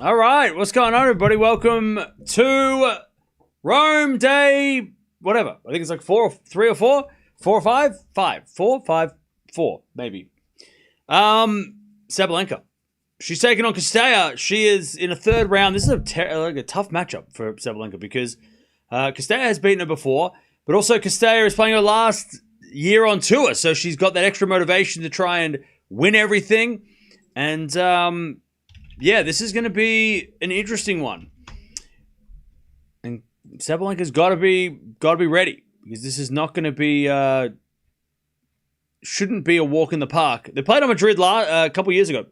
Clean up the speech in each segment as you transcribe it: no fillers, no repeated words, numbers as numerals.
All right, what's going on, everybody? Welcome to Rome Day, whatever. I think it's like 4 or 5, 4, maybe. Sabalenka. She's taking on Cirstea. She is in a third round. This is a tough matchup for Sabalenka because Cirstea has beaten her before, but also Cirstea is playing her last year on tour, so she's got that extra motivation to try and win everything. And yeah, this is going to be an interesting one. And Sabalenka's got to be ready because this is not going to be shouldn't be a walk in the park. They played on Madrid a couple years ago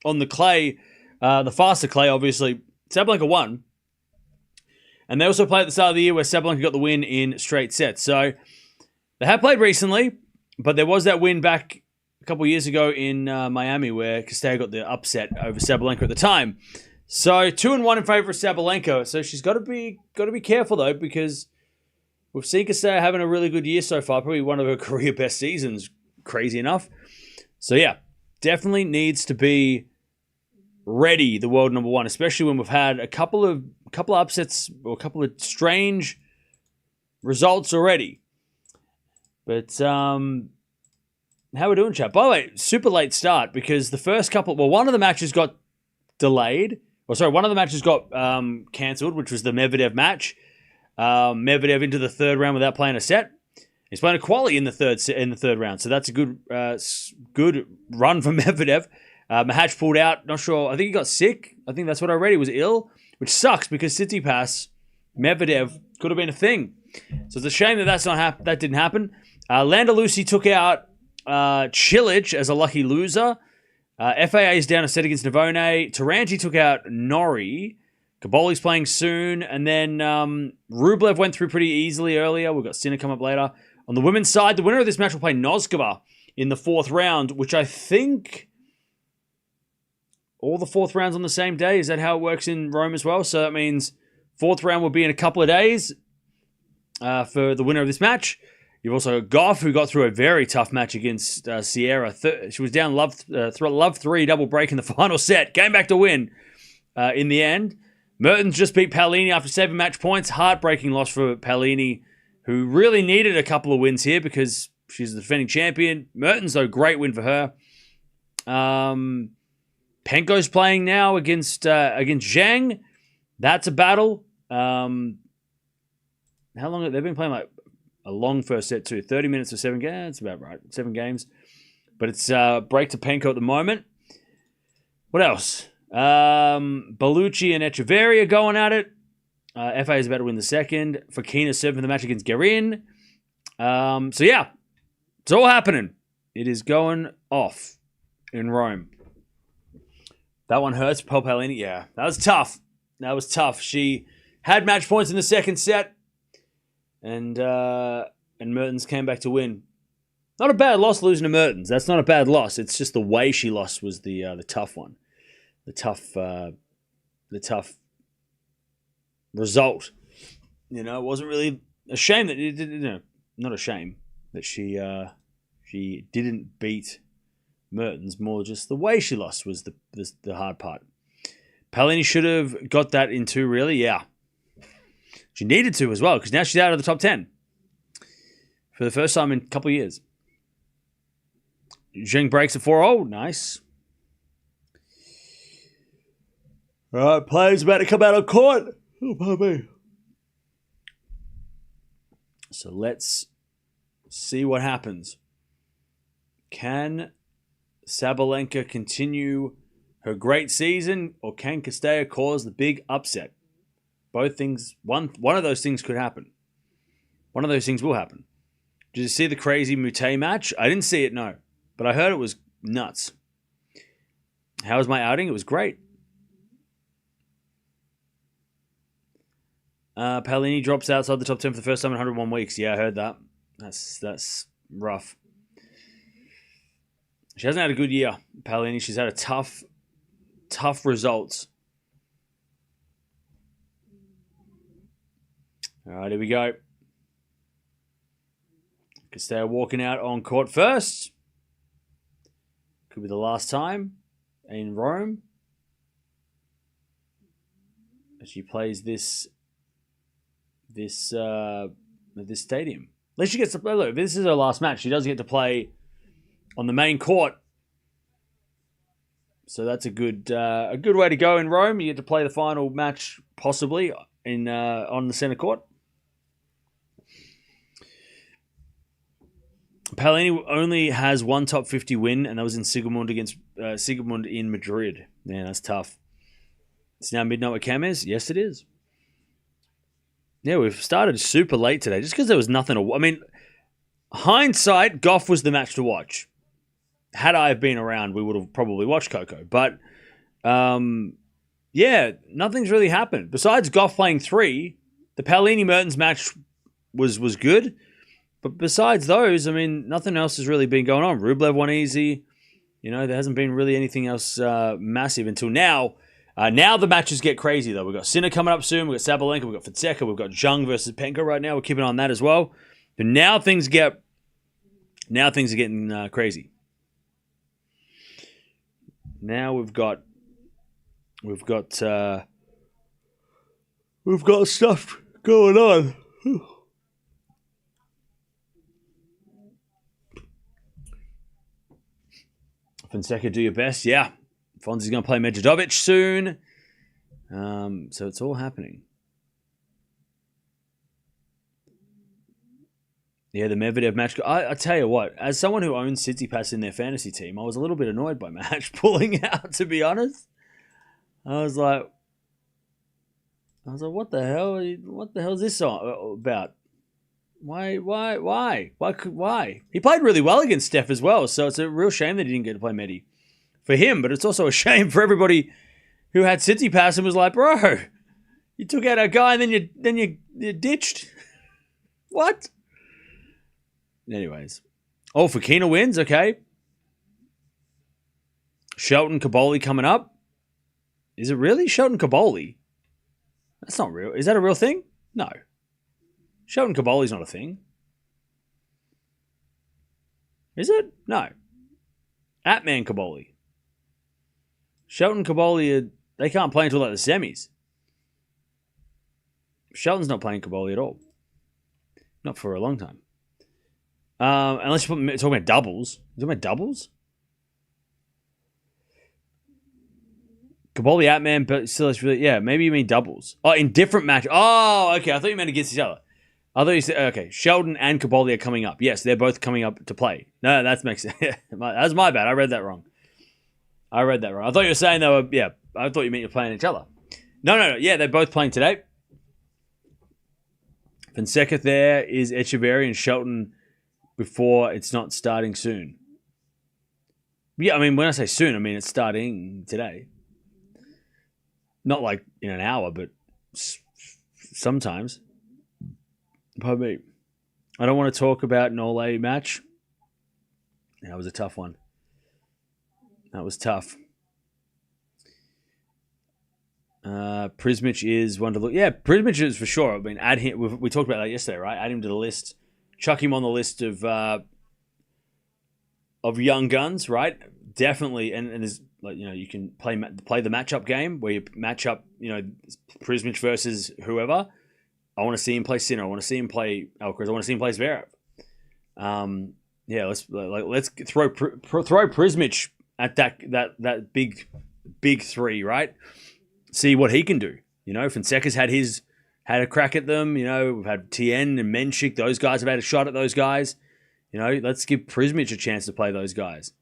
on the clay, the faster clay, obviously. Sabalenka won. And they also played at the start of the year where Sabalenka got the win in straight sets. So they have played recently, but there was that win back a couple years ago in Miami where Cirstea got the upset over Sabalenka at the time. So 2-1 in favor of Sabalenka. So she's got to be careful though, because we've seen Cirstea having a really good year so far, probably one of her career best seasons, crazy enough. So yeah, definitely needs to be ready, the world number one, especially when we've had a couple of upsets or a couple of strange results already. But how are we doing, chat? By the way, super late start because the first couple, one of the matches got delayed. One of the matches got cancelled, which was the Medvedev match. Medvedev into the third round without playing a set. He's playing a quali in the third round, so that's a good run from Medvedev. Mahach pulled out. Not sure. I think he got sick. I think that's what I read. He was ill, which sucks because Tsitsipas, Medvedev could have been a thing. So it's a shame that didn't happen. Landalusi took out Cilic as a lucky loser. FAA is down a set against Navone. Taranji took out Norrie. Kaboli's playing soon. And then Rublev went through pretty easily earlier. We've got Sinner come up later. On the women's side, the winner of this match will play Noskova in the fourth round, which I think all the fourth rounds on the same day. Is that how it works in Rome as well? So that means fourth round will be in a couple of days for the winner of this match. You've also got Gauff, who got through a very tough match against Sierra. She was down love 3 double break in the final set. Came back to win in the end. Mertens just beat Paolini after 7 match points. Heartbreaking loss for Paolini, who really needed a couple of wins here because she's the defending champion. Mertens, though, great win for her. Penko's playing now against Zhang. That's a battle. How long have they been playing? Like a long first set too. 30 minutes or 7 games. That's about right. 7 games. But it's break to Penko at the moment. What else? Bellucci and Echeverria going at it. FA is about to win the second. Fokina serving the match against Guerin. So yeah, it's all happening. It is going off in Rome. That one hurts. Paolini. Yeah, that was tough. She had match points in the second set, and Mertens came back to win. Not a bad loss losing to Mertens. That's not a bad loss. It's just the way she lost was the tough one. The tough result. You know, it wasn't really a shame that it didn't. Not a shame that she didn't beat Mertens. More just the way she lost was the hard part. Paolini should have got that in 2, really. Yeah, she needed to as well because now she's out of the top 10 for the first time in a couple of years. Zheng breaks at 4-0. Nice. All right, players about to come out on court. Oh, pardon me. So let's see what happens. Can Sabalenka continue her great season, or can Cirstea cause the big upset? Both things. One of those things could happen. One of those things will happen. Did you see the crazy Mute match? I didn't see it, no, but I heard it was nuts. How was my outing? It was great. Paolini drops outside the top 10 for the first time in 101 weeks. Yeah, I heard that. That's rough. She hasn't had a good year, Paolini. She's had a tough results. All right, here we go. Cirstea walking out on court first. Could be the last time in Rome. She plays this stadium. At least she gets to play. Look, if this is her last match, she does get to play on the main court. So that's a good way to go in Rome. You get to play the final match possibly on the center court. Paolini only has one top 50 win, and that was in Sigmund against Sigmund in Madrid. Man, that's tough. It's now midnight with Cames. Yes, it is. Yeah, we've started super late today just because there was nothing to... I mean, hindsight, Gauff was the match to watch. Had I been around, we would have probably watched Coco. But, yeah, nothing's really happened. Besides Gauff playing 3, the Paolini-Mertens match was good. But besides those, I mean, nothing else has really been going on. Rublev won easy. You know, there hasn't been really anything else massive until now. Now the matches get crazy, though. We've got Sinner coming up soon. We've got Sabalenka. We've got Fonseca. We've got Zhang versus Penko right now. We're keeping on that as well. But now things are getting crazy. Now we've got stuff going on. Fonseca, do your best. Yeah. Fonzie's going to play Medvedev soon. So it's all happening. Yeah, the Medvedev match. I tell you what, as someone who owns Tsitsipas in their fantasy team, I was a little bit annoyed by Match pulling out, to be honest. I was like, what the hell? What the hell is this about? Why? He played really well against Steph as well, so it's a real shame that he didn't get to play Medi for him, but it's also a shame for everybody who had Tsitsipas and was like, bro, you took out our guy and then you ditched. What? Anyways. Oh, Fokina wins, okay. Shelton Caboli coming up. Is it really Shelton Caboli? That's not real. Is that a real thing? No. Shelton Caboli's not a thing. Is it? No. Atman Caboli. Shelton Caboli, they can't play until like the semis. Shelton's not playing Caboli at all. Not for a long time. Unless you're talking about doubles. You talking about doubles? Caboli, Atman, but still it's really... Yeah, maybe you mean doubles. Oh, in different matches. Oh, okay. I thought you meant against each other. I thought you said... Okay, Sheldon and Caboli are coming up. Yes, they're both coming up to play. No, that makes sense. That's my bad. I read that wrong. I thought you were saying they were... Yeah, I thought you meant you're playing each other. No. Yeah, they're both playing today. Fonseca there is Echeverry and Shelton before it's not starting soon. Yeah, I mean, when I say soon, I mean it's starting today. Not like in an hour, but sometimes. Pardon me. I don't want to talk about an all-A match. That was a tough one. That was tough. Prismic is one to look. Yeah, Prismic is for sure. I mean, add him. We talked about that yesterday, right? Add him to the list. Chuck him on the list of young guns, right? Definitely. And there's like you can play the matchup game where you match up Prismic versus whoever. I want to see him play Sinner. I want to see him play Alcaraz. I want to see him play Zverev. Yeah, let's throw Prismic at that big three, right? See what he can do. Fonseca's had a crack at them. We've had Tien and Menchik. Those guys have had a shot at those guys. Let's give Prismic a chance to play those guys.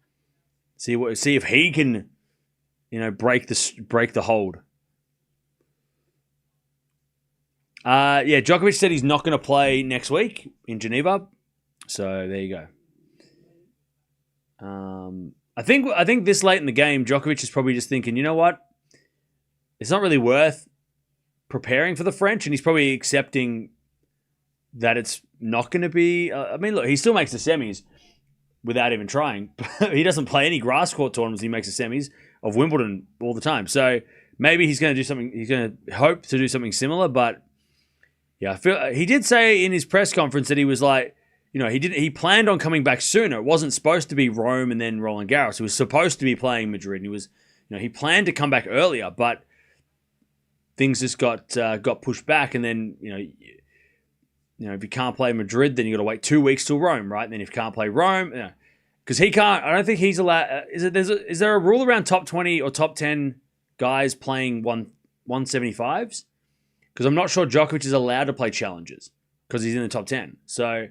See if he can, break the hold. Yeah, Djokovic said he's not going to play next week in Geneva. So there you go. I think this late in the game, Djokovic is probably just thinking, you know what? It's not really worth preparing for the French, and he's probably accepting that it's not going to be... I mean, look, he still makes the semis without even trying. He doesn't play any grass court tournaments. He makes the semis of Wimbledon all the time. So maybe he's going to do something... He's going to hope to do something similar, but yeah, I feel he did say in his press conference that he was like, he planned on coming back sooner. It wasn't supposed to be Rome and then Roland Garros. He was supposed to be playing Madrid. And he planned to come back earlier, but things just got pushed back, and then if you can't play Madrid, then you got to wait 2 weeks till Rome, right? And then if you can't play Rome, because he can't. I don't think he's allowed. Is there a rule around top 20 or top 10 guys playing 175s? Because I'm not sure Djokovic is allowed to play challenges because he's in the top 10. So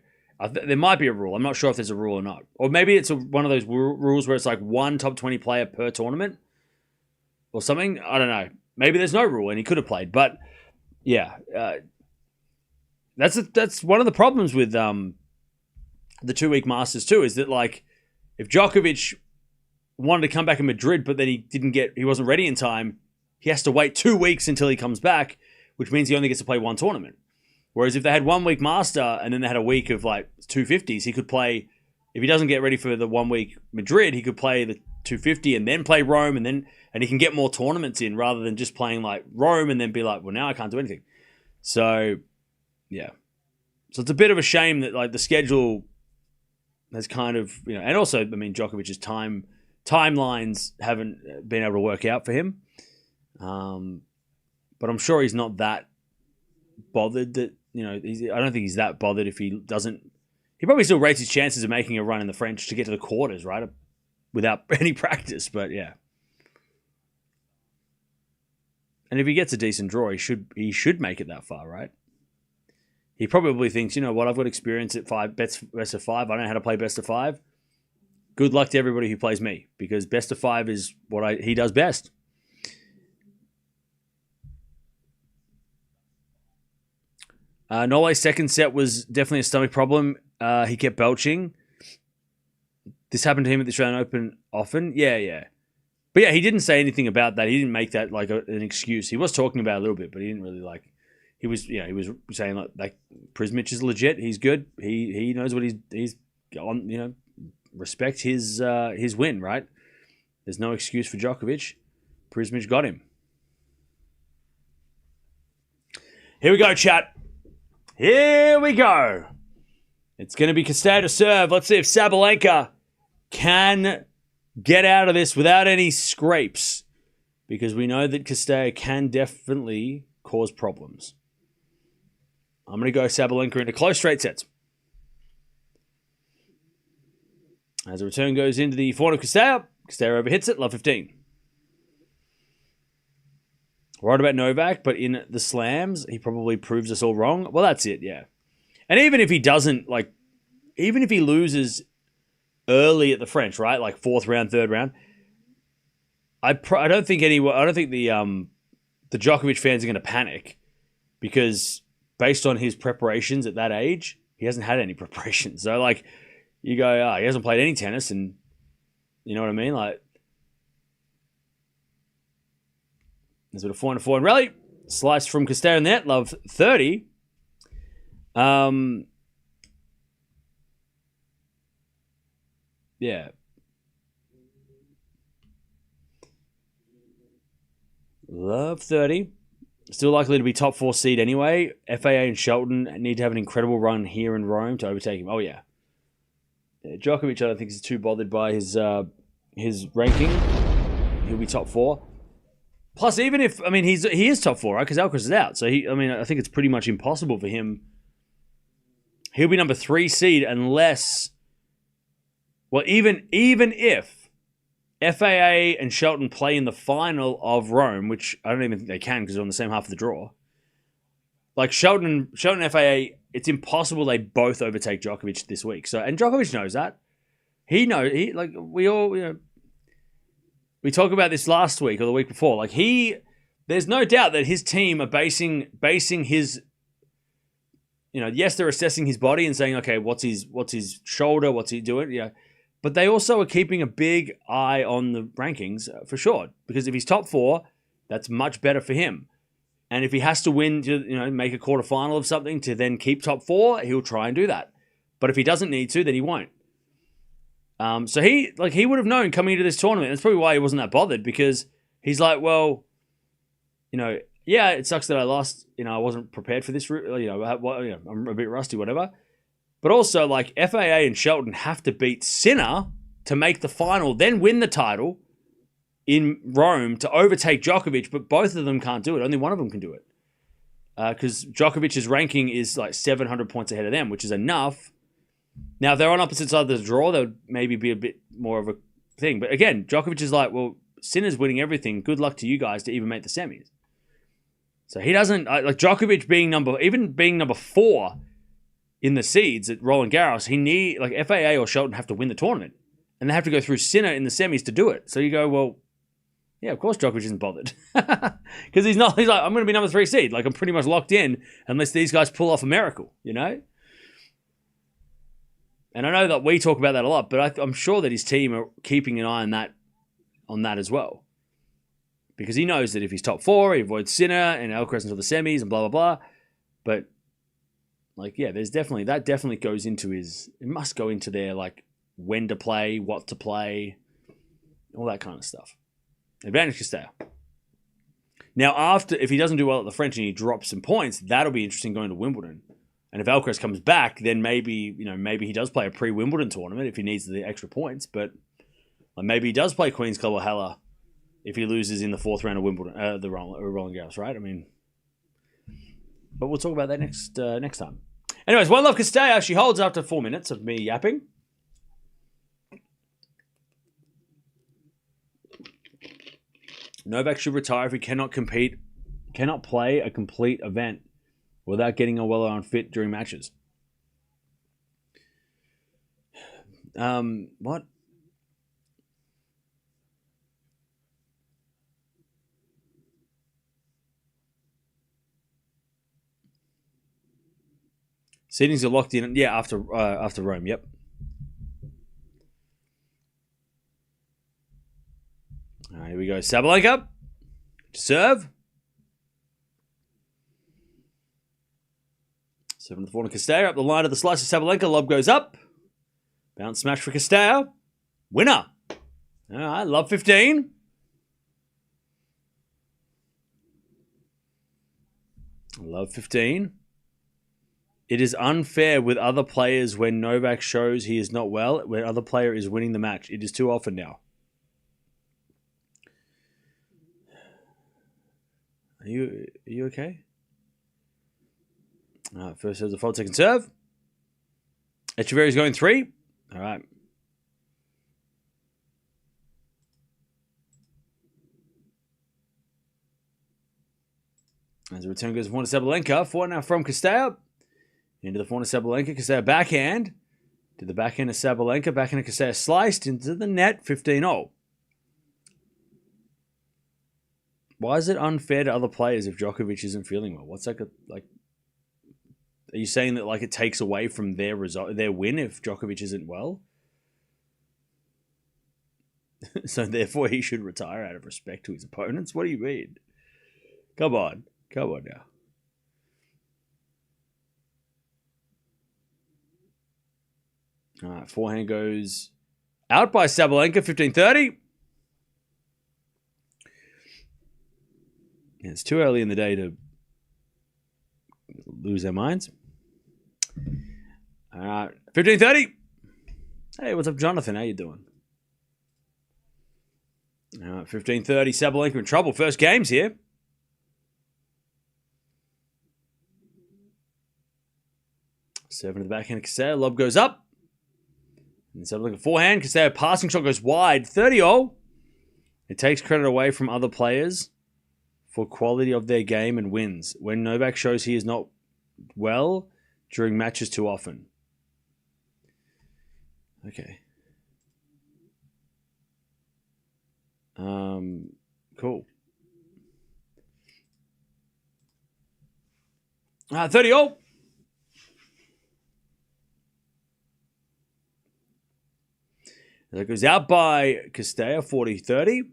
there might be a rule. I'm not sure if there's a rule or not. Or maybe it's one of those rules where it's like one top 20 player per tournament or something. I don't know. Maybe there's no rule and he could have played. But yeah, that's one of the problems with the 2-week Masters too, is that like if Djokovic wanted to come back in Madrid, but then he wasn't ready in time, he has to wait 2 weeks until he comes back, which means he only gets to play one tournament. Whereas if they had 1 week Master and then they had a week of like 250s, he could play, if he doesn't get ready for the 1 week Madrid, he could play the 250 and then play Rome and he can get more tournaments in rather than just playing like Rome and then be like, well, now I can't do anything. So, yeah. So it's a bit of a shame that like the schedule has kind of, and also, I mean, Djokovic's timelines haven't been able to work out for him. But I'm sure he's not that bothered that, I don't think he's that bothered if he doesn't. He probably still rates his chances of making a run in the French to get to the quarters, right? Without any practice, but yeah. And if he gets a decent draw, he should make it that far, right? He probably thinks, I've got experience at best of 5. I know how to play best of 5. Good luck to everybody who plays me, because best of 5 is what he does best. Nole's second set was definitely a stomach problem. He kept belching. This happened to him at the Australian Open often. Yeah. But yeah, he didn't say anything about that. He didn't make that like an excuse. He was talking about it a little bit, but he didn't really like. He was saying like Prismic is legit. He's good. He knows what he's on. Respect his win, right? There's no excuse for Djokovic. Prismic got him. Here we go, chat. Here we go. It's going to be Cirstea to serve. Let's see if Sabalenka can get out of this without any scrapes, because we know that Cirstea can definitely cause problems. I'm going to go Sabalenka into close straight sets. As the return goes into the forehand of Cirstea, Cirstea overhits it, love 15. Right about Novak, but in the slams, he probably proves us all wrong. Well, that's it, yeah. And even if he doesn't, even if he loses early at the French, right, like 4th round, 3rd round, I don't think the Djokovic fans are going to panic, because based on his preparations at that age, he hasn't had any preparation. So, you go, he hasn't played any tennis, and you know what I mean? There's a bit of forehand rally. Slice from Cirstea in the net, love 30. Yeah. Love 30. Still likely to be top 4 seed anyway. FAA and Shelton need to have an incredible run here in Rome to overtake him. Oh, yeah. Djokovic, I don't think, is too bothered by his ranking. He'll be top 4. Plus, even if, he is top 4, right? Because Alcaraz is out. So, I think it's pretty much impossible for him. He'll be number 3 seed unless, well, even if FAA and Shelton play in the final of Rome, which I don't even think they can because they're on the same half of the draw. Like Shelton and FAA, it's impossible they both overtake Djokovic this week. So, and Djokovic knows that. We talked about this last week or the week before. There's no doubt that his team are basing his, yes, they're assessing his body and saying, okay, what's his shoulder, what's he doing, yeah. But they also are keeping a big eye on the rankings for sure, because if he's top 4, that's much better for him. And if he has to win to, make a quarterfinal of something to then keep top 4, he'll try and do that. But if he doesn't need to, then he won't. So he would have known coming into this tournament. That's probably why he wasn't that bothered, because he's like, well, yeah, it sucks that I lost. I wasn't prepared for this. I'm a bit rusty, whatever. But also, FAA and Shelton have to beat Sinner to make the final, then win the title. in Rome to overtake Djokovic, but both of them can't do it. Only one of them can do it. Because Djokovic's ranking is like 700 points ahead of them, which is enough. Now, if they're on opposite sides of the draw, that would maybe be a bit more of a thing. But again, Djokovic is like, well, Sinner's winning everything. Good luck to you guys to even make the semis. So he doesn't, like Djokovic being number 4 in the seeds at Roland Garros, like FAA or Shelton have to win the tournament. And they have to go through Sinner in the semis to do it. So you go, well, yeah, of course Djokovic isn't bothered. Because he's like, I'm going to be number 3 seed. Like, I'm pretty much locked in unless these guys pull off a miracle, you know? And I know that we talk about that a lot, but I'm sure that his team are keeping an eye on that as well. Because he knows that if he's top 4, he avoids Sinner and Alcaraz until the semis and blah, blah, blah. But, like, yeah, that definitely goes into it must go into their, like, when to play, what to play, all that kind of stuff. Advantage Castella. Now, if he doesn't do well at the French and he drops some points, that'll be interesting going to Wimbledon. And if Alcaraz comes back, then maybe he does play a pre-Wimbledon tournament if he needs the extra points. But maybe he does play Queen's Club or Halle if he loses in the 4th round of Wimbledon, the Roland Garros, right? I mean, but we'll talk about that next time. Anyways, One Love Castella, she holds after 4 minutes of me yapping. Novak should retire if he cannot play a complete event without getting a well-known fit during matches. What? Seedings are locked in. Yeah, after Rome. Yep. All right, here we go. Sabalenka. Serve. 7 to 4 to Castella. Up the line of the slice of Sabalenka. Lob goes up. Bounce smash for Castella. Winner. All right, love 15. Love 15. It is unfair with other players when Novak shows he is not well, when other player is winning the match. It is too often now. Are you okay? All right, first serve the fault, second serve. Echeverry's going 3. All right. As the return goes to Sabalenka. 4 now from Castella. Into the corner of Sabalenka. Castella backhand. To the backhand of Sabalenka. Backhand of Castella sliced into the net. 15-0. Why is it unfair to other players if Djokovic isn't feeling well? What's like are you saying that like it takes away from their result, their win if Djokovic isn't well? So therefore he should retire out of respect to his opponents? What do you mean? Come on now. All right, forehand goes out by Sabalenka, 15-30. Yeah, it's too early in the day to lose our minds. All right, 15-30. Hey, what's up, Jonathan? How you doing? All right, 15-30. Sabalenka in trouble. First games here. Serving to the backhand of Castella. Lob goes up. And Sabalenka forehand. Castella passing shot goes wide. 30-0. It takes credit away from other players for quality of their game and wins. When Novak shows he is not well during matches too often. Okay. Cool. 30-0. That goes out by Castella, 40-30.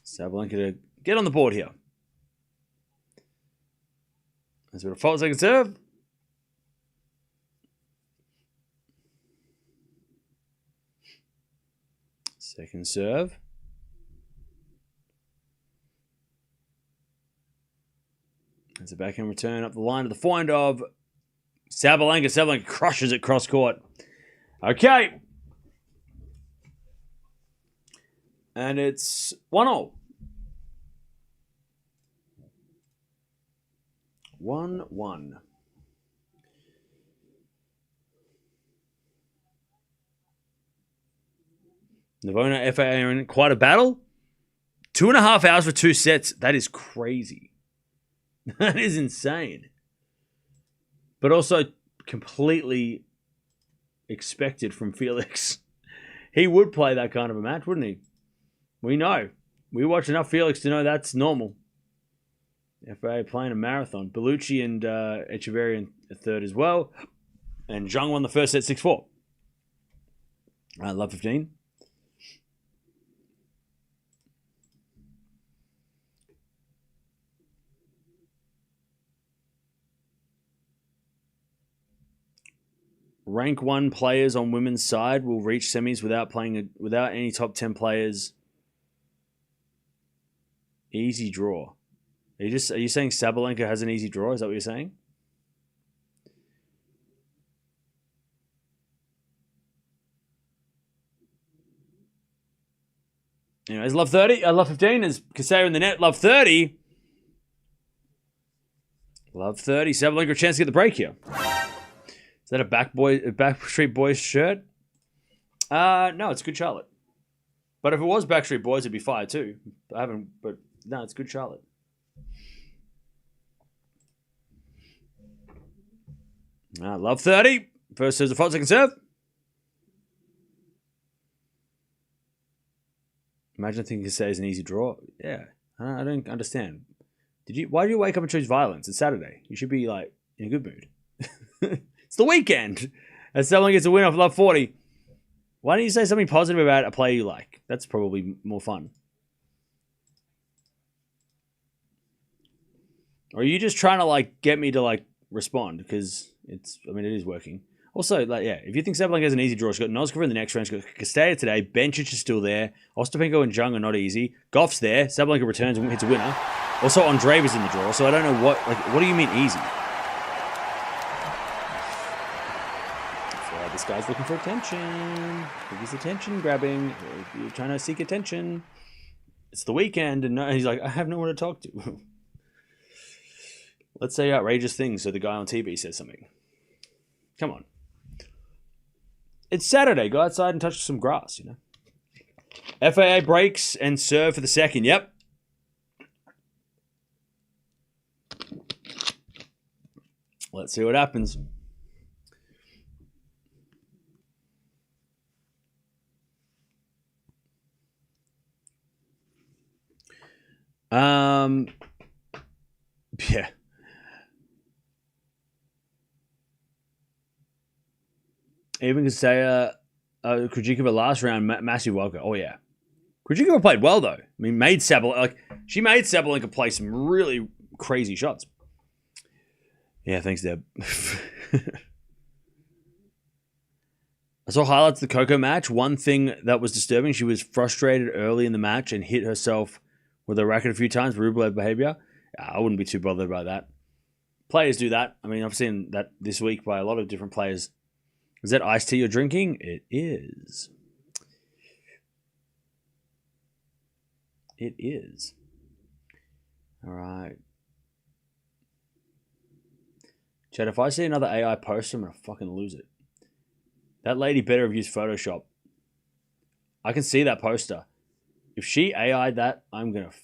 Sabalenka to get on the board here. That's a fault, second serve. Second serve. There's a backhand return up the line to the forehand of Sabalenka. Sabalenka crushes it cross court. Okay. And it's 1-0. 1-1. Navona, FA are in quite a battle. 2.5 hours for 2 sets. That is crazy. That is insane. But also completely expected from Felix. He would play that kind of a match, wouldn't he? We know. We watch enough Felix to know that's normal. FA playing a marathon. Bellucci and Echeverry in a third as well. And Zhang won the first set 6-4. Love 15. Rank 1 players on women's side will reach semis without any top 10 players. Easy draw. Are you saying Sabalenka has an easy draw? Is that what you're saying? Anyways, love 30. Love 15 is Casero in the net. Love 30. Love 30. Sabalenka a chance to get the break here. Is that a Backstreet Boys shirt? No, it's Good Charlotte. But if it was Backstreet Boys, it'd be fire too. But no, it's Good Charlotte. Love 30. First serves a fault, second serve. Imagine thinking you say it's an easy draw. Yeah, I don't understand. Why do you wake up and choose violence? It's Saturday. You should be like in a good mood. It's the weekend. And someone gets a win off love 40. Why don't you say something positive about a player you like? That's probably more fun. Or are you just trying to get me to respond? Because it is working. Also, if you think Sabalenka has an easy draw, she's got Noskova in the next round, she's got Castella today, Bencic is still there, Ostapenko and Zhang are not easy, Gauff's there, Sabalenka returns and hits a winner. Also, Andreeva's in the draw, so I don't know what do you mean easy? This guy's looking for attention. I think he's attention grabbing. You're trying to seek attention. It's the weekend, and he's like, I have no one to talk to. Let's say outrageous things so the guy on TV says something. Come on. It's Saturday. Go outside and touch some grass, FAA breaks and serve for the second. Yep. Let's see what happens. Yeah. Even Kasaya, Krejcikova last round, massive welcome. Oh yeah, Krejcikova played well though. Made Sabalenka play some really crazy shots. Yeah, thanks, Deb. I saw highlights of the Coco match. One thing that was disturbing, she was frustrated early in the match and hit herself with a racket a few times. Rublev behavior. I wouldn't be too bothered by that. Players do that. I've seen that this week by a lot of different players. Is that iced tea you're drinking? It is. It is. All right. Chad, if I see another AI post, I'm going to fucking lose it. That lady better have used Photoshop. I can see that poster. If she AI'd that, I'm going to...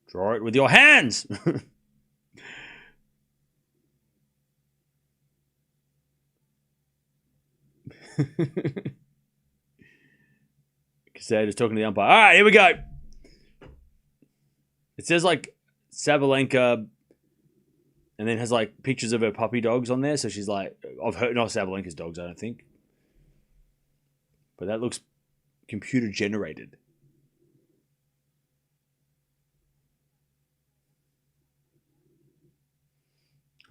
Draw it with your hands! Casado's talking to the umpire. All right, here we go. It says Sabalenka, and then has pictures of her puppy dogs on there. So she's of her, not Sabalenka's dogs, I don't think. But that looks computer generated.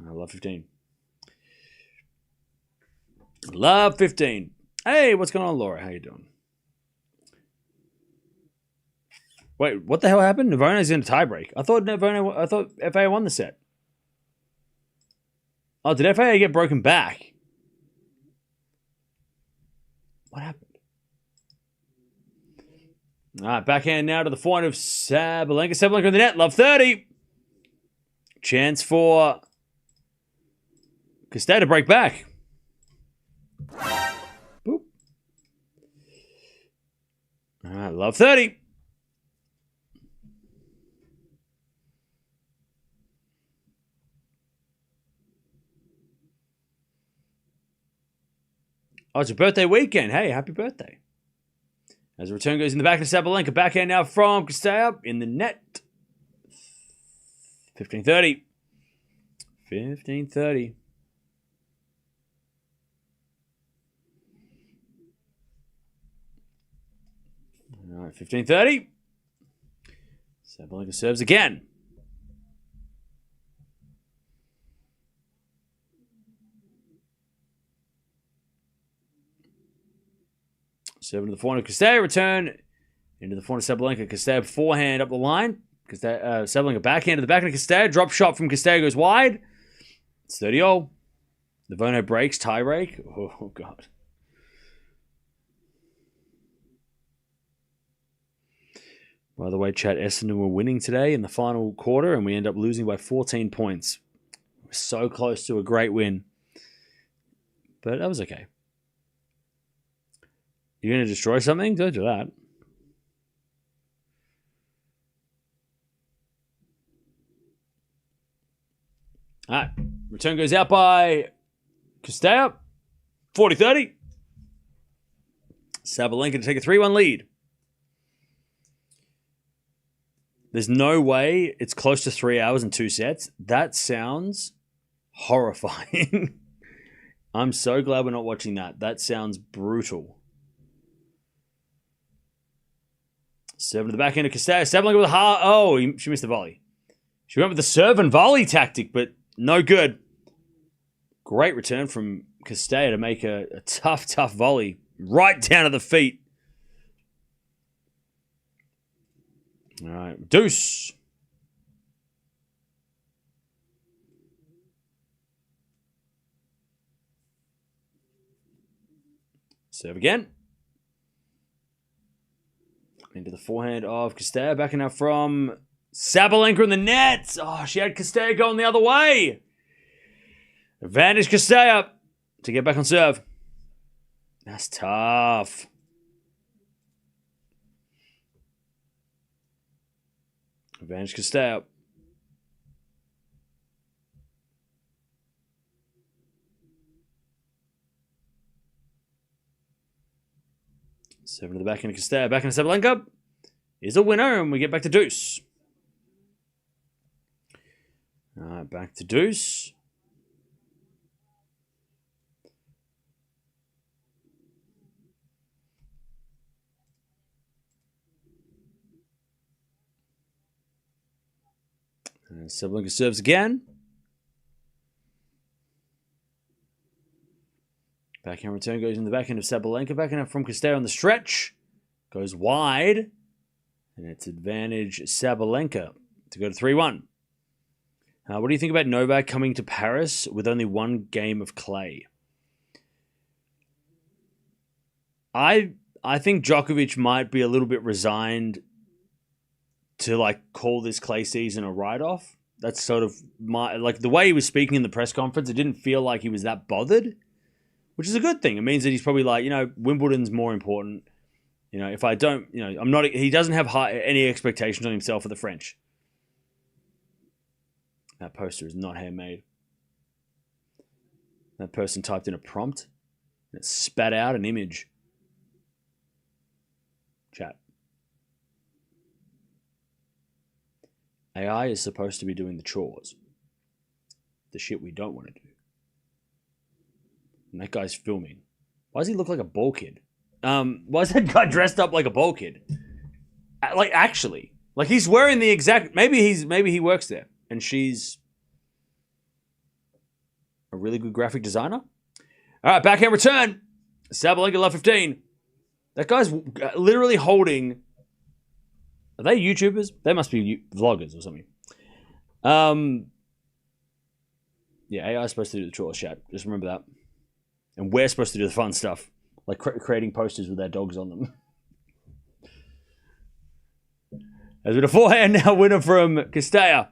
I love 15. Love 15. Hey, what's going on, Laura? How you doing? Wait, what the hell happened? Navona's in a tiebreak. I thought FAA won the set. Oh, did FAA get broken back? What happened? All right, backhand now to the forehand of Sabalenka. Sabalenka in the net. Love 30. Chance for Cirstea to break back. Boop. All right, love 30. Oh, it's your birthday weekend. Hey, happy birthday. As the return goes in the back of Sabalenka. Backhand now from Cirstea in the net. 15-30. 15-30. All right, 15-30. Sabalenka serves again. Serving to the forehand of Cirstea. Return into the forehand of Sabalenka. Cirstea forehand up the line. Sabalenka backhand to the backhand of Cirstea. Drop shot from Cirstea goes wide. It's 30-all. Navono breaks. Tie break. Oh, God. By the way, chat, Essendon were winning today in the final quarter, and we end up losing by 14 points. We're so close to a great win. But that was okay. You're going to destroy something? Don't do that. All right. Return goes out by Cirstea. 40-30. Sabalenka to take a 3-1 lead. There's no way it's close to 3 hours and 2 sets. That sounds horrifying. I'm so glad we're not watching that. That sounds brutal. Serving to the back end of Cirstea. Sabalenka with a hard... Oh, she missed the volley. She went with the serve and volley tactic, but no good. Great return from Cirstea to make a tough volley right down to the feet. All right, deuce. Serve again. Into the forehand of Cirstea. Backing up from Sabalenka in the net. Oh, she had Cirstea going the other way. Advantage Cirstea to get back on serve. That's tough. Advantage Cirstea. Seven to the back end of Cirstea. Back end of Sabalenka is a winner, and we get back to deuce. All right, back to deuce. And Sabalenka serves again. Backhand return goes in the backhand of Sabalenka. Backhand up from Cirstea on the stretch. Goes wide. And it's advantage Sabalenka to go to 3-1. What do you think about Novak coming to Paris with only one game of clay? I think Djokovic might be a little bit resigned to call this clay season a write-off. That's sort of the way he was speaking in the press conference. It didn't feel like he was that bothered, which is a good thing. It means that he's probably Wimbledon's more important. If I don't, I'm not. He doesn't have any expectations on himself for the French. That poster is not handmade. That person typed in a prompt and it spat out an image. Chat. AI is supposed to be doing the chores. The shit we don't want to do. And that guy's filming. Why does he look like a ball kid? Why is that guy dressed up like a ball kid? Actually. He's wearing the exact... Maybe he works there. And she's a really good graphic designer. All right, backhand return. Sabalenka love 15. That guy's literally holding Are they YouTubers? They must be vloggers or something. Yeah, AI is supposed to do the troll chat. Just remember that. And we're supposed to do the fun stuff, like creating posters with their dogs on them. As with a forehand now winner from Cirstea.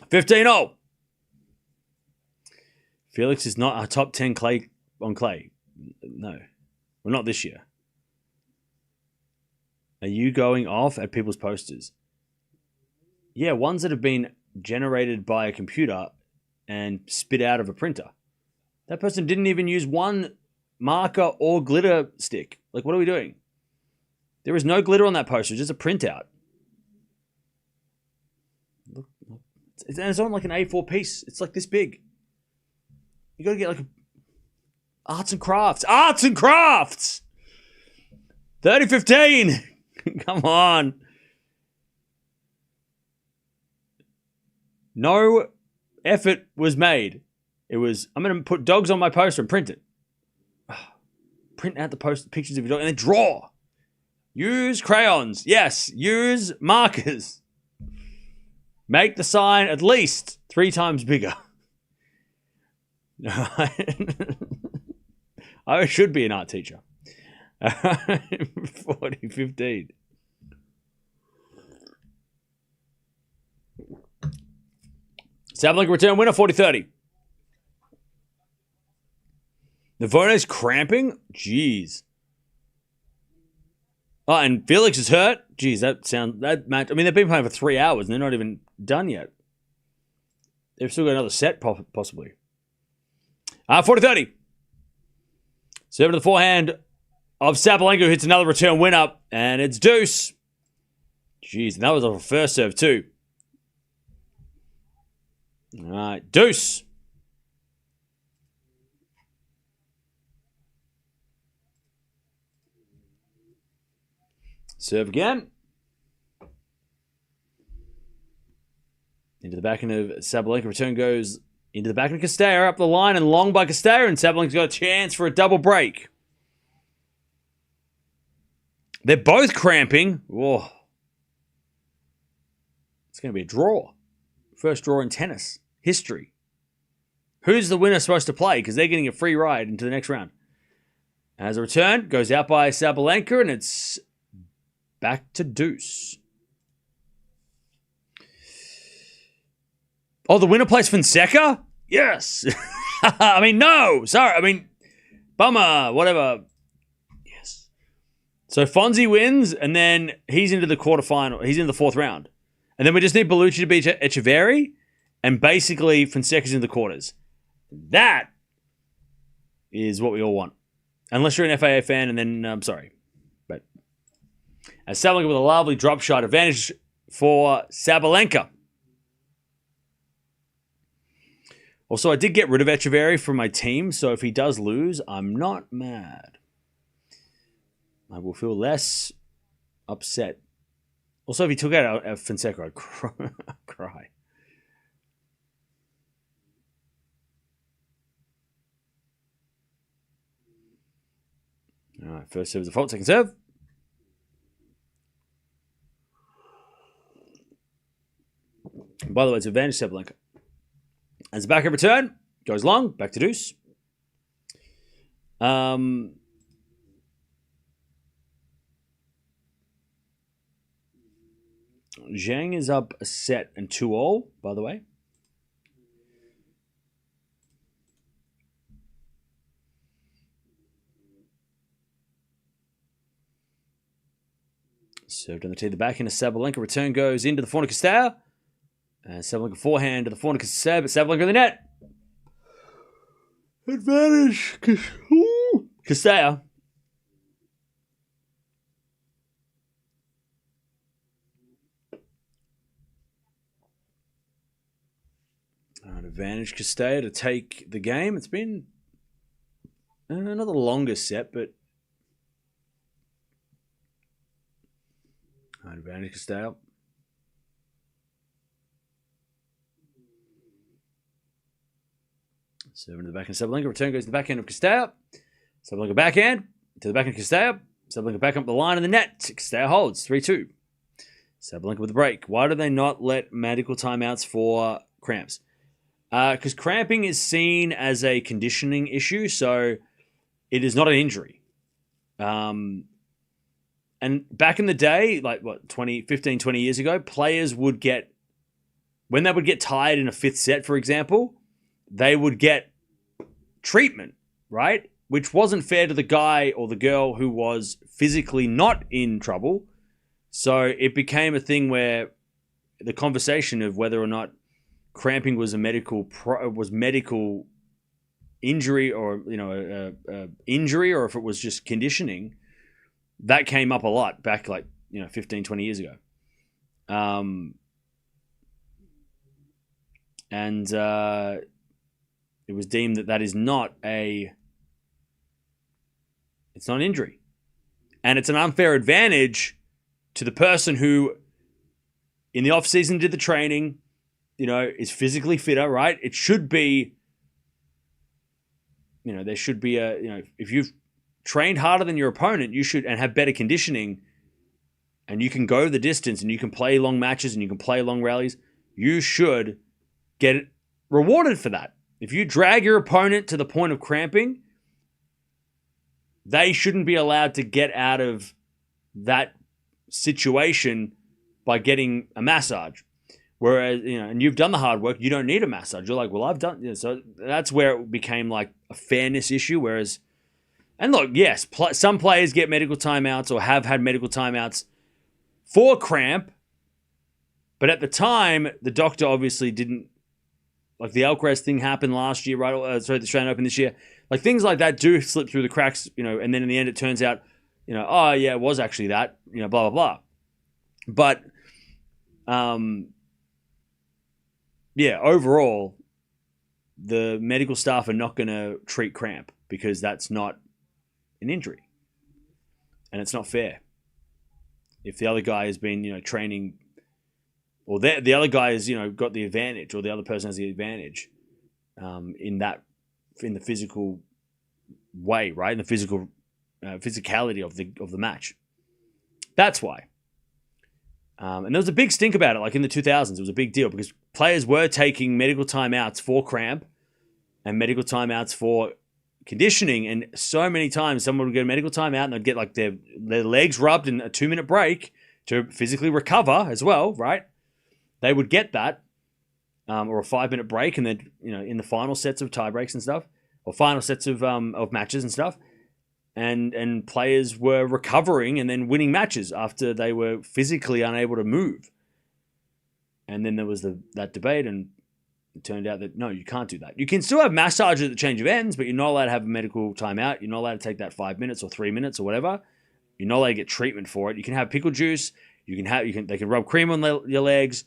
15-0. Felix is not a top 10 clay on clay. No. Well, not this year. Are you going off at people's posters? Yeah, ones that have been generated by a computer and spit out of a printer. That person didn't even use one marker or glitter stick. Like, what are we doing? There is no glitter on that poster, just a printout. Look, it's on like an A4 piece. It's like this big. You gotta get like arts and crafts. Arts and crafts! 30-15. Come on. No effort was made. It was, I'm going to put dogs on my poster and print it. Print out the pictures of your dog and then draw. Use crayons. Yes, use markers. Make the sign at least 3 times bigger. I should be an art teacher. 40-15. Sabalenka return winner, 40-30. Navone's cramping? Jeez. Oh, and Felix is hurt? Jeez, that match. I mean, they've been playing for 3 hours and they're not even done yet. They've still got another set, possibly. 40-30. Serving to the forehand of Sabalenka, who hits another return winner, and it's deuce. Jeez, and that was off a first serve, too. All right, deuce. Serve again. Into the backhand of Sabalenka. Return goes into the backhand of Cirstea. Up the line and long by Cirstea. And Sabalenka's got a chance for a double break. They're both cramping. Whoa. It's going to be a draw. First draw in tennis history. Who's the winner supposed to play? Because they're getting a free ride into the next round. As a return, goes out by Sabalenka, and it's back to deuce. Oh, the winner plays Fonseca? Yes. I mean, no. Sorry. I mean, bummer. Whatever. Yes. So Fonzie wins, and then he's into the quarterfinal. He's in the 4th round. And then we just need Bellucci to beat Echeverry, and basically Fonseca's in the quarters. That is what we all want. Unless you're an FAA fan, and then I'm sorry. But as Sabalenka with a lovely drop shot. Advantage for Sabalenka. Also, I did get rid of Echeverry from my team, so if he does lose, I'm not mad. I will feel less upset. Also, if he took out Fonseca, I'd cry. All right, first serve is a fault, second serve. And by the way, it's advantage Sabalenka. As the backhand return, goes long, back to deuce. Zhang is up a set and 2-all, by the way. Served on the tee, the backhand of Sabalenka. Return goes into the forehand of Cirstea. Sabalenka forehand to the forehand of Cirstea, but Sabalenka in the net. Advantage. Cirstea. Advantage Cirstea to take the game. It's been not the longest set, but advantage Cirstea. Serving to the backhand of Sabalenka. Return goes to the backhand of Cirstea. Sabalenka backhand to the backhand of Cirstea. Sabalenka back up the line in the net. Cirstea holds 3-2. Sabalenka with a break. Why do they not let medical timeouts for cramps? Because cramping is seen as a conditioning issue, so it is not an injury. And back in the day, like 15, 20 years ago, players would get, when they would get tired in a fifth set, for example, they would get treatment, right? Which wasn't fair to the guy or the girl who was physically not in trouble. So it became a thing where the conversation of whether or not cramping was a medical injury or injury, or if it was just conditioning, that came up a lot back 15, 20 years ago. And it was deemed that is not it's not an injury. And it's an unfair advantage to the person who, in the off-season, did the training, is physically fitter, right? It should be, there should be if you've trained harder than your opponent, you should, and have better conditioning, and you can go the distance, and you can play long matches, and you can play long rallies, you should get rewarded for that. If you drag your opponent to the point of cramping, they shouldn't be allowed to get out of that situation by getting a massage. Whereas, and you've done the hard work, you don't need a massage. You're like, well, I've done. So that's where it became like a fairness issue. Whereas, and look, yes, some players get medical timeouts or have had medical timeouts for cramp. But at the time, the doctor obviously didn't, like the Alcaraz thing happened last year, right? Sorry, the Australian Open this year. Like things like that do slip through the cracks, and then in the end it turns out, oh yeah, it was actually that, blah, blah, blah. But, yeah, overall, the medical staff are not going to treat cramp because that's not an injury. And it's not fair. If the other guy has been, training, or the other guy has, got the advantage, or the other person has the advantage in the physical way, right? In the physical physicality of the match. That's why. And there was a big stink about it, like in the 2000s. It was a big deal because players were taking medical timeouts for cramp and medical timeouts for conditioning. And so many times someone would get a medical timeout and they'd get like their legs rubbed in a 2-minute break to physically recover as well, right? They would get that, or a 5-minute break, and then in the final sets of tie breaks and stuff, or final sets of matches and stuff, and players were recovering and then winning matches after they were physically unable to move. And then there was that debate, and it turned out that no, you can't do that. You can still have massage at the change of ends, but you're not allowed to have a medical timeout. You're not allowed to take that 5 minutes or 3 minutes or whatever. You're not allowed to get treatment for it. You can have pickle juice. They can rub cream on your legs,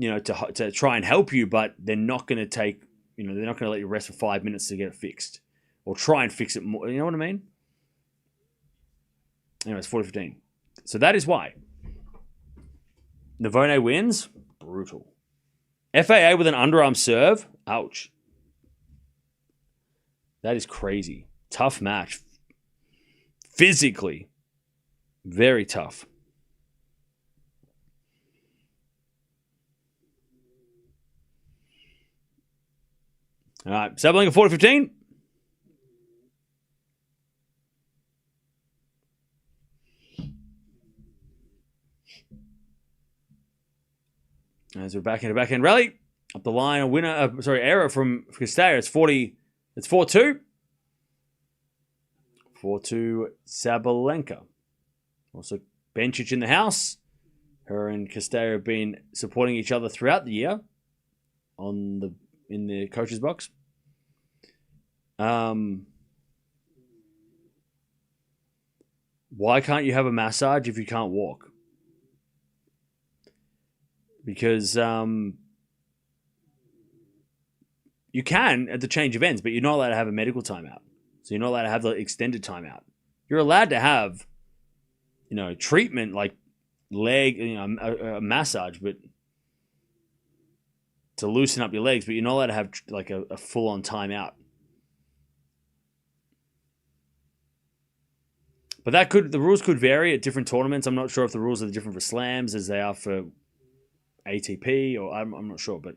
to try and help you, but they're not going to take, they're not going to let you rest for 5 minutes to get it fixed or try and fix it more. You know what I mean? Anyway, it's 40-15. So that is why. Navone wins. Brutal. FAA with an underarm serve. Ouch. That is crazy. Tough match. Physically. Very tough. All right, Sabalenka 40-15. As we're back in a backhand rally, up the line, a winner. Error from Cirstea. It's 4-2. 4-2 Sabalenka. Also, Bencic in the house. Her and Cirstea have been supporting each other throughout the year in the coach's box. Why can't you have a massage if you can't walk? Because you can at the change of ends, but you're not allowed to have a medical timeout. So you're not allowed to have the extended timeout. You're allowed to have, treatment like leg, a massage, but to loosen up your legs, but you're not allowed to have like a full-on timeout. But the rules could vary at different tournaments. I'm not sure if the rules are different for slams as they are for ATP, or I'm not sure, but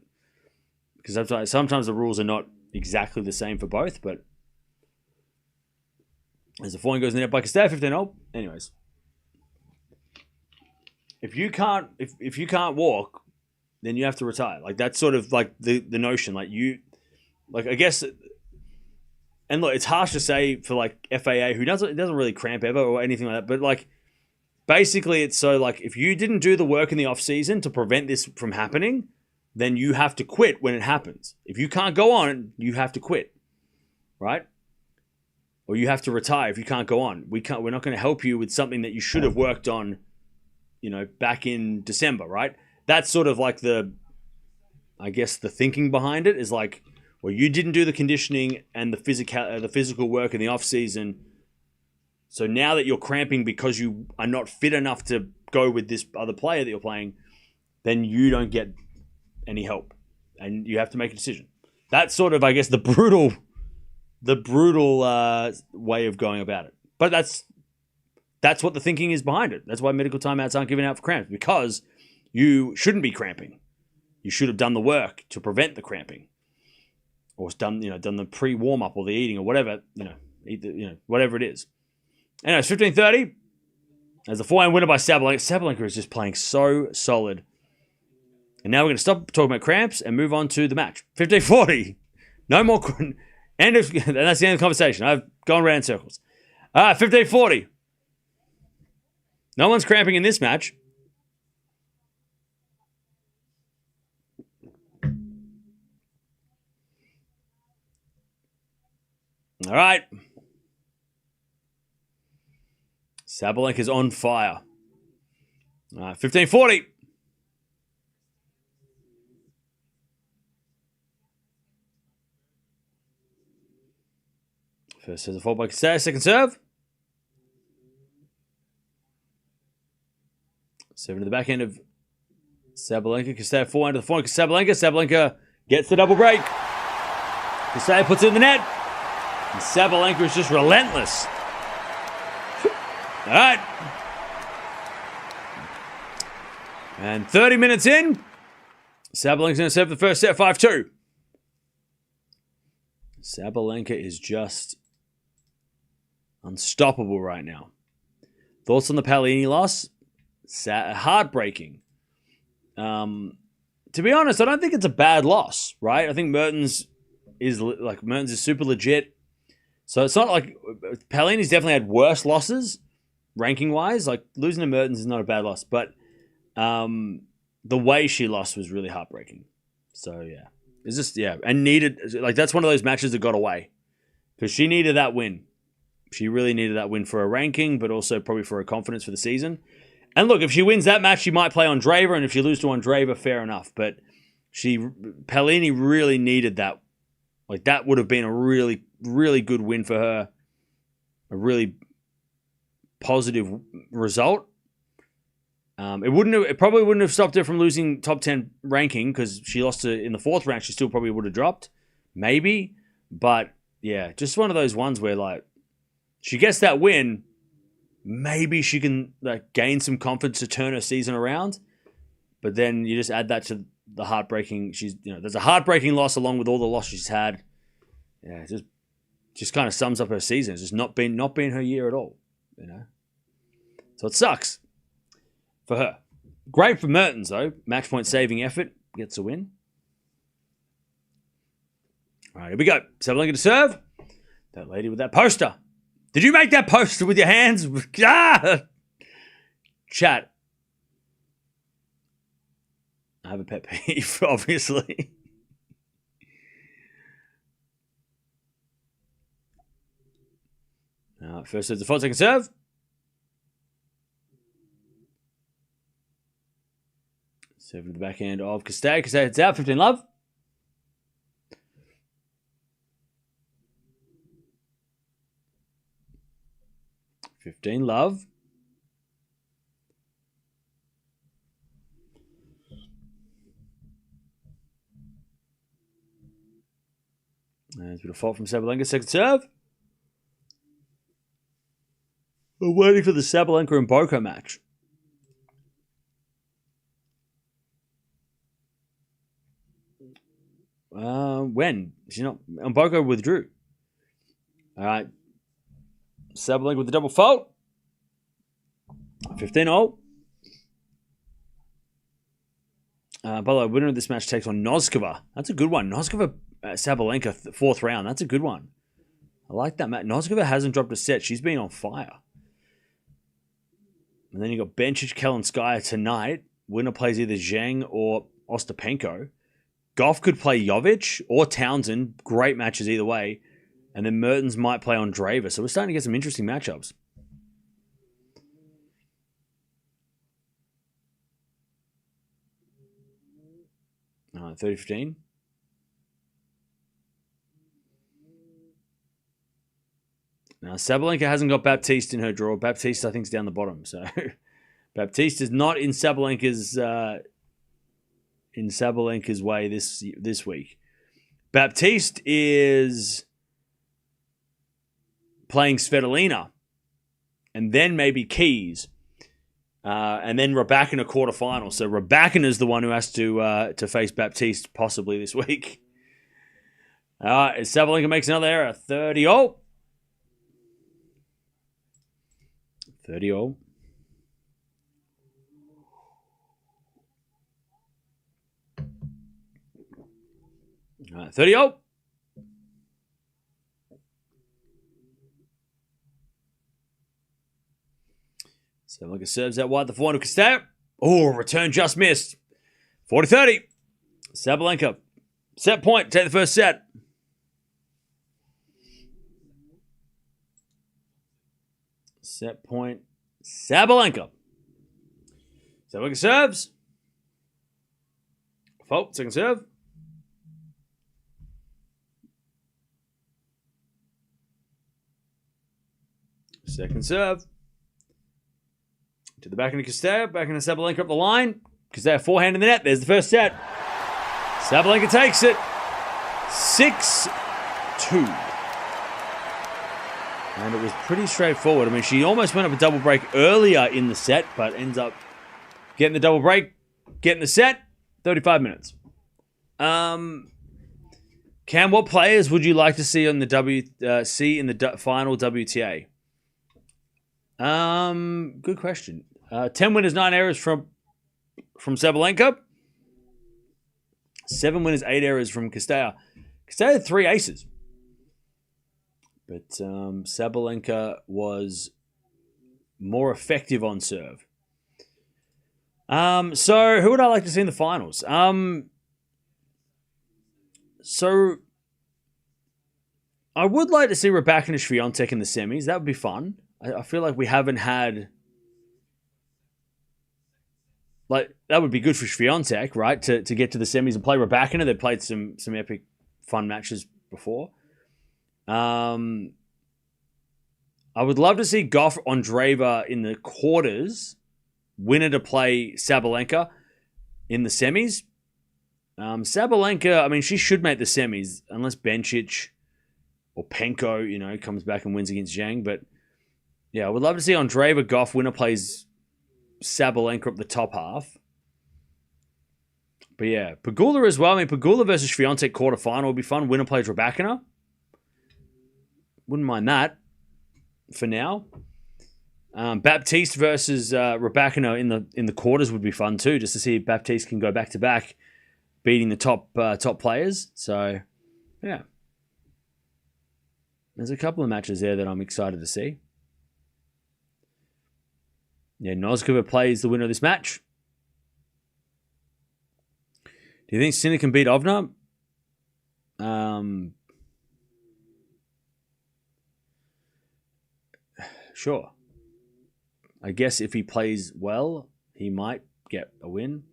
because sometimes the rules are not exactly the same for both. But as the forehand goes in the net by Cirstea, 15-0. Anyways, if you can't walk, then you have to retire. Like that's sort of like the notion. I guess. And look, it's harsh to say for like FAA, who doesn't really cramp ever or anything like that. But like, basically, it's so like if you didn't do the work in the off season to prevent this from happening, then you have to quit when it happens. If you can't go on, you have to quit, right? Or you have to retire if you can't go on. We're not going to help you with something that you should have worked on, back in December, right? That's sort of like the thinking behind it is like, well, you didn't do the conditioning and the physical work in the off season. So now that you're cramping because you are not fit enough to go with this other player that you're playing, then you don't get any help, and you have to make a decision. That's sort of, I guess, the brutal way of going about it. But that's what the thinking is behind it. That's why medical timeouts aren't given out for cramps, because you shouldn't be cramping. You should have done the work to prevent the cramping. Or done the pre-warm up or the eating or whatever, whatever it is. Anyway, it's 15-30. As the forehand winner by Sabalenka. Sabalenka is just playing so solid. And now we're going to stop talking about cramps and move on to the match. 15-40. No more. And that's the end of the conversation. I've gone around in circles. 15-40. No one's cramping in this match. All right. Sabalenka's on fire. 15-40. First serve, followed by Cirstea. Second serve. Serving to the back end of Sabalenka. Cirstea forehand to the forehand. Sabalenka gets the double break. Cirstea puts it in the net. And Sabalenka is just relentless. All right. And 30 minutes in, Sabalenka's going to serve the first set 5-2. Sabalenka is just unstoppable right now. Thoughts on the Paolini loss? Heartbreaking. To be honest, I don't think it's a bad loss, right? I think Mertens is super legit. So it's not like Paolini's definitely had worse losses, ranking-wise. Like losing to Mertens is not a bad loss, but the way she lost was really heartbreaking. So yeah, it's just and needed that's one of those matches that got away because she needed that win. She really needed that win for her ranking, but also probably for her confidence for the season. And look, if she wins that match, she might play Andreeva, and if she loses to Andreeva, fair enough. But Paolini really needed that. Like that would have been a really, really good win for her. A really positive result. It probably wouldn't have stopped her from losing top 10 ranking because she lost in the fourth round. She still probably would have dropped, maybe. But yeah, just one of those ones where like she gets that win, maybe she can gain some confidence to turn her season around. But then you just add that to the heartbreaking. There's a heartbreaking loss along with all the losses she's had. Yeah, it just kind of sums up her season. It's just not been her year at all. So it sucks for her. Great for Mertens though. Match point saving effort, gets a win. All right, here we go. Sabalenka to serve. That lady with that poster. Did you make that poster with your hands? Chat. I have a pet peeve, obviously. First serve, default, second serve. Serve to the backhand of Cirstea. Cirstea heads out, 15 love. And there's a bit of fault from Sabalenka, second serve. We're waiting for the Sabalenka and Boko match. When? She's not. And Boko withdrew. All right. Sabalenka with the double fault. 15-0. By the way, winner of this match takes on Noskova. That's a good one. Noskova, Sabalenka, fourth round. That's a good one. I like that match. Noskova hasn't dropped a set. She's been on fire. And then you got Bencic, Kalinskaya tonight. Winner plays either Zhang or Ostapenko. Gauff could play Jovic or Townsend. Great matches either way. And then Mertens might play Andreeva. So we're starting to get some interesting matchups. All right, 30-15. Now, Sabalenka hasn't got Baptiste in her draw. Baptiste, I think, is down the bottom. So Baptiste is not in Sabalenka's way this week. Baptiste is playing Svitolina, and then maybe Keys, and then Raducanu quarterfinal. So Raducanu is the one who has to face Baptiste possibly this week. Sabalenka makes another error. 30-0. 30-0. All right, 30-0. Sabalenka serves out wide the forehand of Cirstea. Oh, return just missed. 40-30. Sabalenka. Set point. Take the first set. Set point. Sabalenka. Sabalenka serves. Fault. Second serve. Second serve. To the back into Cirstea. Back into Sabalenka up the line. Cirstea forehand in the net. There's the first set. Sabalenka takes it. 6-2. And it was pretty straightforward. I mean, she almost went up a double break earlier in the set, but ends up getting the double break, getting the set, 35 minutes. Cam, what players would you like to see on the final WTA? Good question. 10 winners, 9 errors from Sabalenka. 7 winners, 8 errors from Cirstea. Cirstea had 3 aces. But Sabalenka was more effective on serve. So who would I like to see in the finals? So I would like to see Raducanu and Swiatek in the semis. That would be fun. I feel like we haven't had... Like, that would be good for Swiatek, right? To get to the semis and play Raducanu. They've played some epic fun matches before. I would love to see Gauff Andreeva in the quarters. Winner to play Sabalenka in the semis. Sabalenka, I mean, she should make the semis unless Bencic or Penko, comes back and wins against Zhang. But yeah, I would love to see Andreeva Gauff. Winner plays Sabalenka up the top half. But yeah, Pegula as well. I mean, Pegula versus Swiatek quarterfinal would be fun. Winner plays Raducanu. Wouldn't mind that for now. Baptiste versus Raducanu in the quarters would be fun too, just to see if Baptiste can go back to back, beating the top players. So yeah, there's a couple of matches there that I'm excited to see. Yeah, Noskova plays the winner of this match. Do you think Sinner can beat Ovna? Sure. I guess if he plays well, he might get a win.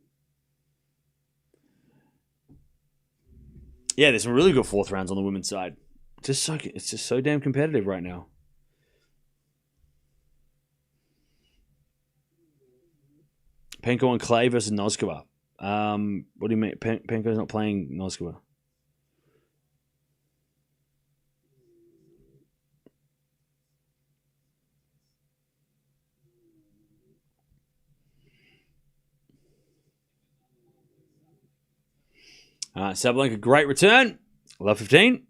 Yeah, there's some really good fourth rounds on the women's side. It's just so damn competitive right now. Penko and Clay versus Noskova. What do you mean? Penko's not playing Noskova. Sabalenka, great return. Love 15.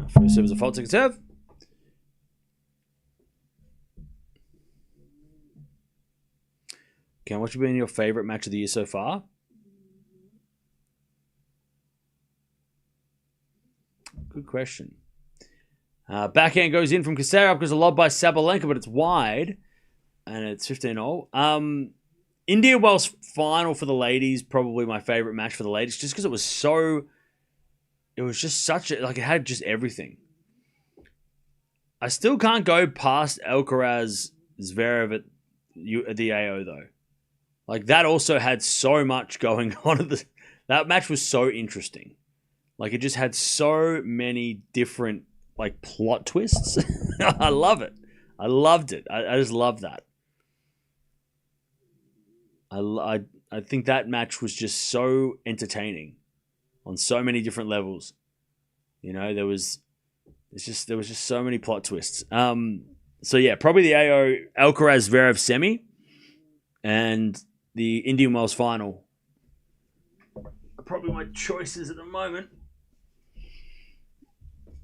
First serve is a fault, second serve. Okay, what's been your favorite match of the year so far? Good question. Backhand goes in from Cirstea because a lob by Sabalenka, but it's wide. And it's 15-all. India Wells final for the ladies, probably my favorite match for the ladies, just because it was so... It was just such a... Like, it had just everything. I still can't go past Alcaraz Zverev at the AO, though. Like, that also had so much going on. That match was so interesting. Like, it just had so many different, like, plot twists. I love it. I loved it. I just love that. I think that match was just so entertaining on so many different levels. You know, there was just so many plot twists. So yeah, probably the AO Alcaraz Zverev semi and the Indian Wells final are probably my choices at the moment.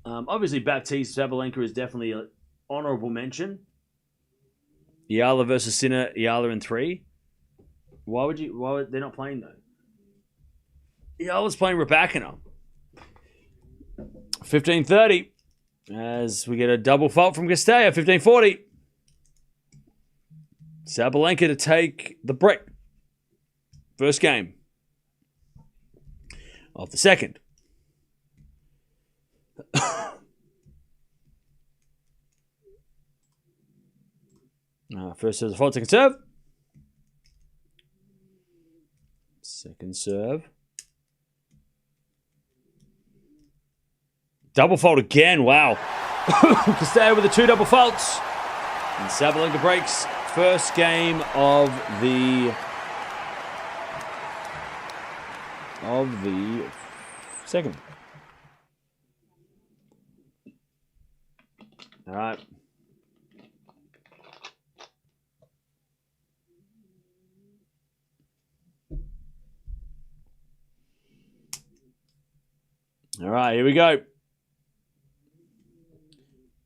Obviously, Baptiste Sabalenka is definitely an honourable mention. Eala versus Sinner, Eala in 3. Why they're not playing though? Eala's playing Raducanu. 15:30 as we get a double fault from Cirstea. 15:40. Sabalenka to take the break. First game of the second. First serve, fault, second serve. Second serve. Double fault again. Wow. Cirstea with the 2 double faults. And Sabalenka breaks first game of the second. All right. All right, here we go.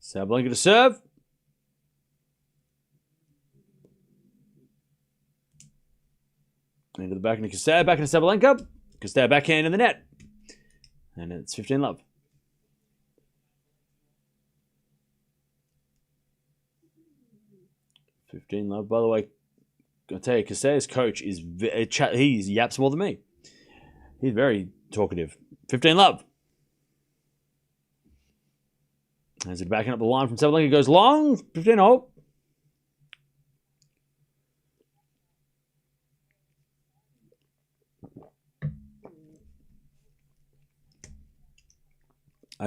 Sabalenka to serve. Into the back into Cirstea, back into Sabalenka. Cirstea backhand in the net. And it's 15-love. $15-love. By the way, I'll tell you, Cirstea's coach is he yaps more than me. He's very talkative. 15-love. As it backing up the line from Sabalenka, goes long. 15-hole.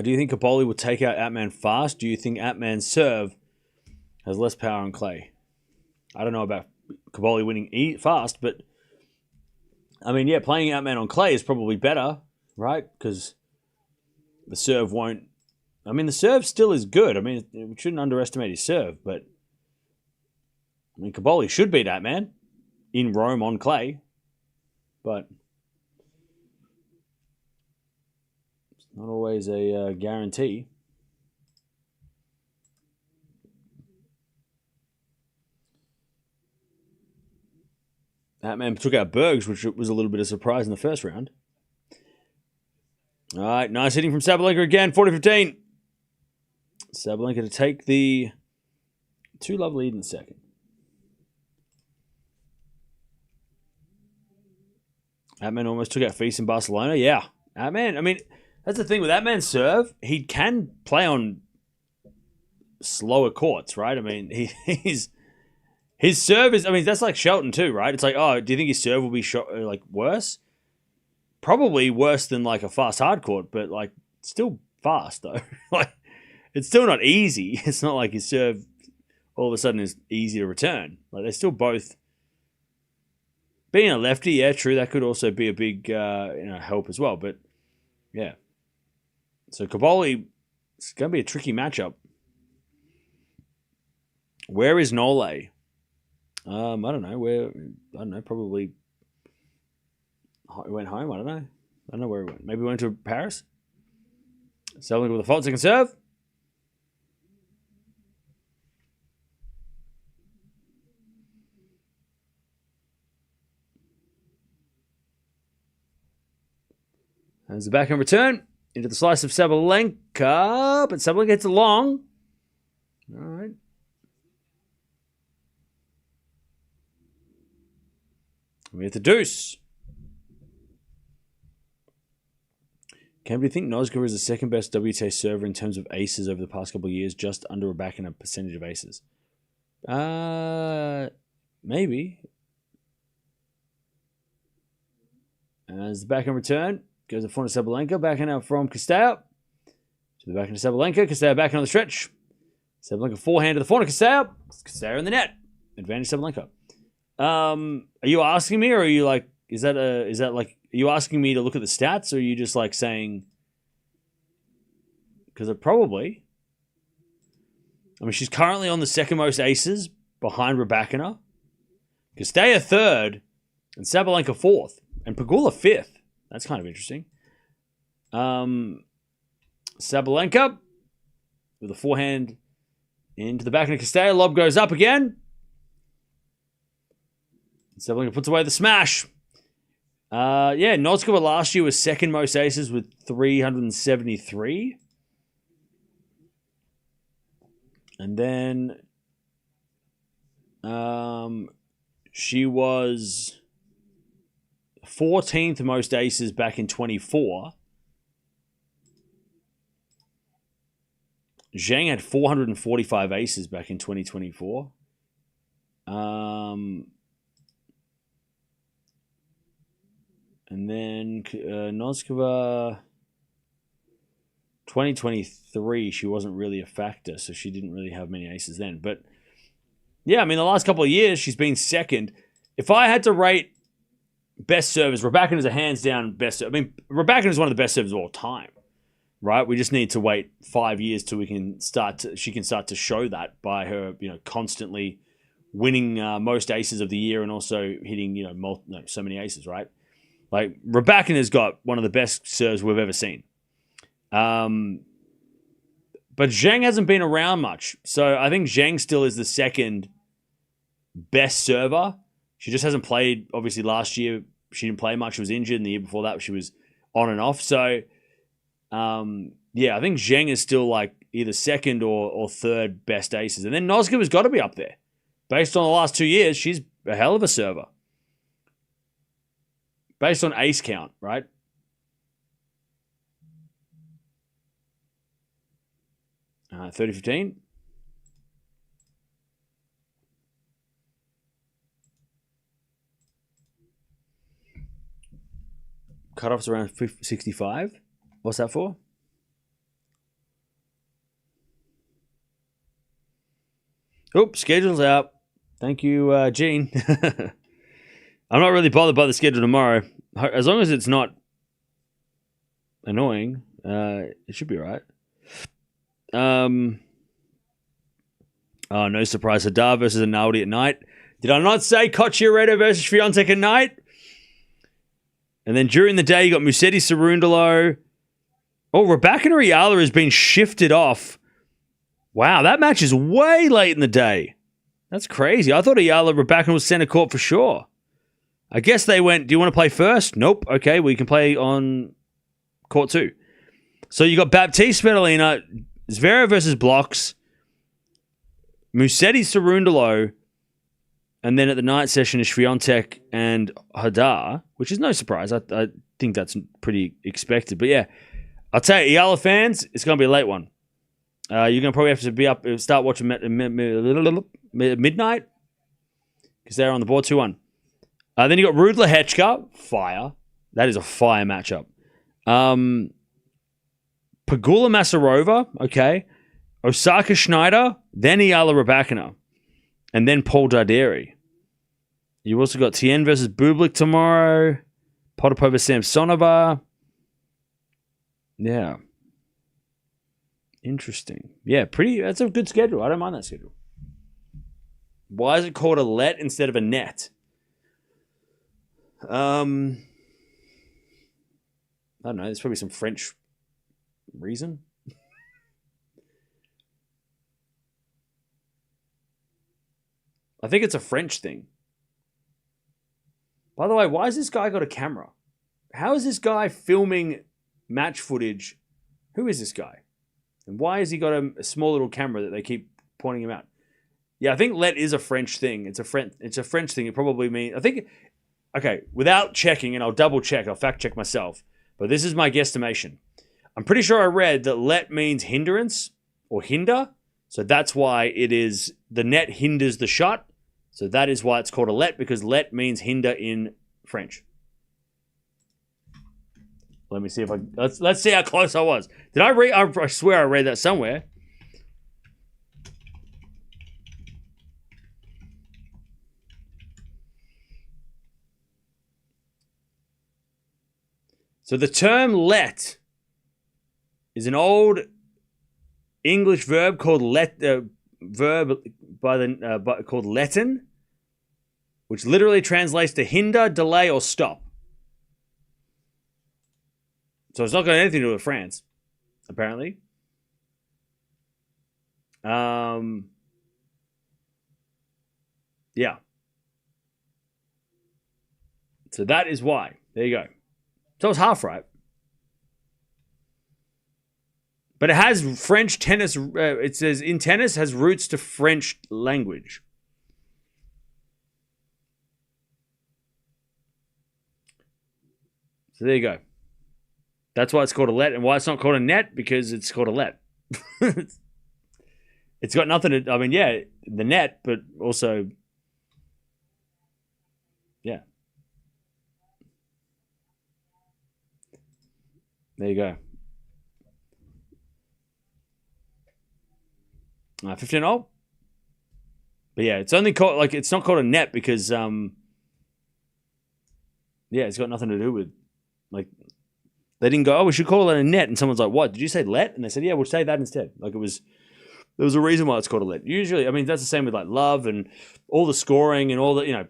Do you think Coco will take out Atman fast? Do you think Atman's serve has less power on clay? I don't know about Coco winning fast, but I mean, yeah, playing Atman on clay is probably better, right? Because the serve won't. I mean, the serve still is good. I mean, we shouldn't underestimate his serve, but I mean, Coco should beat Atman in Rome on clay, but it's not always a guarantee. Atman took out Bergs, which was a little bit of surprise in the first round. All right, nice hitting from Sabalenka again, 40-15. Sabalenka to take the 2-love lead in the second. Atman almost took out Feast in Barcelona. Yeah, Atman. I mean, that's the thing with Atman's serve. He can play on slower courts, right? I mean, his serve is. I mean, that's like Shelton too, right? It's like, oh, do you think his serve will be like worse? Probably worse than like a fast hard court, but like still fast though. Like, it's still not easy. It's not like his serve all of a sudden is easy to return. Like, they're still both. Being a lefty, yeah, true. That could also be a big help as well. But Yeah. So Caboli, it's going to be a tricky matchup. Where is Nole? I don't know. Where? I don't know. Probably he went home. I don't know. I don't know where he went. Maybe he went to Paris. Sabalenka with a fault second serve. There's the backhand return into the slice of Sabalenka, but Sabalenka hits it long. All right. We have the deuce. Can we think Noskova is the second best WTA server in terms of aces over the past couple of years, just under a back and a percentage of aces? Maybe. As the backhand return goes to front of Sabalenka, backhand out from Cirstea to the backhand of Sabalenka. Cirstea backhand on the stretch. Sabalenka forehand to the front of Cirstea. Cirstea in the net. Advantage Sabalenka. Are you asking me, or are you like, is that like, are you asking me to look at the stats, or are you just like saying, because it probably, I mean, she's currently on the second most aces behind Raducanu. Cirstea third, and Sabalenka fourth, and Pegula fifth. That's kind of interesting. Sabalenka with a forehand into the backhand of Cirstea. Lob goes up again. Sabalenka puts away the smash. Noskova last year was second most aces with 373. And then she was 14th most aces back in 24. Zhang had 445 aces back in 2024. And then Noskova, 2023, she wasn't really a factor, so she didn't really have many aces then. But, yeah, I mean, the last couple of years, she's been second. If I had to rate best servers, Raducanu is a hands-down best server. I mean, Raducanu is one of the best servers of all time, right? We just need to wait 5 years till she can start to show that by her, constantly winning most aces of the year and also hitting, so many aces, right? Like, Raducanu's got one of the best serves we've ever seen. But Zhang hasn't been around much. So I think Zhang still is the second best server. She just hasn't played, obviously, last year. She didn't play much. She was injured. And the year before that, she was on and off. So, I think Zhang is still, like, either second or third best aces. And then Noskova's got to be up there. Based on the last 2 years, she's a hell of a server. Based on ace count, right? Uh, 30-15. Cutoff's around 65. What's that for? Oops, schedule's out. Thank you, Gene. I'm not really bothered by the schedule tomorrow. As long as it's not annoying, it should be right. Oh, no surprise. Hadar versus Analdi at night. Did I not say Cocciaretto versus Swiatek at night? And then during the day, you got Musetti Cerundolo. Oh, Raducanu Eala has been shifted off. Wow, that match is way late in the day. That's crazy. I thought Eala Raducanu was center court for sure. I guess they went, do you want to play first? Nope. Okay, we can play on court 2. So you got Baptiste Svitolina, Zverev versus Blocks, Musetti Cerundolo, and then at the night session is Swiatek and Hadar, which is no surprise. I think that's pretty expected. But yeah, I'll tell you, Eala fans, it's going to be a late one. You're going to probably have to be up, start watching midnight, because they're on the board 2-1. Then you got Rudla Hechka, fire. That is a fire matchup. Pegula Masarova, okay. Osaka Schneider, then Eala Raducanu, and then Paul Darderi. You also got Tien versus Bublik tomorrow. Potapova Samsonova. Yeah. Interesting. Yeah, that's a good schedule. I don't mind that schedule. Why is it called a let instead of a net? I don't know. There's probably some French reason. I think it's a French thing. By the way, why has this guy got a camera? How is this guy filming match footage? Who is this guy? And why has he got a small little camera that they keep pointing him out? Yeah, I think let is a French thing. It's a French thing. It probably means, I think, okay, without checking, and I'll double check, I'll fact check myself, but this is my guesstimation. I'm pretty sure I read that let means hindrance or hinder. So that's why it is the net hinders the shot. So that is why it's called a let, because let means hinder in French. Let me see if let's see how close I was. Did I read? I swear I read that somewhere. So the term let is an old English verb called called letten, which literally translates to hinder, delay, or stop. So it's not got anything to do with France, apparently. Yeah. So that is why. There you go. So it's half right. But it has French tennis. It says in tennis has roots to French language. So there you go. That's why it's called a let, and why it's not called a net, because it's called a let. It's got nothing to, I mean, yeah, the net, but also, yeah. There you go. 15-0. But yeah, it's only called, like, it's not called a net because, yeah, it's got nothing to do with, like, they didn't go, oh, we should call it a net. And someone's like, what? Did you say let? And they said, yeah, we'll say that instead. Like, there was a reason why it's called a let. Usually, I mean, that's the same with like love and all the scoring and all the,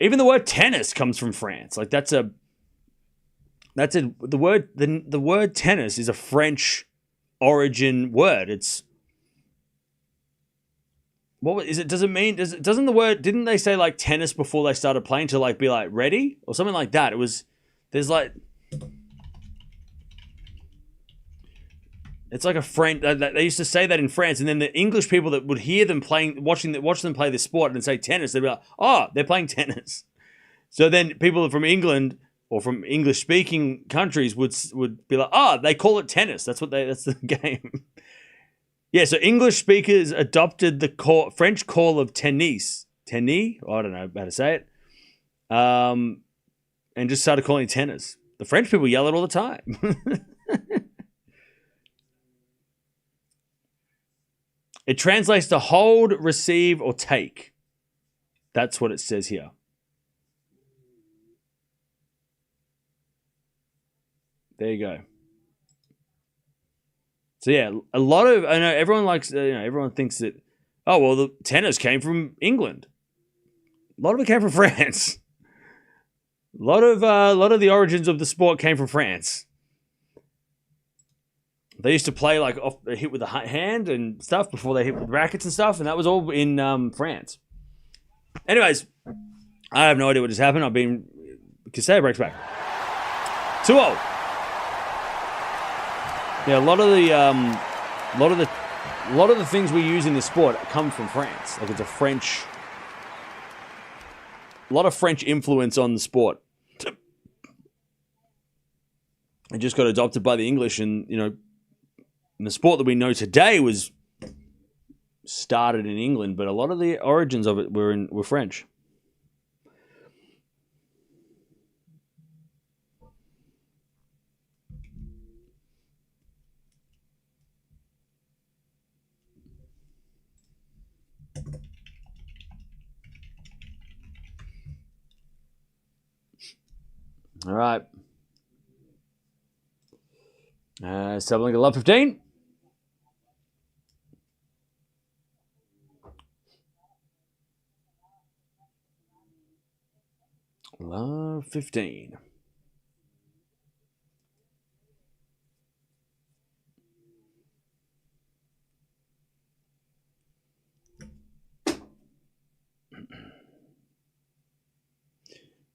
even the word tennis comes from France. Like the word tennis is a French origin word. It's, what is it? Does it mean, doesn't the word, didn't they say like tennis before they started playing to like be like ready or something like that? There's like, it's like a French. They used to say that in France, and then the English people that would hear them playing, watch them play this sport, and say tennis, they'd be like, "Oh, they're playing tennis." So then people from England or from English-speaking countries would be like, "Oh, they call it tennis. That's the game." Yeah. So English speakers adopted the French call of tennis. Tennis. I don't know how to say it. And just started calling it tennis. The French people yell it all the time. It translates to hold, receive, or take. That's what it says here. There you go. So yeah, I know everyone likes, everyone thinks that, oh, well, the tennis came from England. A lot of it came from France. A lot of the origins of the sport came from France. They used to play like hit with the hand and stuff before they hit with rackets and stuff, and that was all in France. Anyways, I have no idea what just happened. Casey breaks back. 2-0. Yeah, a lot of the things we use in this sport come from France. Like it's a lot of French influence on the sport. It just got adopted by the English, and the sport that we know today was started in England, but a lot of the origins of it were French. All right. Sabalenka, love 15. Love 15.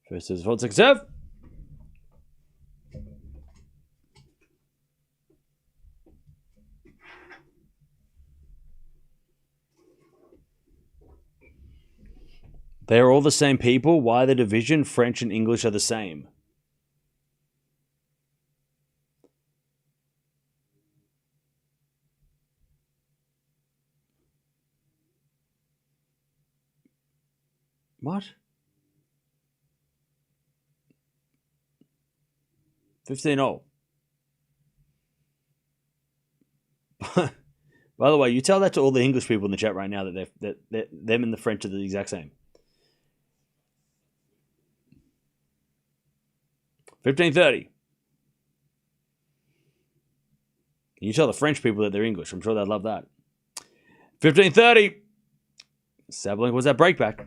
First is Fonseca serve. They are all the same people. Why the division? French and English are the same. What? 15-0. By the way, you tell that to all the English people in the chat right now that them and the French are the exact same. 15-30. You tell the French people that they're English. I'm sure they'd love that. 15-30. Sabalenka was that breakback.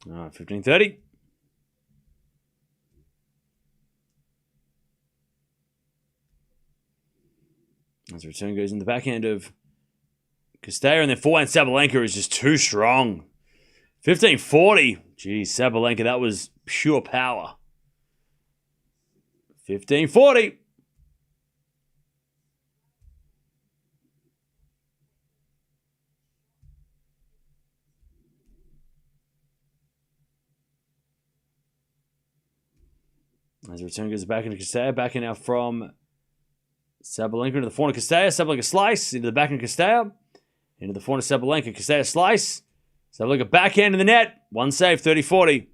All right, 15-30. As the return goes in the backhand of Cirstea, and then forehand Sabalenka is just too strong. 15-40. Geez, Sabalenka, that was pure power. 15-40. As the return goes back into Cirstea, back in now from Sabalenka into the forehand of Cirstea. Sabalenka slice into the backhand of Cirstea. Into the forehand of Sabalenka. Cirstea slice. Sabalenka backhand in the net. One save, 30-40.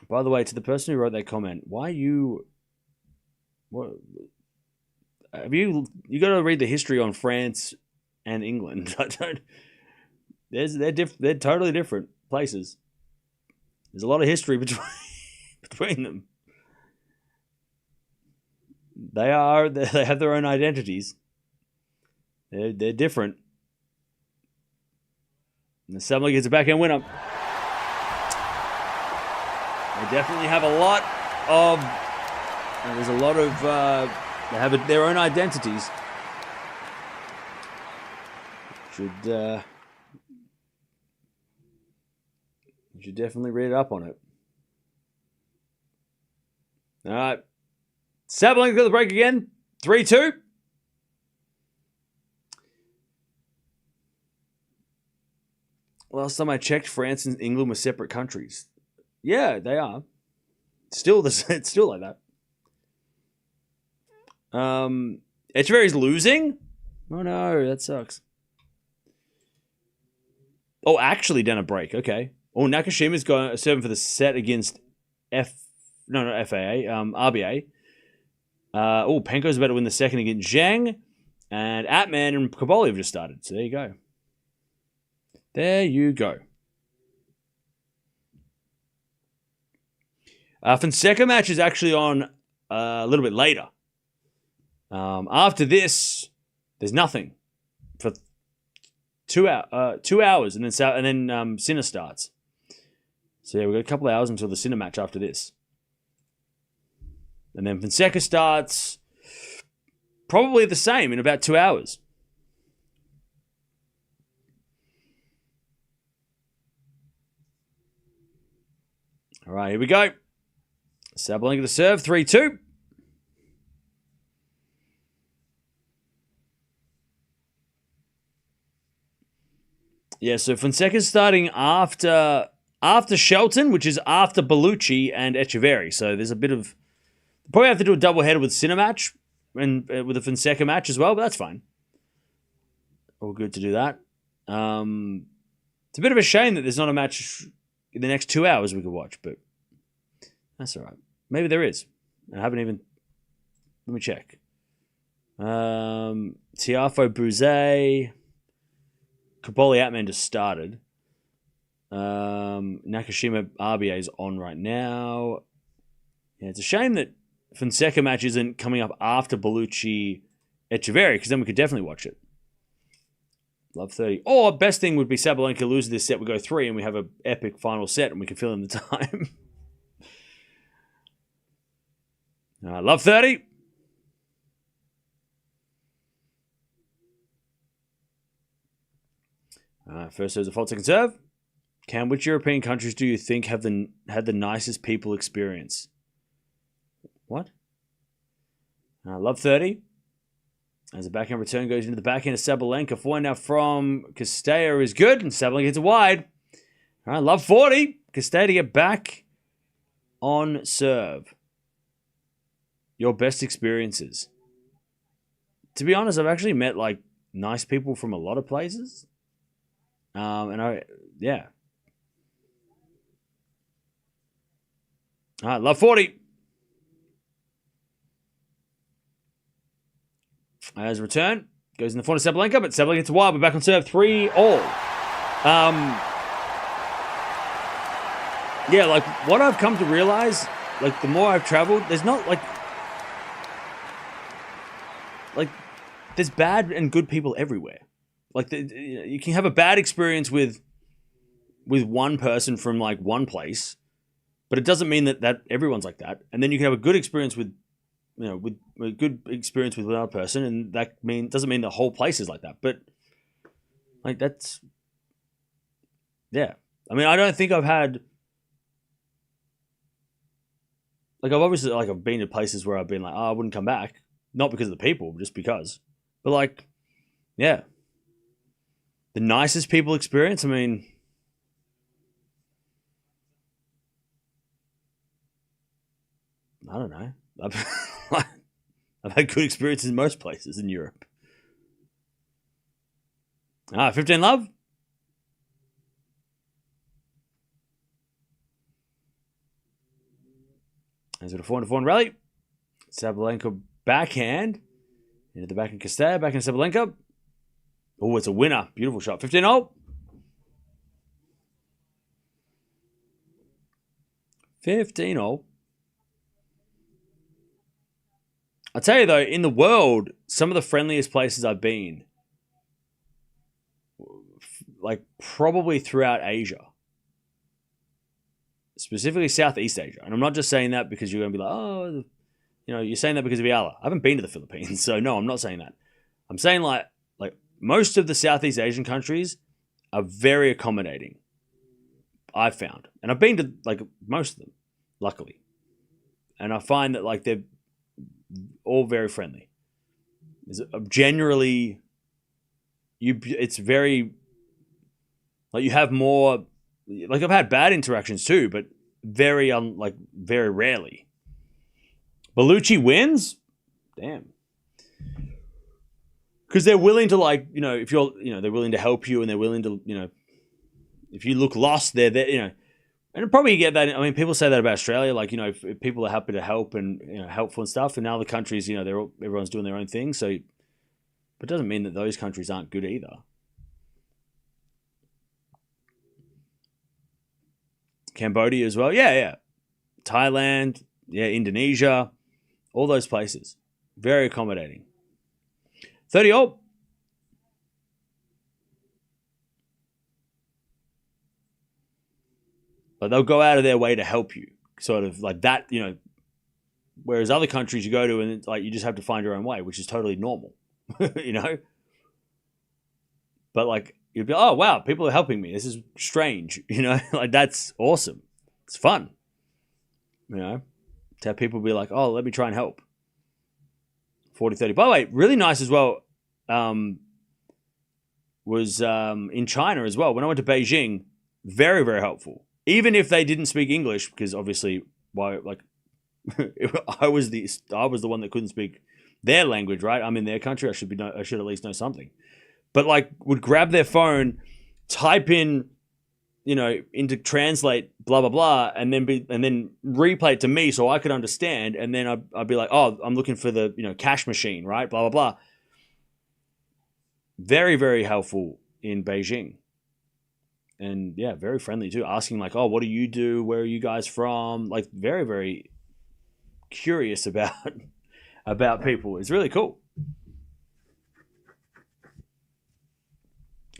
By the way, to the person who wrote that comment, why you... What? Have you got to read the history on France and England. I don't... They're totally different places. There's a lot of history between them. They have their own identities. They're different. And the Sabalenka gets a backhand winner. They definitely have a lot of. There's a lot of. They have their own identities. Should definitely read up on it. All right. Sabalenka got the break again. 3-2. Last time I checked, France and England were separate countries. Yeah, they are. It's still like that. Echeverry's losing? Oh no, that sucks. Oh, actually done a break. Okay. Oh, Nakashima's got a 7 for the set against RBA. Penko's about to win the second against Zhang. And Atman and Kaboli have just started. So there you go. There you go. Fonseca match is actually on a little bit later. After this, there's nothing for 2 hours, and then Sinner starts. So yeah, we've got a couple of hours until the Sinner match after this. And then Fonseca starts probably the same in about 2 hours. All right, here we go. Sabalenka to serve, 3-2. Yeah, so Fonseca's starting after Shelton, which is after Bellucci and Echeverry. So there's a bit of... Probably have to do a double header with Sinner match and with a Fonseca match as well, but that's fine. All good to do that. It's a bit of a shame that there's not a match in the next 2 hours we could watch, but that's all right. Maybe there is. I haven't even... Let me check. Tiafo Bouzet. Kaboli Atman just started. Nakashima RBA is on right now. Yeah, it's a shame that Fonseca match isn't coming up after Bellucci Echeverri, because then we could definitely watch it. Love 30. Or best thing would be Sabalenka loses this set, we go 3, and we have an epic final set, and we can fill in the time. Love 30. First serve's a fault, second serve. Cam, which European countries do you think had the nicest people experience? What? Love 30. As a backhand return goes into the backhand of Sabalenka. Forehand now from Cirstea is good, and Sabalenka hits it wide. All right, love 40. Cirstea to get back on serve. Your best experiences. To be honest, I've actually met like nice people from a lot of places. Yeah. All right, love 40. As a return, goes in the front of Sabalenka, but Sabalenka gets wide. We're back on serve 3-all. Yeah, like what I've come to realize, like the more I've traveled, there's not like there's bad and good people everywhere. Like you can have a bad experience with one person from like one place, but it doesn't mean that everyone's like that. And then you can have a good experience with a good experience with another person, and that doesn't mean the whole place is like that. But like that's, yeah. I mean, I don't think I've had like I've been to places where I've been like, oh, I wouldn't come back, not because of the people, just because. But like, yeah, the nicest people experience. I mean, I don't know. I've had good experiences in most places in Europe. 15 love. As with a 4-4 rally. Sabalenka backhand. Into the backhand Cirstea. Backhand Sabalenka. Oh, it's a winner. Beautiful shot. 15-0. 15-0. I'll tell you though, in the world, some of the friendliest places I've been, like probably throughout Asia, specifically Southeast Asia. And I'm not just saying that because you're going to be like, oh, you're saying that because of Eala. I haven't been to the Philippines, so no, I'm not saying that. I'm saying like most of the Southeast Asian countries are very accommodating, I've found. And I've been to like most of them, luckily. And I find that like they're all very friendly. Generally, it's very like you have more. Like I've had bad interactions too, but very very rarely. Bellucci wins, damn, because they're willing to if you're they're willing to help you, and they're willing to if you look lost, they're there, And probably you get that. I mean, people say that about Australia. Like, if people are happy to help and helpful and stuff. In other countries, everyone's doing their own thing. So, but it doesn't mean that those countries aren't good either. Cambodia as well. Yeah. Thailand. Yeah, Indonesia. All those places. Very accommodating. 30-all. But they'll go out of their way to help you, sort of like that, Whereas other countries you go to and it's like you just have to find your own way, which is totally normal, But like you'd be, oh wow, people are helping me. This is strange, Like that's awesome. It's fun, To have people be like, oh, let me try and help. 40-30. By the way, really nice as well. Was in China as well. When I went to Beijing, very very helpful. Even if they didn't speak English, because obviously, I was the one that couldn't speak their language, right? I'm in their country. I should at least know something. But would grab their phone, type in, into translate, blah blah blah, and then replay it to me so I could understand. And then I'd be like, oh, I'm looking for the cash machine, right? Blah blah blah. Very very helpful in Beijing. And yeah, very friendly too. Asking like, oh, what do you do? Where are you guys from? Like very, very curious about about people. It's really cool.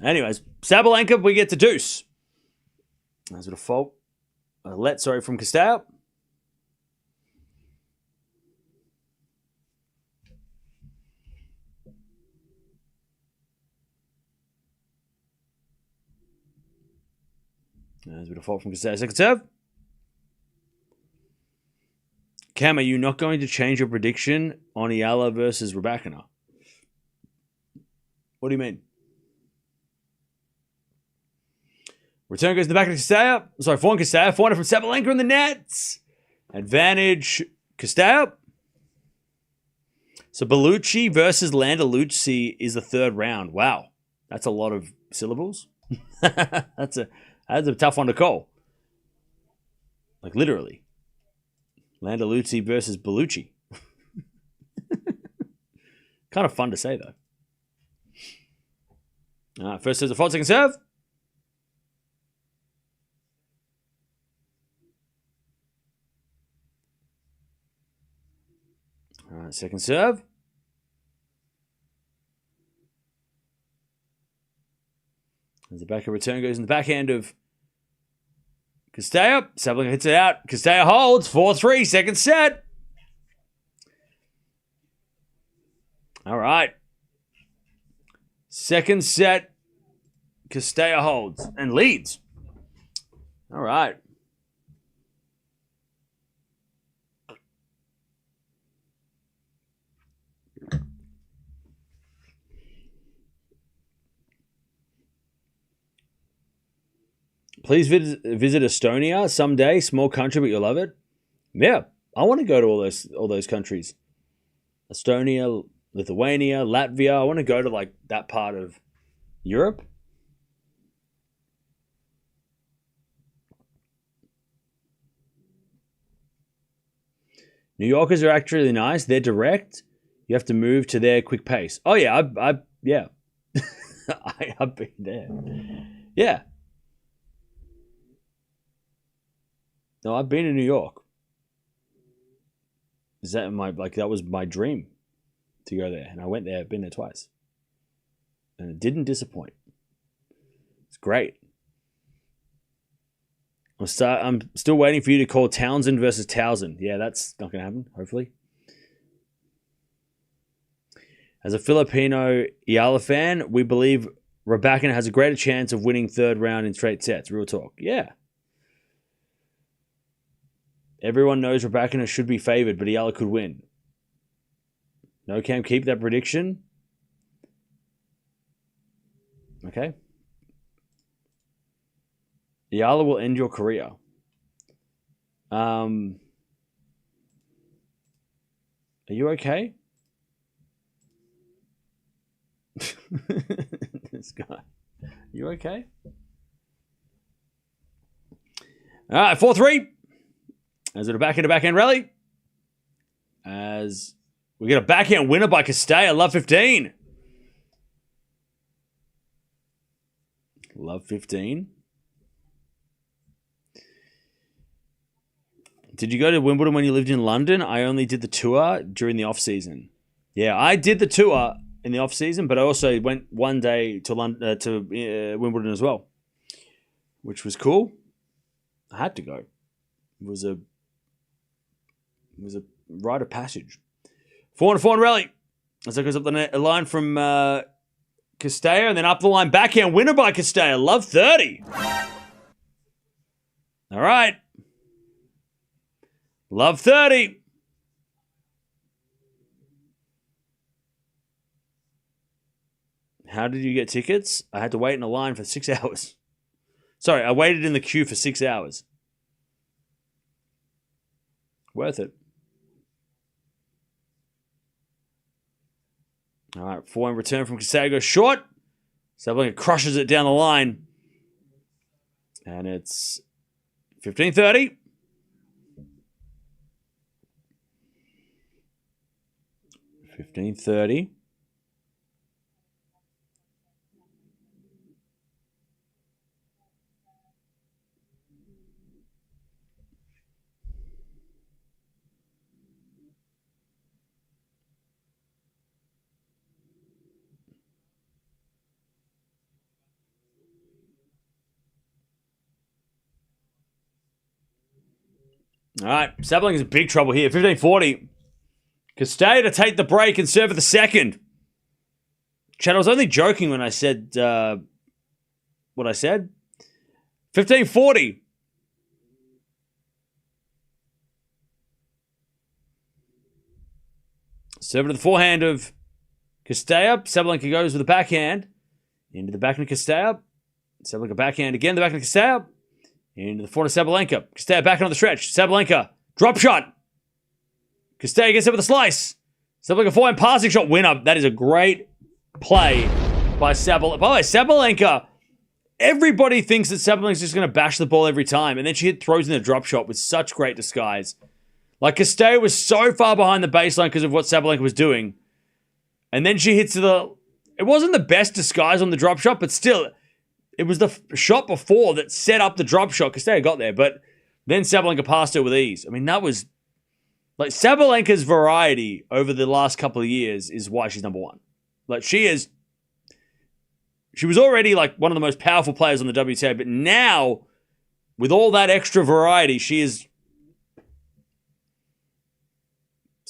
Anyways, Sabalenka, we get to deuce. As a default. From Cirstea. As a default from Cirstea. Second serve. Cam, are you not going to change your prediction on Eala versus Raducanu? What do you mean? Return goes in the back of Cirstea. Sorry, forehand Cirstea. Forehand from Sabalenka in the nets. Advantage Cirstea. So Bellucci versus Landalucci is the third round. Wow. That's a lot of syllables. That's a tough one to call. Like literally. Landalucci versus Bellucci. Kind of fun to say though. All right, first serve, default, second serve. All right, second serve. As the backhand return goes in the backhand of Cirstea. Sabalenka hits it out. Cirstea holds. 4-3, second set. All right. Second set. Cirstea holds and leads. All right. Please visit Estonia someday. Small country, but you'll love it. Yeah, I want to go to all those countries. Estonia, Lithuania, Latvia. I want to go to like that part of Europe. New Yorkers are actually nice. They're direct. You have to move to their quick pace. Oh yeah, yeah. I've been there. Yeah. No, I've been to New York. Is that that was my dream to go there, and I went there. I've been there twice, and it didn't disappoint. It's great. I'm still waiting for you to call Townsend versus Townsend. Yeah, that's not going to happen. Hopefully. As a Filipino Eala fan, we believe Raducanu has a greater chance of winning third round in straight sets. Real talk. Yeah. Everyone knows Raducanu should be favored, but Eala could win. No, Cam, keep that prediction. Okay. Eala will end your career. Are you okay? This guy. You okay? All right, 4-3. As it a backhand rally. As we get a backhand winner by Cirstea. Love 15. Love 15. Did you go to Wimbledon when you lived in London? I only did the tour during the off season. Yeah, I did the tour in the off season, but I also went one day to Wimbledon as well, which was cool. I had to go. It was a rite of passage. 4-4 rally. As it goes up the line from Cirstea, and then up the line backhand winner by Cirstea. Love 30. All right. Love 30. How did you get tickets? I had to wait in a line for 6 hours. Sorry, I waited in the queue for 6 hours. Worth it. All right, forehand return from Cirstea goes short. Sabalenka crushes it down the line. And it's 15-30. 15-30. All right, Sabalenka's in big trouble here. 15-40. Cirstea to take the break and serve at the second. Chad, I was only joking when I said what I said. 15-40. Serving to the forehand of Cirstea. Sabalenka goes with the backhand. Into the backhand of Cirstea. Sabalenka backhand again. The backhand of Cirstea. Into the forehand of Sabalenka. Cirstea backhand on the stretch. Sabalenka. Drop shot. Cirstea gets it with a slice. Sabalenka forehand passing shot. Winner. That is a great play by Sabalenka. By the way, Sabalenka, everybody thinks that Sabalenka's just going to bash the ball every time. And then she throws in a drop shot with such great disguise. Like, Cirstea was so far behind the baseline because of what Sabalenka was doing. And then she hits the... It wasn't the best disguise on the drop shot, but still, it was the shot before that set up the drop shot. Cirstea got there, but then Sabalenka passed her with ease. I mean, that was... Like, Sabalenka's variety over the last couple of years is why she's number one. Like, she is... She was already, like, one of the most powerful players on the WTA, but now, with all that extra variety, she is...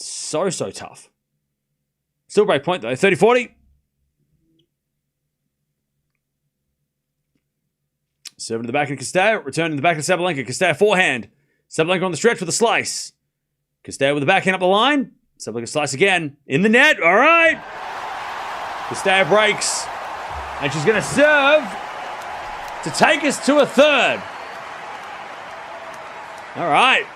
So tough. Still a great point, though. 30-40. Serving to the back of Cirstea. Returning to the back of Sabalenka. Cirstea forehand. Sabalenka on the stretch with a slice. Cirstea with the backhand up the line. Sabalenka slice again. In the net. All right. Cirstea breaks. And she's going to serve to take us to a third. All right.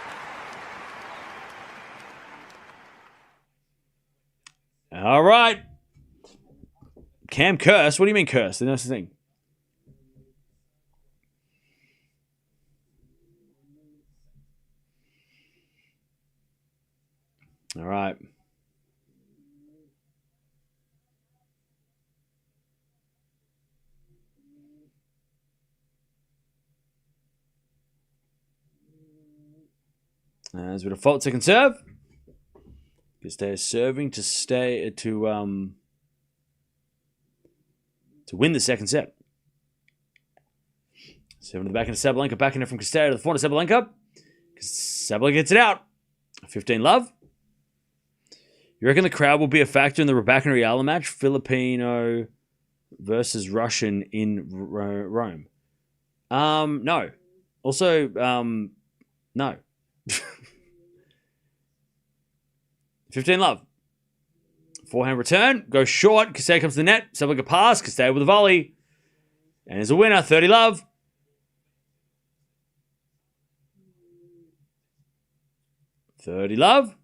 All right. Cam curse. What do you mean curse? That's the thing. All right. As with a fault second serve. Because they're serving to stay to win the second set. Serving to the back end of Sabalenka, backing it from Cirstea to the forehand of Sabalenka. Sabalenka gets it out. 15-love. You reckon the crowd will be a factor in the Raducanu Eala match? Filipino versus Russian in Rome. No. Also, no. 15-love. Forehand return. Goes short. Cirstea comes to the net. Sabalenka pass. Cirstea with a volley. And there's a winner. 30-love. Love.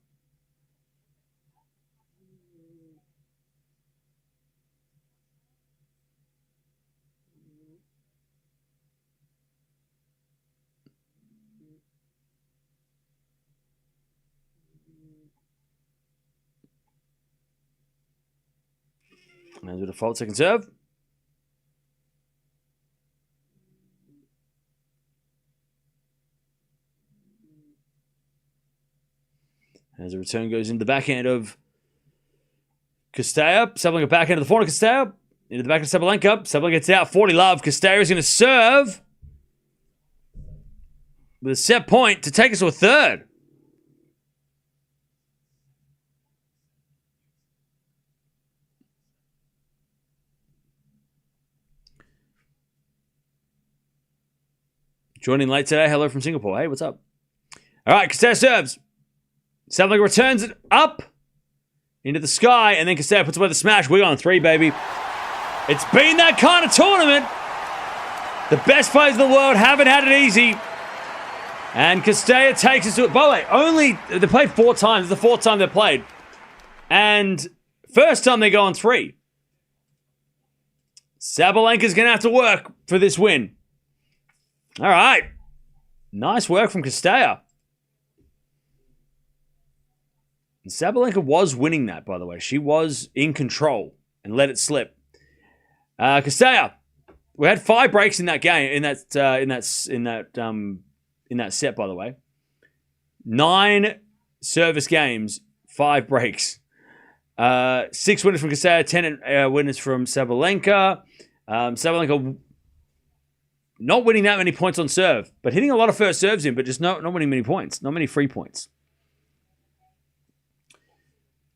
As a default second serve. As a return goes into the backhand of Cirstea. Sabalenka backhand of the forehand of Cirstea. Into the back of Sabalenka. Sabalenka gets out. 40-love. Cirstea is going to serve with a set point to take us to a third. Joining late today. Hello from Singapore. Hey, what's up? All right, Cirstea serves. Sabalenka returns it up into the sky, and then Cirstea puts away the smash. We're on 3, baby. It's been that kind of tournament. The best players in the world haven't had it easy. And Cirstea takes us to it. By the way, they played 4 times. It's the 4th time they played. And first time they go on 3. Sabalenka's going to have to work for this win. All right. Nice work from Cirstea. Sabalenka was winning that, by the way. She was in control and let it slip. Cirstea, we had 5 breaks in that game, in that set, by the way. 9 service games, 5 breaks. 6 winners from Cirstea, 10 winners from Sabalenka. Sabalenka not winning that many points on serve, but hitting a lot of first serves in, but just not winning many points. Not many free points.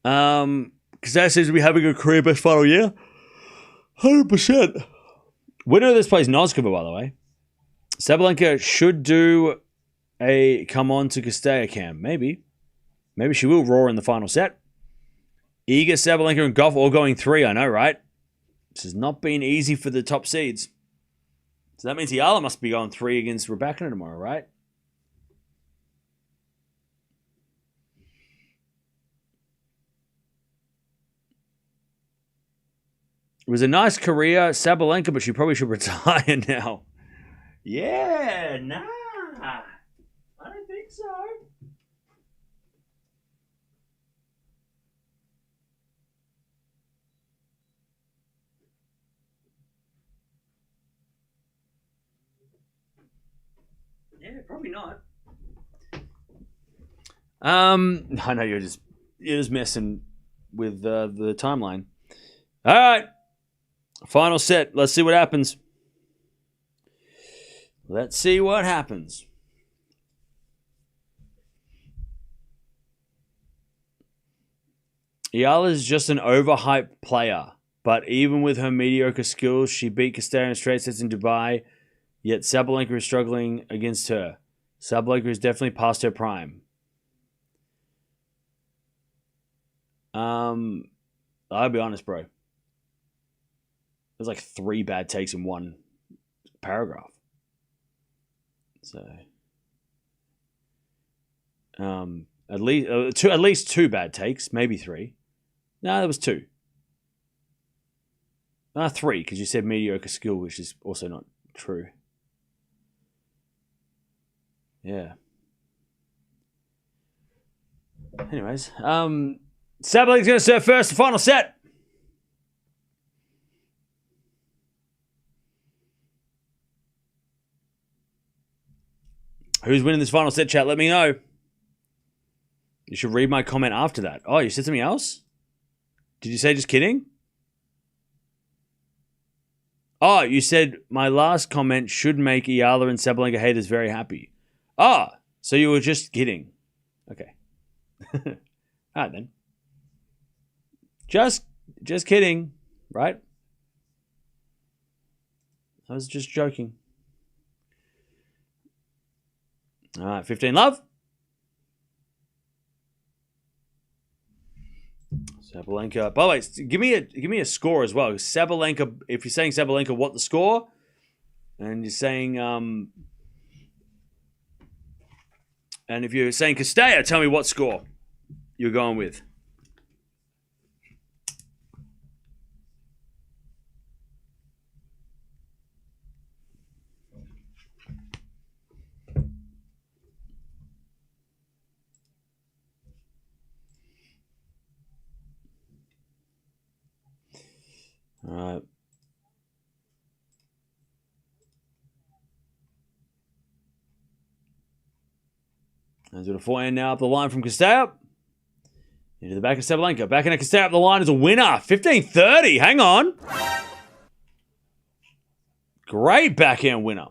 Because that seems to be having a career best final year. 100%. Winner of this plays Noskova, by the way. Sabalenka should do a come on to Cirstea cam. Maybe. Maybe she will roar in the final set. Iga, Sabalenka, and Gauff all going 3. I know, right? This has not been easy for the top seeds. So that means Eala must be going 3 against Raducanu tomorrow, right? It was a nice career, Sabalenka, but she probably should retire now. Yeah, nah. I don't think so. Yeah, probably not. I know you're just messing with the timeline. All right. Final set. Let's see what happens. Let's see what happens. Eala is just an overhyped player, but even with her mediocre skills, she beat Cirstea in straight sets in Dubai, yet Sabalenka is struggling against her. Sabalenka is definitely past her prime. I'll be honest, bro. There's like 3 bad takes in one paragraph. So, at least 2 bad takes, maybe 3. No, there was 2. 3, because you said mediocre skill, which is also not true. Yeah. Anyways, Sabalenka's going to serve first, the final set. Who's winning this final set, chat? Let me know. You should read my comment after that. Oh, you said something else? Did you say just kidding? Oh, you said my last comment should make Eala and Sabalenka haters very happy. Oh, so you were just kidding. Okay. All right, then. Just kidding, right? I was just joking. All right, 15 love. Sabalenka. By the way, give me a score as well. Sabalenka. If you're saying Sabalenka, what the score? And you're saying and if you're saying Cirstea, tell me what score you're going with. All right. Let's do the forehand now up the line from Cirstea. Into the back of Sabalenka. Back into Cirstea up the line is a winner. 15-30. Hang on. Great backhand winner.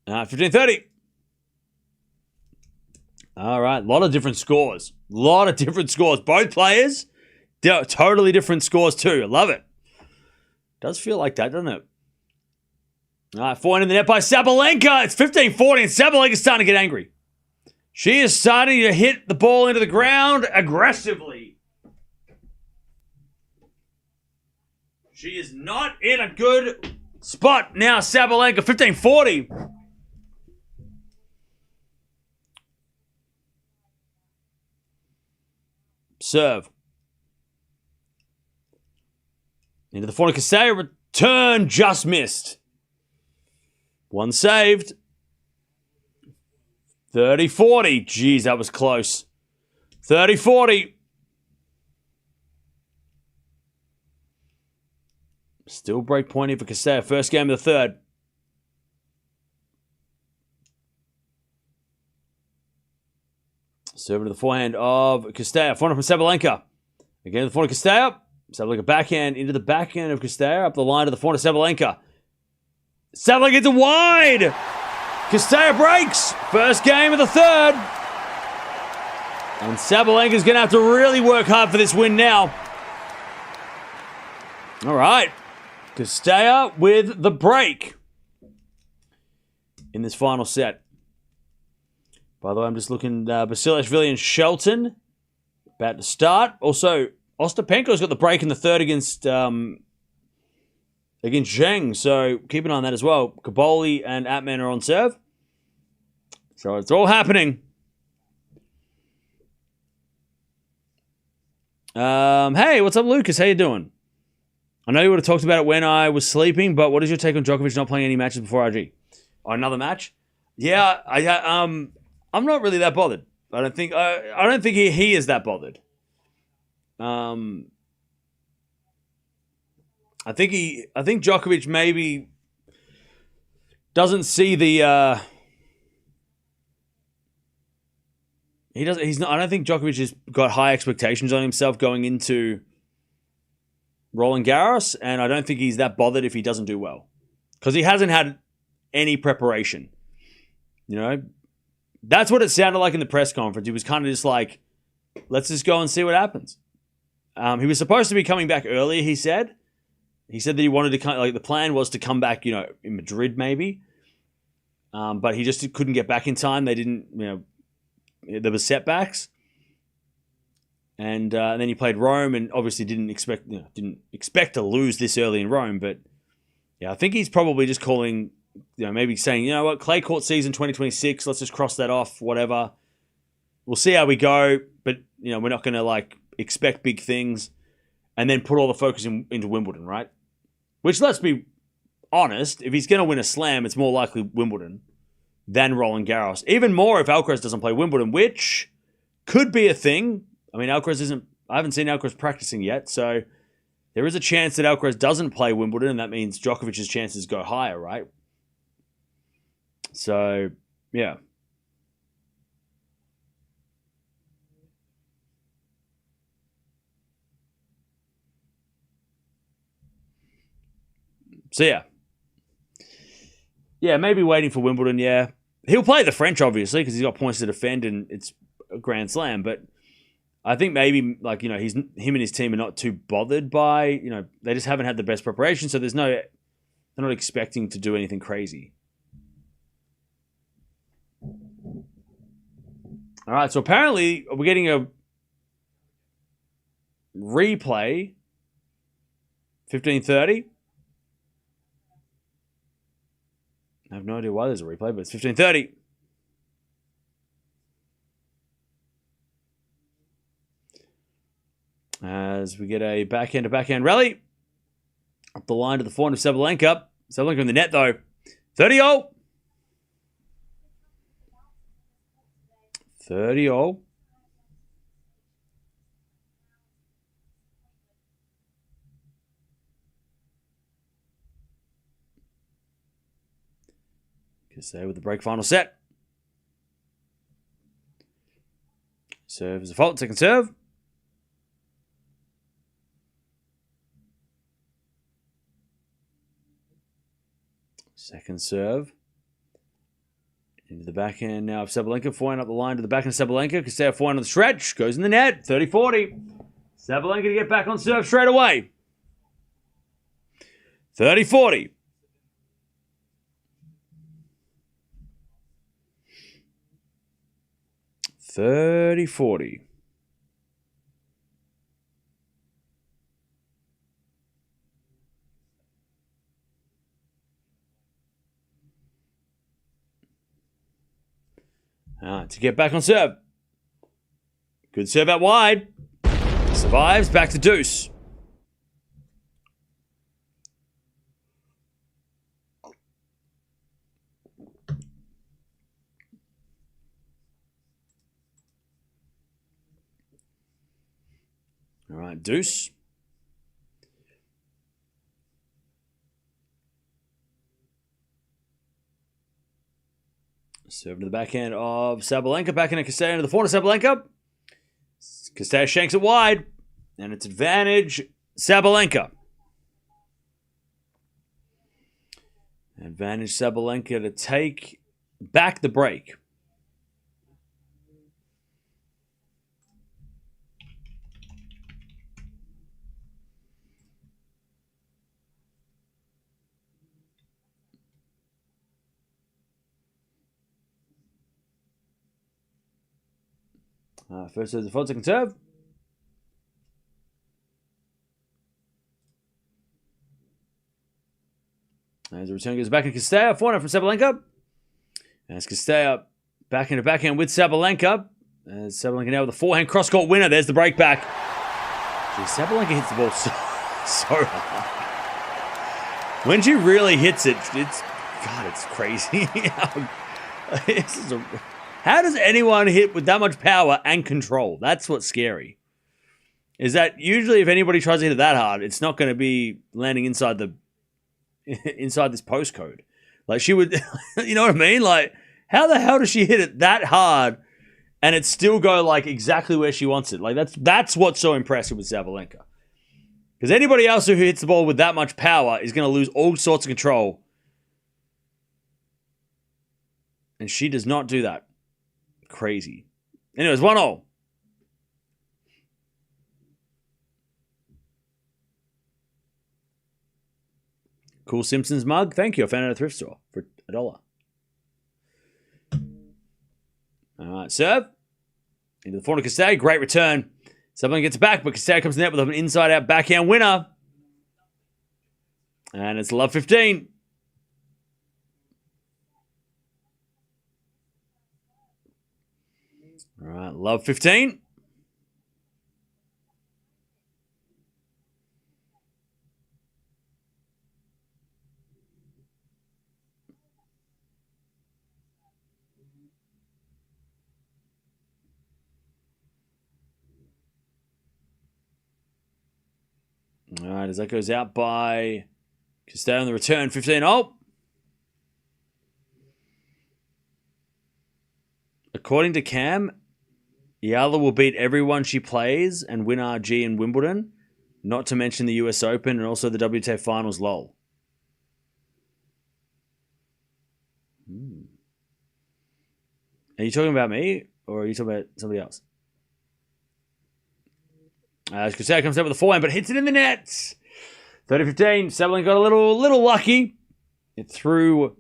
15-30. All right. A lot of different scores. Both players, totally different scores too. I love it. Does feel like that, doesn't it? All right. Forehand in the net by Sabalenka. It's 15-40 and Sabalenka's starting to get angry. She is starting to hit the ball into the ground aggressively. She is not in a good spot now, Sabalenka. 15-40. Serve. Into the forehand. Cirstea. Return just missed. One saved. 30-40. Jeez, that was close. 30-40. Still break point here for Cirstea. First game of the third. Serve to the forehand of Cirstea. Forehand from Sabalenka. Again, the forehand of Cirstea. Sabalenka backhand into the backhand of Cirstea. Up the line to the forehand of Sabalenka. Sabalenka gets it wide. Cirstea breaks. First game of the third. And Sabalenka's going to have to really work hard for this win now. All right. Cirstea with the break in this final set. By the way, I'm just looking. Basilashvili and Shelton about to start. Also, Ostapenko's got the break in the third against Zheng. So keep an eye on that as well. Kaboli and Atman are on serve. So it's all happening. Hey, what's up, Lucas? How you doing? I know you would have talked about it when I was sleeping, but what is your take on Djokovic not playing any matches before RG? Oh, another match? Yeah, I'm not really that bothered. I don't think he is that bothered. I think Djokovic maybe doesn't see the I don't think Djokovic has got high expectations on himself going into Roland Garros, and I don't think he's that bothered if he doesn't do well. Because he hasn't had any preparation. You know? That's what it sounded like in the press conference. He was kind of just like, let's just go and see what happens. He was supposed to be coming back earlier, he said. He said that he wanted to come, like the plan was to come back, in Madrid maybe. But he just couldn't get back in time. They didn't, there were setbacks. And then he played Rome and obviously didn't expect to lose this early in Rome. But yeah, I think he's probably just calling, maybe saying, you know what, clay court season 2026, let's just cross that off, whatever. We'll see how we go. But, we're not going to expect big things and then put all the focus into Wimbledon, right? Which, let's be honest, if he's going to win a slam, it's more likely Wimbledon than Roland Garros. Even more if Alcaraz doesn't play Wimbledon, which could be a thing. I mean, I haven't seen Alcaraz practicing yet, so there is a chance that Alcaraz doesn't play Wimbledon, and that means Djokovic's chances go higher, right? So, yeah. So, yeah. Yeah, maybe waiting for Wimbledon, yeah. He'll play the French, obviously, because he's got points to defend and it's a Grand Slam. But I think maybe, him and his team are not too bothered by, they just haven't had the best preparation. So they're not expecting to do anything crazy. All right, so apparently we're getting a replay, 15:30. I have no idea why there's a replay, but it's 15:30. As we get a backhand-to-backhand rally. Up the line to the forehand of Sabalenka. Sabalenka in the net, though. 30-all. 30-all. Say with the break final set. Serve is a fault. Second serve. Second serve. Into the backhand now of Sabalenka. Forehand up the line to the backhand of Sabalenka. Cirstea forehand on the stretch. Goes in the net. 30-40. Sabalenka to get back on serve straight away. 30-40. 30-40. To get back on serve. Good serve out wide. Survives. Back to deuce. All right, deuce. Serve to the backhand of Sabalenka. Backhand of Cirstea into the forehand of Sabalenka. Cirstea shanks it wide. And it's advantage Sabalenka. Advantage Sabalenka to take back the break. First serve the front, second serve. As the return goes back in Cirstea, forehand from Sabalenka. As Cirstea backhand with Sabalenka. As Sabalenka now with a forehand cross-court winner. There's the break back. Jeez, Sabalenka hits the ball so hard. When she really hits it, it's crazy. How does anyone hit with that much power and control? That's what's scary. Is that usually if anybody tries to hit it that hard, it's not going to be landing inside this postcode. Like she would, you know what I mean? Like how the hell does she hit it that hard and it still go like exactly where she wants it? Like that's what's so impressive with Sabalenka. Because anybody else who hits the ball with that much power is going to lose all sorts of control. And she does not do that. Crazy. Anyways, 1-0. Cool Simpsons mug. Thank you. I found it at a thrift store for $1. All right, serve. Into the forehand of Cirstea. Great return. Sabalenka gets back, but Cirstea comes in net with an inside-out backhand winner. And it's love 15. All right, love 15. All right, as that goes out by Cirstea on the return, 15. Oh! According to Cam, Eala will beat everyone she plays and win RG in Wimbledon, not to mention the US Open and also the WTA Finals, lol. Are you talking about me or are you talking about somebody else? As Cirstea comes out with a forehand, but hits it in the nets. 30-15. Sabalenka got a little lucky. It threw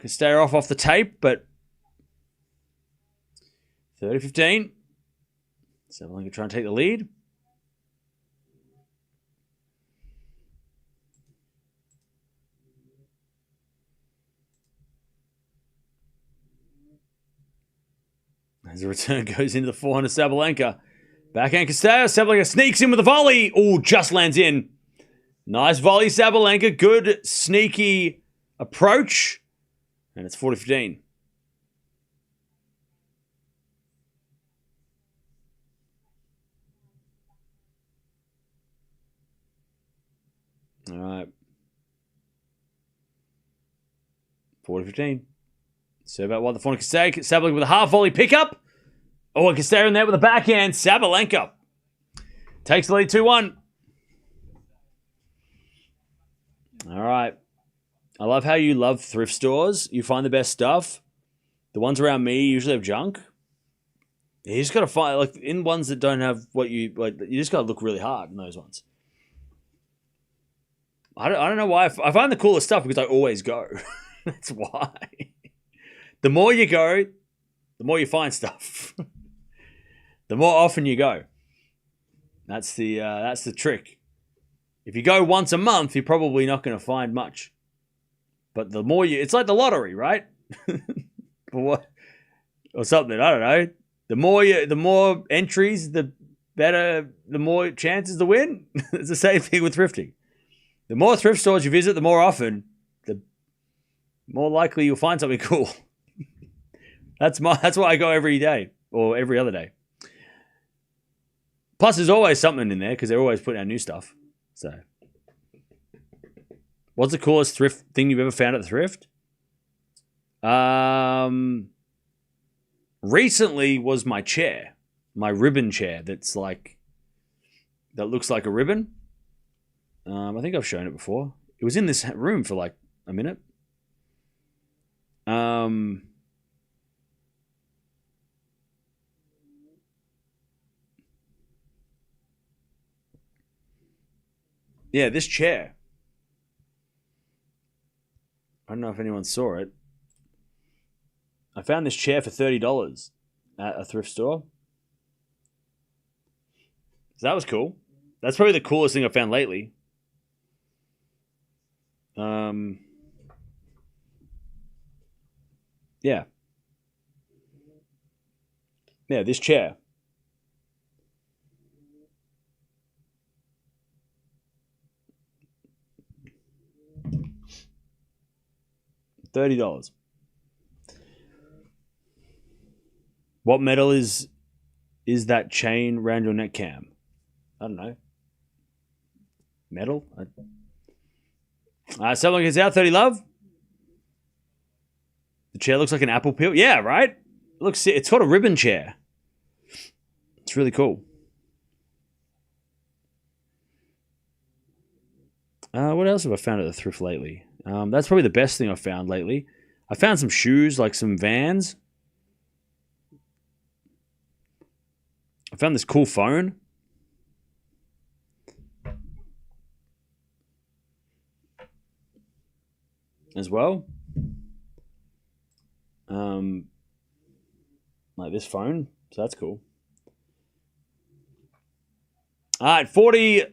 Cirstea off the tape, but 30-15. Sabalenka trying to take the lead. As the return goes into the forehand of Sabalenka. Backhand Cirstea. Sabalenka sneaks in with a volley. Oh, just lands in. Nice volley, Sabalenka. Good, sneaky approach. And it's 40-15. All right. 40-15. Serve out wide the forehand of Cirstea. Sabalenka with a half volley pickup. Oh, and Cirstea in there with a backhand. Sabalenka takes the lead 2-1. All right. I love how you love thrift stores. You find the best stuff. The ones around me usually have junk. You just got to find, like, in ones that don't have what you, like, you just got to look really hard in those ones. I don't know why. I find the coolest stuff because I always go. That's why. The more you go, the more you find stuff. The more often you go. That's the trick. If you go once a month, you're probably not going to find much. But the more it's like the lottery, right? Or something. I don't know. The more entries, the better, the more chances to win. It's the same thing with thrifting. The more thrift stores you visit, the more often, the more likely you'll find something cool. That's why I go every day or every other day. Plus, there's always something in there because they're always putting out new stuff. So, what's the coolest thrift thing you've ever found at the thrift? Recently was my chair, my ribbon chair. That looks like a ribbon. I think I've shown it before. It was in this room for like a minute. Yeah, this chair. I don't know if anyone saw it. I found this chair for $30 at a thrift store. So that was cool. That's probably the coolest thing I've found lately. Yeah. Yeah, this chair. $30. What metal is that chain around your neck, Cam? I don't know. Metal? Someone gets out, 30 love. The chair looks like an apple peel. Yeah, right? It's got a ribbon chair. It's really cool. What else have I found at the thrift lately? That's probably the best thing I've found lately. I found some shoes, like some Vans. I found this cool phone. As well. Like this phone. So that's cool. All right, 40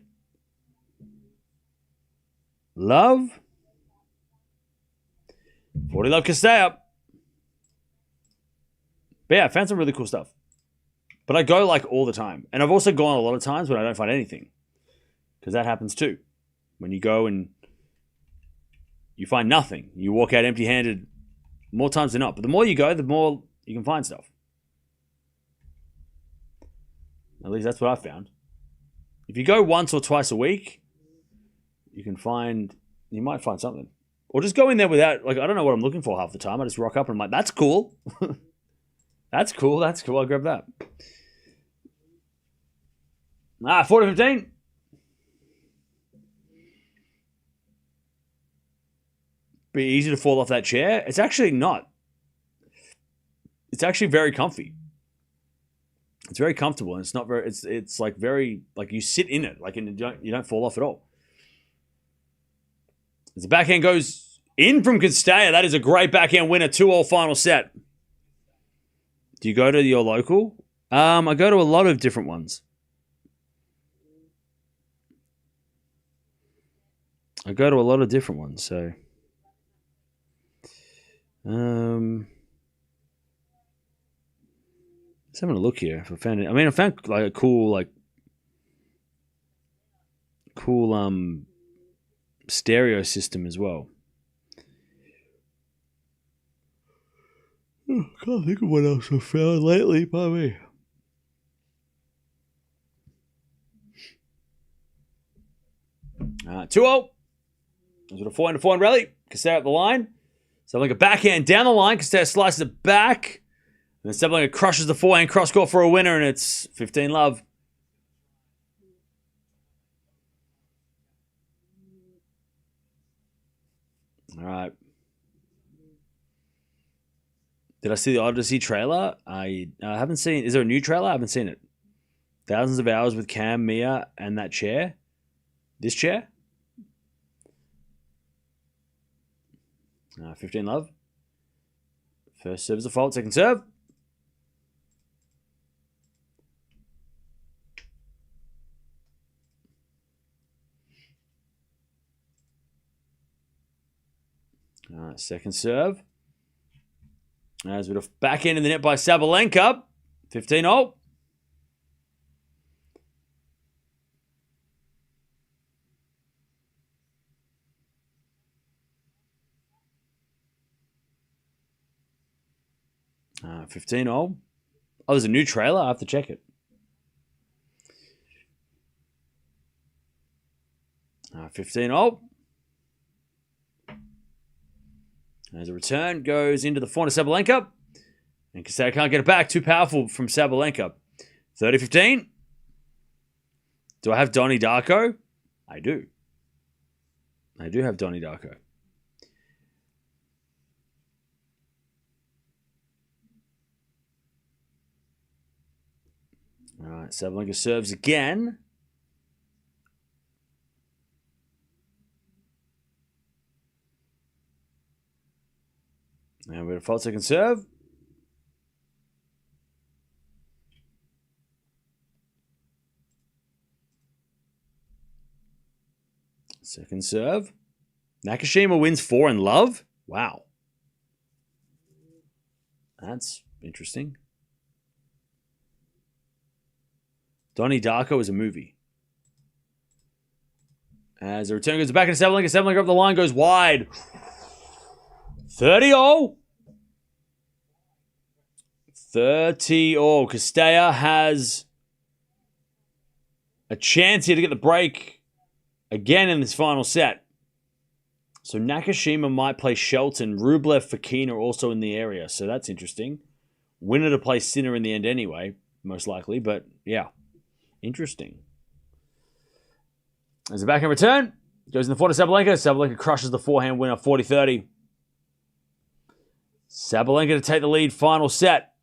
love. 40 love Cirstea. But yeah, I found some really cool stuff. But I go like all the time. And I've also gone a lot of times when I don't find anything. Because that happens too. When you go and you find nothing. You walk out empty-handed more times than not. But the more you go, the more you can find stuff. At least that's what I've found. If you go once or twice a week, you might find something. Or just go in there without, like, I don't know what I'm looking for half the time. I just rock up and I'm like, that's cool. That's cool. I'll grab that. 40-15. Be easy to fall off that chair. It's actually not. It's actually very comfy. It's very comfortable, and it's not very. It's like very like you sit in it, like and you don't fall off at all. As the backhand goes in from Cirstea, that is a great backhand winner. 2-all final set. Do you go to your local? I go to a lot of different ones. So. Just having a look here if I found it. I mean, I found like a cool stereo system as well. I can't think of what else I found lately. Pardon me. All right, 2-0. With a 4-4 rally. Cirstea at the line. Sabalenka backhand down the line. Cirstea slices it back. And then Sabalenka crushes the forehand cross court for a winner, and it's 15 love. All right. Did I see the Odyssey trailer? I haven't seen. Is there a new trailer? I haven't seen it. Thousands of hours with Cam, Mia, and that chair. This chair? 15 love. First serve is a fault. Second serve. Second serve. As with a backhand in the net by Sabalenka. 15-0. Uh, 15-0. Oh, there's a new trailer. I have to check it. 15-0. As a return goes into the forehand of Sabalenka. And Cirstea can't get it back. Too powerful from Sabalenka. 30-15. Do I have Donnie Darko? I do. I do have Donnie Darko. All right, Sabalenka serves again. And we're going to fault second serve. Second serve. Nakashima wins 4 in love? Wow. That's interesting. Donnie Darko is a movie. As the return goes back into Sabalenka. Sabalenka up the line, goes wide. 30-all. 30-all. Cirstea has a chance here to get the break again in this final set. So Nakashima might play Shelton. Rublev, Fokina are also in the area. So that's interesting. Winner to play Sinner in the end anyway, most likely. But yeah, interesting. As a backhand return, goes in the forehand to Sabalenka. Sabalenka crushes the forehand winner, 40-30. Sabalenka to take the lead, final set.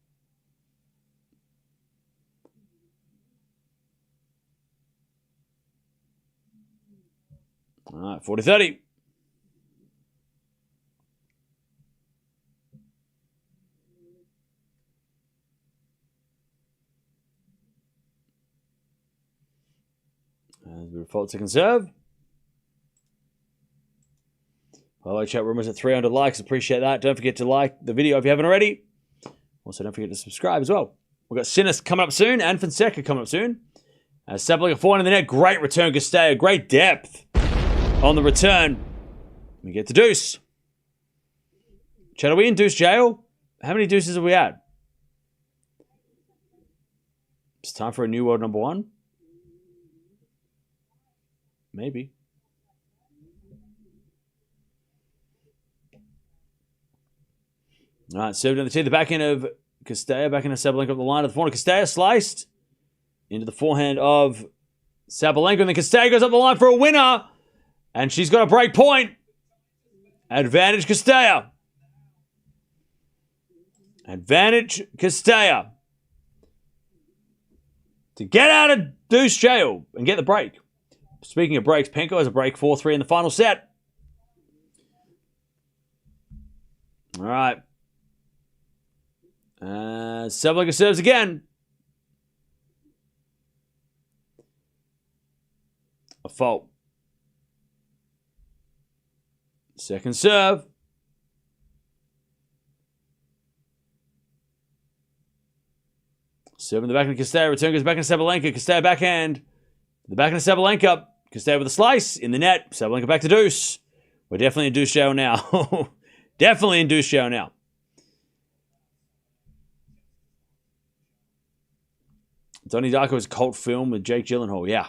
All right, 40-30. As we default second serve. Hello, chat room is at 300 likes. Appreciate that. Don't forget to like the video if you haven't already. Also, don't forget to subscribe as well. We've got Sinner coming up soon and Fonseca coming up soon. Sabalenka forehand in the net. Great return, Cirstea. Great depth on the return. We get to deuce. Chat, are we in deuce jail? How many deuces have we had? It's time for a new world number one. Maybe. All right, served on the tee. The backhand of Cirstea, backhand of Sabalenka up the line of the forehand. Cirstea sliced into the forehand of Sabalenka. And then Cirstea goes up the line for a winner. And she's got a break point. Advantage Cirstea. Advantage Cirstea. To get out of deuce jail and get the break. Speaking of breaks, Penko has a break, 4-3 in the final set. All right. Sabalenka serves again. A fault. Second serve. Serve in the back of Cirstea. Return goes back into Sabalenka. Cirstea backhand. The backhand of Sabalenka. Cirstea with a slice in the net. Sabalenka back to deuce. We're definitely in deuce jail now. Definitely in deuce jail now. Donnie Darko is a cult film with Jake Gyllenhaal. Yeah.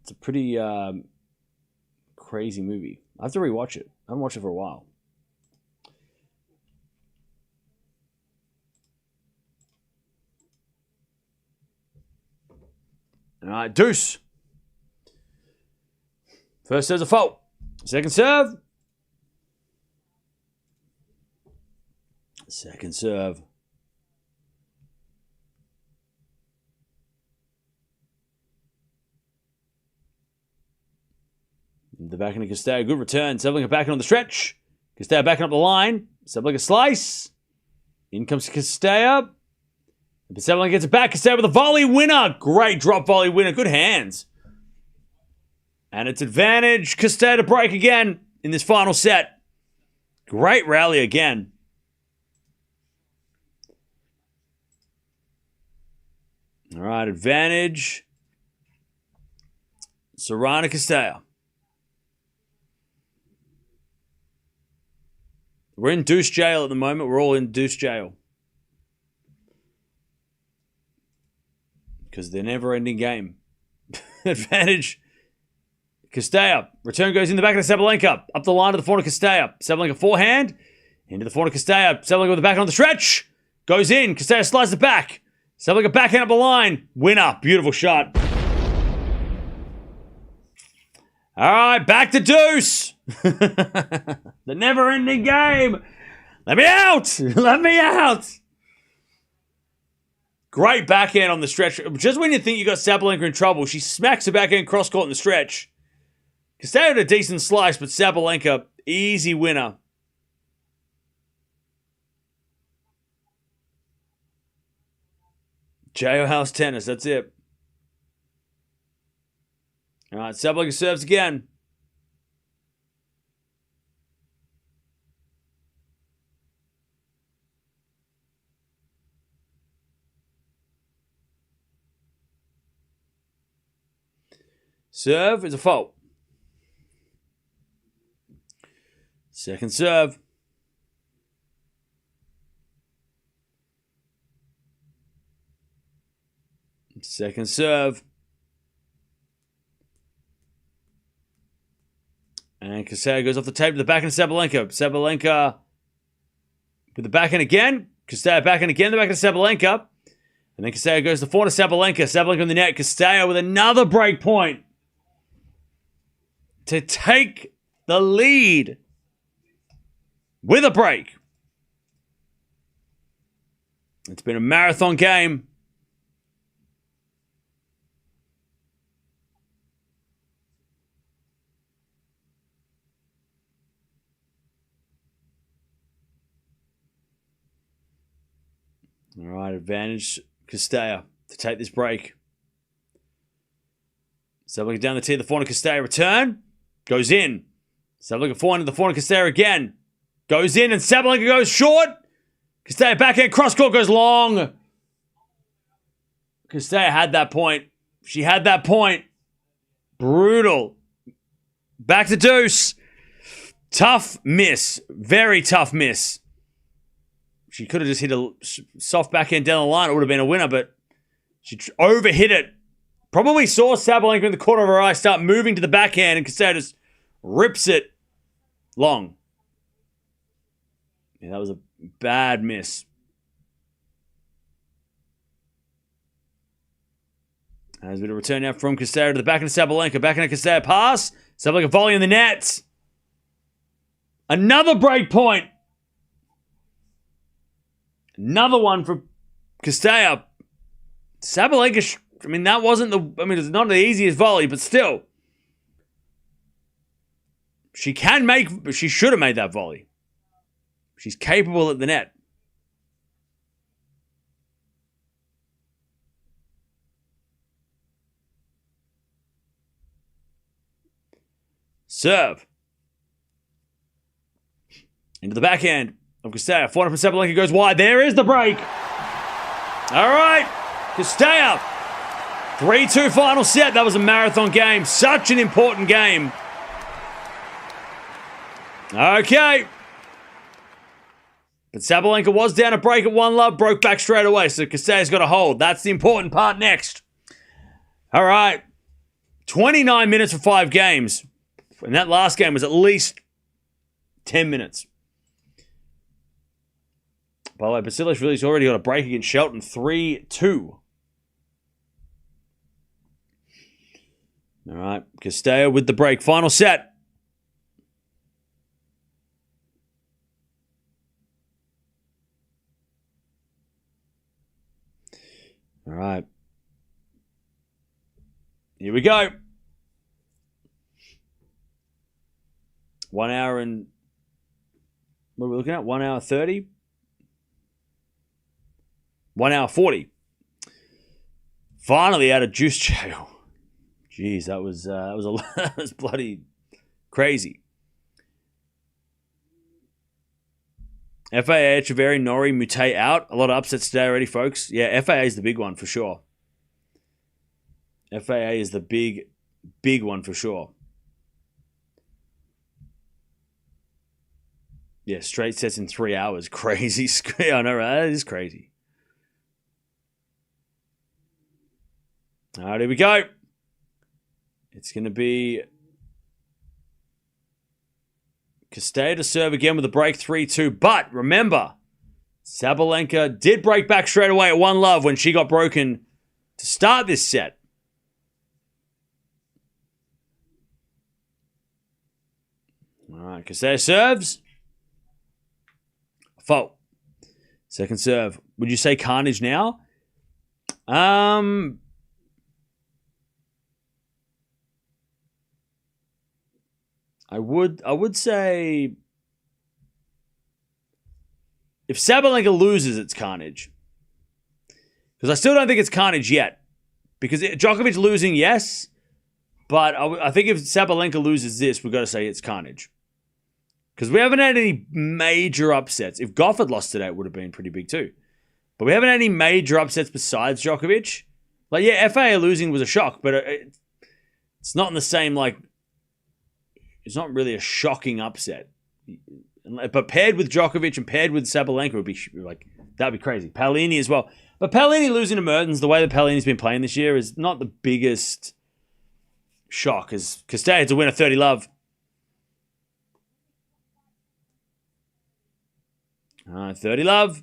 It's a pretty crazy movie. I have to rewatch it. I haven't watched it for a while. All right, deuce. First serve's a fault. Second serve. Second serve. The backhand of Cirstea, good return. Sabalenka backing on the stretch. Cirstea backing up the line. Sabalenka slice. In comes Cirstea. But Sabalenka gets it back. Cirstea with a volley winner. Great drop volley winner. Good hands. And it's advantage Cirstea to break again in this final set. Great rally again. All right, advantage Sorana Cirstea. We're in deuce jail at the moment. We're all in deuce jail. Because they're never-ending game. Advantage Cirstea. Return goes in the back of the Sabalenka. Up the line to the forehand of Cirstea. Sabalenka forehand. Into the forehand of Cirstea. Sabalenka with the backhand on the stretch. Goes in. Cirstea slides it back. Sabalenka backhand up the line. Winner. Beautiful shot. All right, back to deuce. The never-ending game. Let me out. Let me out. Great backhand on the stretch. Just when you think you got Sabalenka in trouble, she smacks the backhand cross-court in the stretch. Cirstea had a decent slice, but Sabalenka, easy winner. Jailhouse tennis, that's it. All right, Sabalenka serves again. Serve is a fault. Second serve. Second serve. And Cirstea goes off the tape to the backhand of Sabalenka. Sabalenka with the backhand again. Cirstea backhand again, the backhand of Sabalenka. And then Cirstea goes to the forehand of Sabalenka. Sabalenka on the net. Cirstea with another break point to take the lead with a break. It's been a marathon game. All right, advantage Cirstea to take this break. Sabalenka down the tee, the forehand of Cirstea. Return. Goes in. Sabalenka forehand to the forehand of Cirstea again. Goes in and Sabalenka goes short. Cirstea backhand cross court goes long. Cirstea had that point. She had that point. Brutal. Back to deuce. Tough miss. Very tough miss. She could have just hit a soft backhand down the line. It would have been a winner, but she overhit it. Probably saw Sabalenka in the corner of her eye start moving to the backhand, and Cirstea just rips it long. Yeah, that was a bad miss. There's a bit of return now from Cirstea to the backhand of Sabalenka. Backhand of Cirstea pass. Sabalenka volley in the net. Another break point. Another one for Cirstea. Sabalenka, that wasn't it's not the easiest volley, but still. She should have made that volley. She's capable at the net. Serve. Into the backhand of Cirstea. Forehand from Sabalenka goes wide. There is the break. All right. Cirstea. 3-2 final set. That was a marathon game. Such an important game. Okay. But Sabalenka was down a break at 1-love. Broke back straight away. So Cirstea's got a hold. That's the important part next. All right. 29 minutes for 5 games. And that last game was at least 10 minutes. By the way, Basilish really's already got a break against Shelton. 3-2. All right. Cirstea with the break. Final set. All right. Here we go. 1 hour and... What are we looking at? 1 hour 30? 1 hour 40. Finally out of juice jail. Jeez, that was that was bloody crazy. FAA, Echeverry, Norrie, Mute out. A lot of upsets today already, folks. Yeah, FAA is the big one for sure. FAA is the big one for sure. Yeah, straight sets in 3 hours. Crazy. I know, right? That is crazy. All right, here we go. It's going to be Cirstea to serve again with a break 3-2. But remember, Sabalenka did break back straight away at 1-love when she got broken to start this set. All right, Cirstea serves. Fault. Second serve. Would you say carnage now? I would say if Sabalenka loses, it's carnage. Because I still don't think it's carnage yet. Because Djokovic losing, yes. But I think if Sabalenka loses this, we've got to say it's carnage. Because we haven't had any major upsets. If Gauff had lost today, it would have been pretty big too. But we haven't had any major upsets besides Djokovic. Like, yeah, FA losing was a shock, but it's not in the same, like, it's not really a shocking upset. But paired with Djokovic and paired with Sabalenka would be like, that'd be crazy. Paolini as well. But Paolini losing to Mertens, the way that Paolini's been playing this year, is not the biggest shock. As Cirstea had to win a 30-love. All right, 30-love.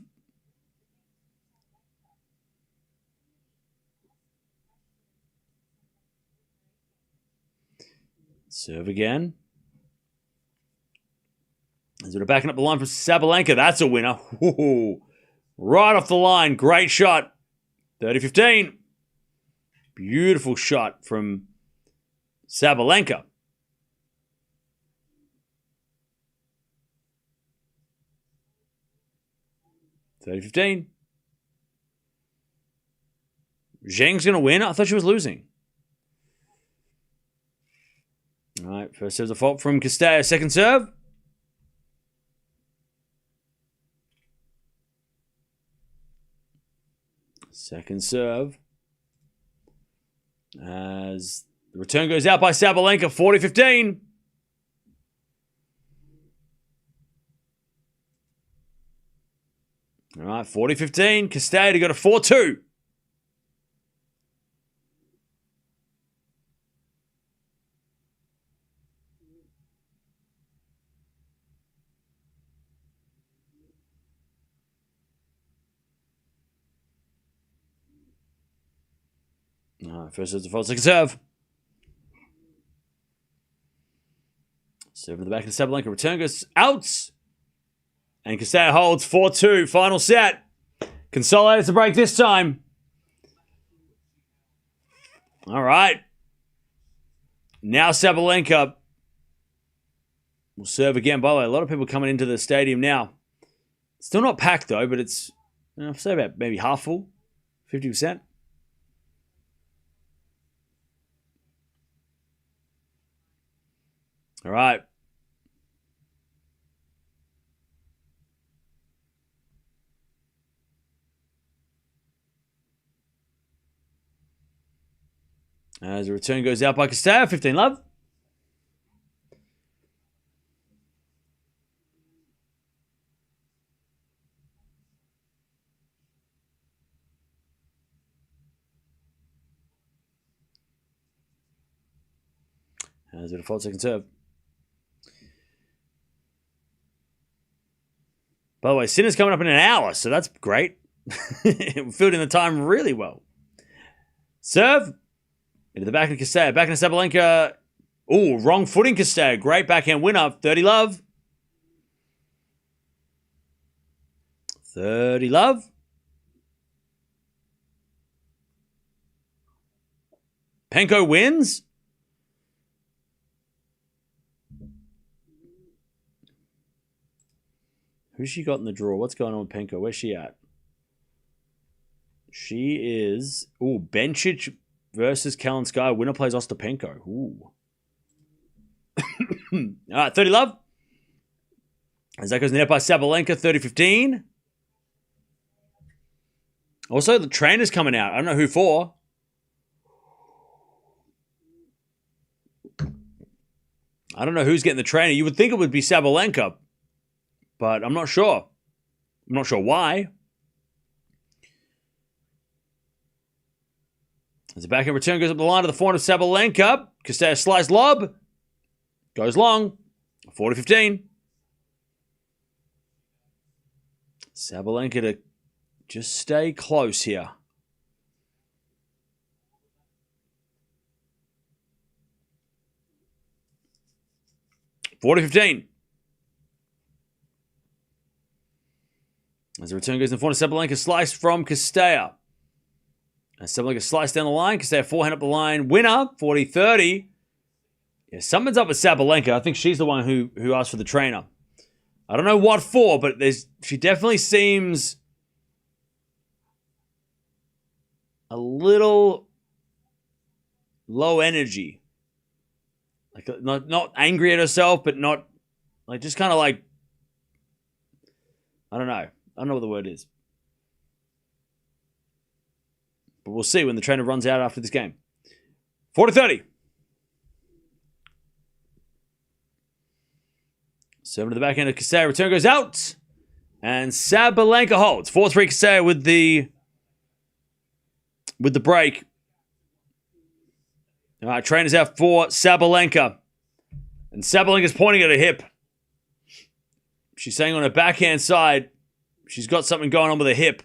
Serve again. As we're backing up the line from Sabalenka. That's a winner. Ooh, right off the line. Great shot. 30-15. Beautiful shot from Sabalenka. $30-15. Zheng's going to win? I thought she was losing. All right, first serve's a fault from Cirstea. Second serve. Second serve. As the return goes out by Sabalenka, 40-15. All right, 40-15. Cirstea to go to 4-2. All right, first serve to fault, second serve. Serve in the back of Sabalenka. Return goes out. And Cirstea holds 4-2. Final set. Consolidated to break this time. All right. Now Sabalenka will serve again. By the way, a lot of people coming into the stadium now. Still not packed though, but it's, I'll say about maybe half full. 50%. All right. As the return goes out by Cirstea, 15-love. As a default second serve. By the way, Sinner's coming up in an hour, so that's great. We're filled in the time really well. Serve. Into the back of Cirstea. Back into Sabalenka. Ooh, wrong footing Cirstea. Great backhand winner. 30-love. 30-love. Penko wins. Who's she got in the draw? What's going on with Penko? Where's she at? She is... Ooh, Bencic versus Kalinskaya. Winner plays Ostapenko. Ooh. All right, 30-love. As that goes in the net by Sabalenka, 30-15. Also, the trainer's coming out. I don't know who for. I don't know who's getting the trainer. You would think it would be Sabalenka, but I'm not sure. I'm not sure why. As the backhand return goes up the line to the forehand of Sabalenka. Cirstea slice lob. Goes long. 40-15. Sabalenka to just stay close here. (40-15). As the return goes in front of Sabalenka, slice from Cirstea. As Sabalenka slice down the line, Cirstea forehand up the line. Winner, 40-30. Yeah, something's up with Sabalenka. I think she's the one who asked for the trainer. I don't know what for, but she definitely seems a little low energy. Like not angry at herself, but not like just kind of like, I don't know. I don't know what the word is. But we'll see when the trainer runs out after this game. 40-30. Serving to the backhand of Cirstea. Return goes out. And Sabalenka holds. 4-3 Cirstea with the break. All right, trainers out for Sabalenka. And Sabalenka's pointing at her hip. She's saying on her backhand side, she's got something going on with her hip.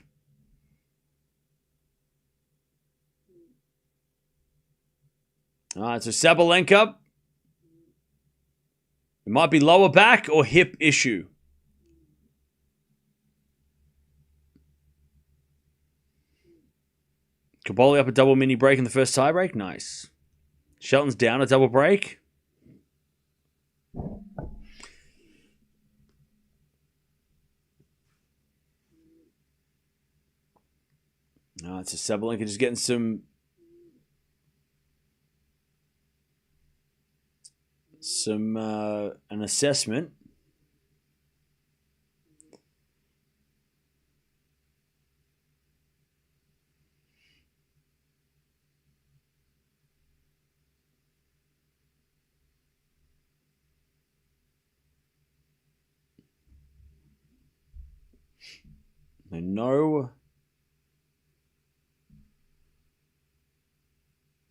All right, so Sabalenka. It might be lower back or hip issue. Caboli up a double mini break in the first tie break. Nice. Shelton's down a double break. All right, so Sabalenka just getting an assessment.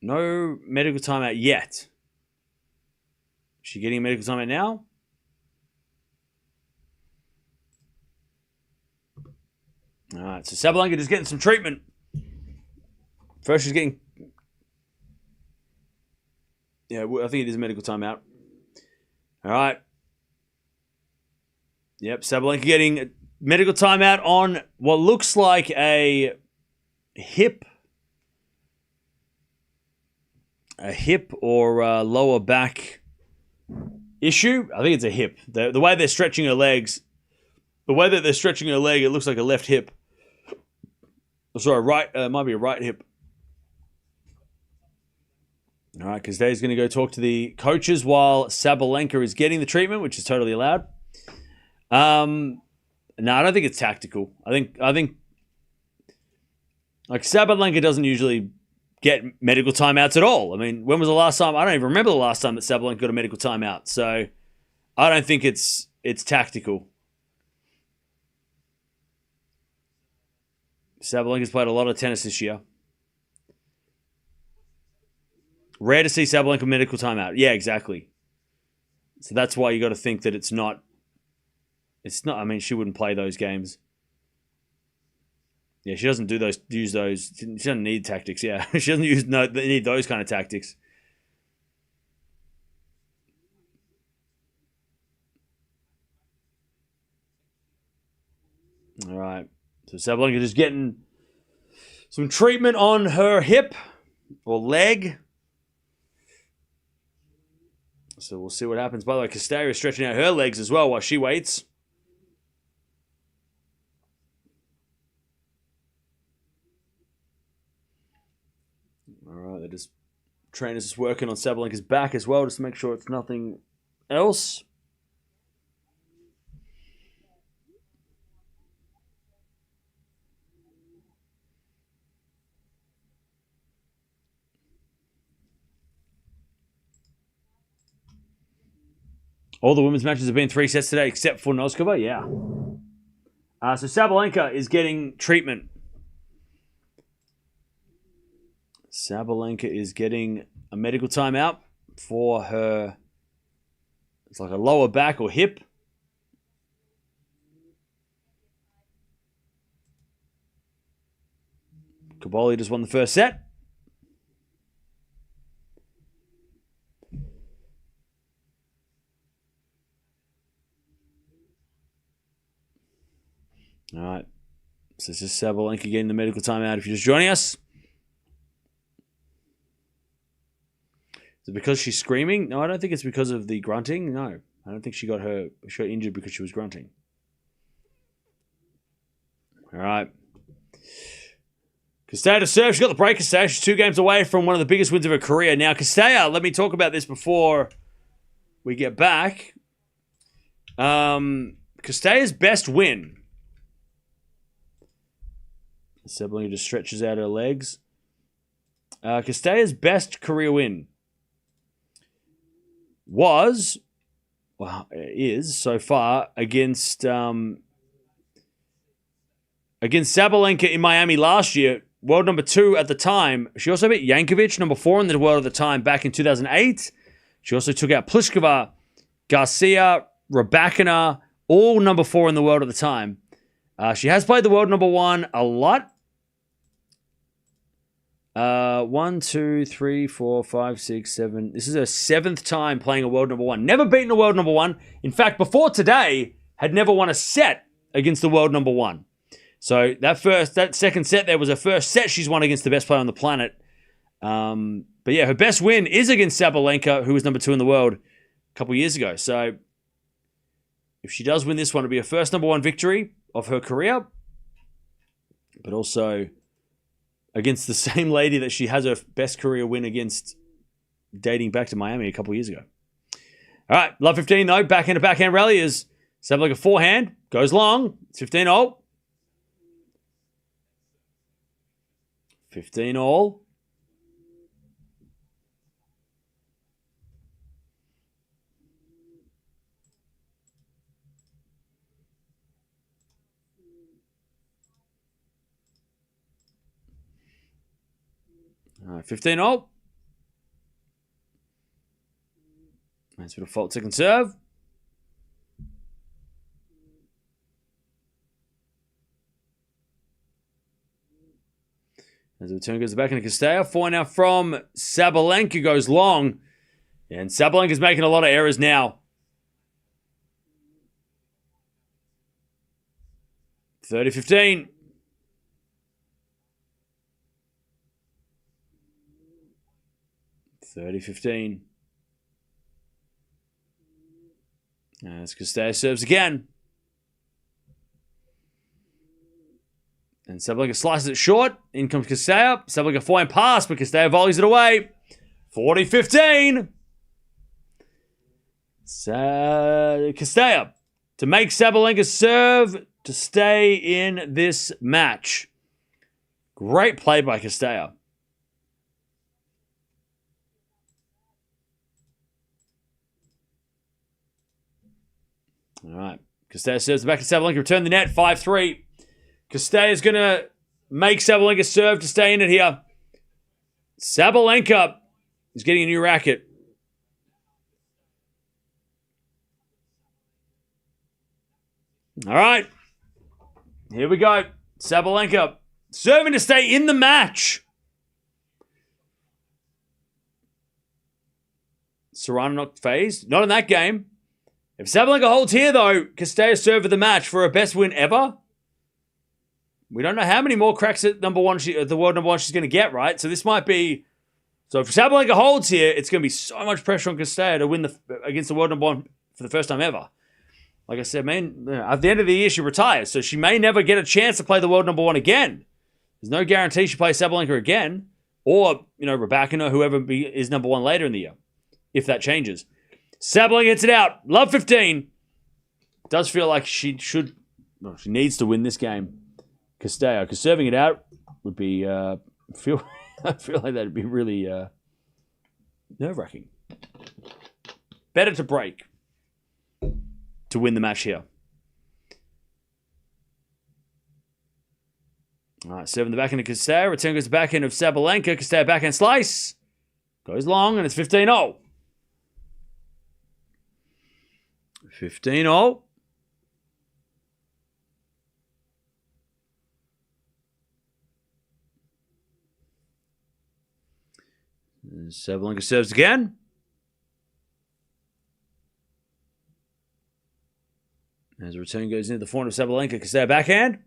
No medical timeout yet. Is she getting a medical timeout now? All right, so Sabalenka just getting some treatment. First, she's getting... Yeah, I think it is a medical timeout. All right. Yep, Sabalenka getting a medical timeout on what looks like a hip or lower back issue. I think it's a hip. The way they're stretching her legs, the way that they're stretching her leg, it looks like a left hip. Sorry, might be a right hip. All right, because Dave's going to go talk to the coaches while Sabalenka is getting the treatment, which is totally allowed. No, I don't think it's tactical. I think like Sabalenka doesn't usually get medical timeouts at all. I mean, when was the last time? I don't even remember the last time that Sabalenka got a medical timeout. So I don't think it's tactical. Sabalenka's played a lot of tennis this year. Rare to see Sabalenka medical timeout. Yeah, exactly. So that's why you got to think that it's not. It's not. I mean, she wouldn't play those games. Yeah, she doesn't use those. She doesn't need tactics. Yeah, she doesn't need those kind of tactics. All right. So Sabalenka just getting some treatment on her hip or leg. So we'll see what happens. By the way, Cirstea is stretching out her legs as well while she waits. All right, trainers just working on Sabalenka's back as well, just to make sure it's nothing else. All the women's matches have been 3 sets today, except for Noskova. Yeah. So Sabalenka is getting treatment. Sabalenka is getting a medical timeout for her. It's like a lower back or hip. Caboli just won the first set. All right. So this is Sabalenka getting the medical timeout if you're just joining us. Is it because she's screaming? No, I don't think it's because of the grunting. No, I don't think she got injured because she was grunting. All right. Cirstea to serve. She got the break, Cirstea. She's 2 games away from one of the biggest wins of her career. Now, Cirstea, let me talk about this before we get back. Cirstea's best win. Sabalenka just stretches out her legs. Cirstea's best career win is so far against Sabalenka in Miami last year, world number 2 at the time. She also beat Jankovic, number 4 in the world at the time, back in 2008. She also took out Pliskova, Garcia, Raducanu, all number 4 in the world at the time. She has played the world number 1 a lot. 1, 2, 3, 4, 5, 6, 7. This is her 7th time playing a world number 1. Never beaten a world number 1. In fact, before today, had never won a set against the world number 1. So that second set there was her first set she's won against the best player on the planet. But yeah, her best win is against Sabalenka, who was number 2 in the world a couple years ago. So if she does win this one, it'll be her first number 1 victory of her career, but also against the same lady that she has her best career win against, dating back to Miami a couple years ago. All right, love 15 though. Backhand to backhand rally is Sabalenka forehand, goes long. It's 15-all. 15-all. All right, 15-all. Nice bit of fault second serve. As the return goes back into Cirstea. 4 now from Sabalenka, goes long. And Sabalenka's making a lot of errors now. 30-15. 30-15. As Cirstea serves again. And Sabalenka slices it short. In comes Cirstea. Sabalenka forehand pass, but Cirstea volleys it away. 40-15. Cirstea to make Sabalenka serve to stay in this match. Great play by Cirstea. All right. Cirstea serves back to Sabalenka. Return the net. 5-3. Cirstea is going to make Sabalenka serve to stay in it here. Sabalenka is getting a new racket. All right. Here we go. Sabalenka serving to stay in the match. Sorana not phased. Not in that game. If Sabalenka holds here, though, Cirstea serve for the match for her best win ever. We don't know how many more cracks at number 1, the world number 1 she's going to get, right? So this might be... So if Sabalenka holds here, it's going to be so much pressure on Cirstea to win against the world number 1 for the first time ever. Like I said, man, at the end of the year, she retires. So she may never get a chance to play the world number 1 again. There's no guarantee she plays Sabalenka again. Or, Raducanu or whoever is number 1 later in the year. If that changes. Sabalenka gets it out. Love 15. Does feel like she should... Well, she needs to win this game. Cirstea, because serving it out would be... I feel like that'd be really nerve-wracking. Better to break to win the match here. All right, serving the backhand of Cirstea. Return goes to backhand of Sabalenka. Cirstea backhand slice. Goes long, and it's 15-0. 15-0. Sabalenka serves again. As a return goes into the forehand of Sabalenka. Cirstea backhand.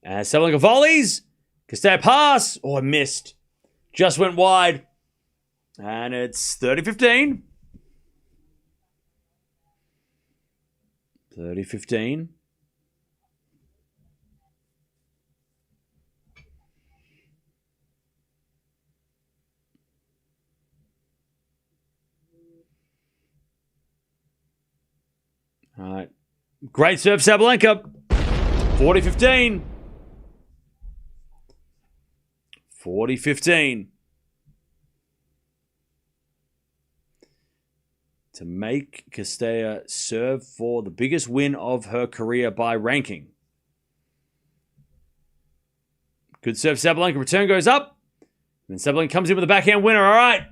As Sabalenka volleys. Cirstea pass. Oh, I missed. Just went wide. And it's 30-15. 30-15. All right. Great serve, Sabalenka. 40-15. 40-15. To make Cirstea serve for the biggest win of her career by ranking. Good serve, Sabalenka. Return goes up. And Sabalenka comes in with a backhand winner. All right.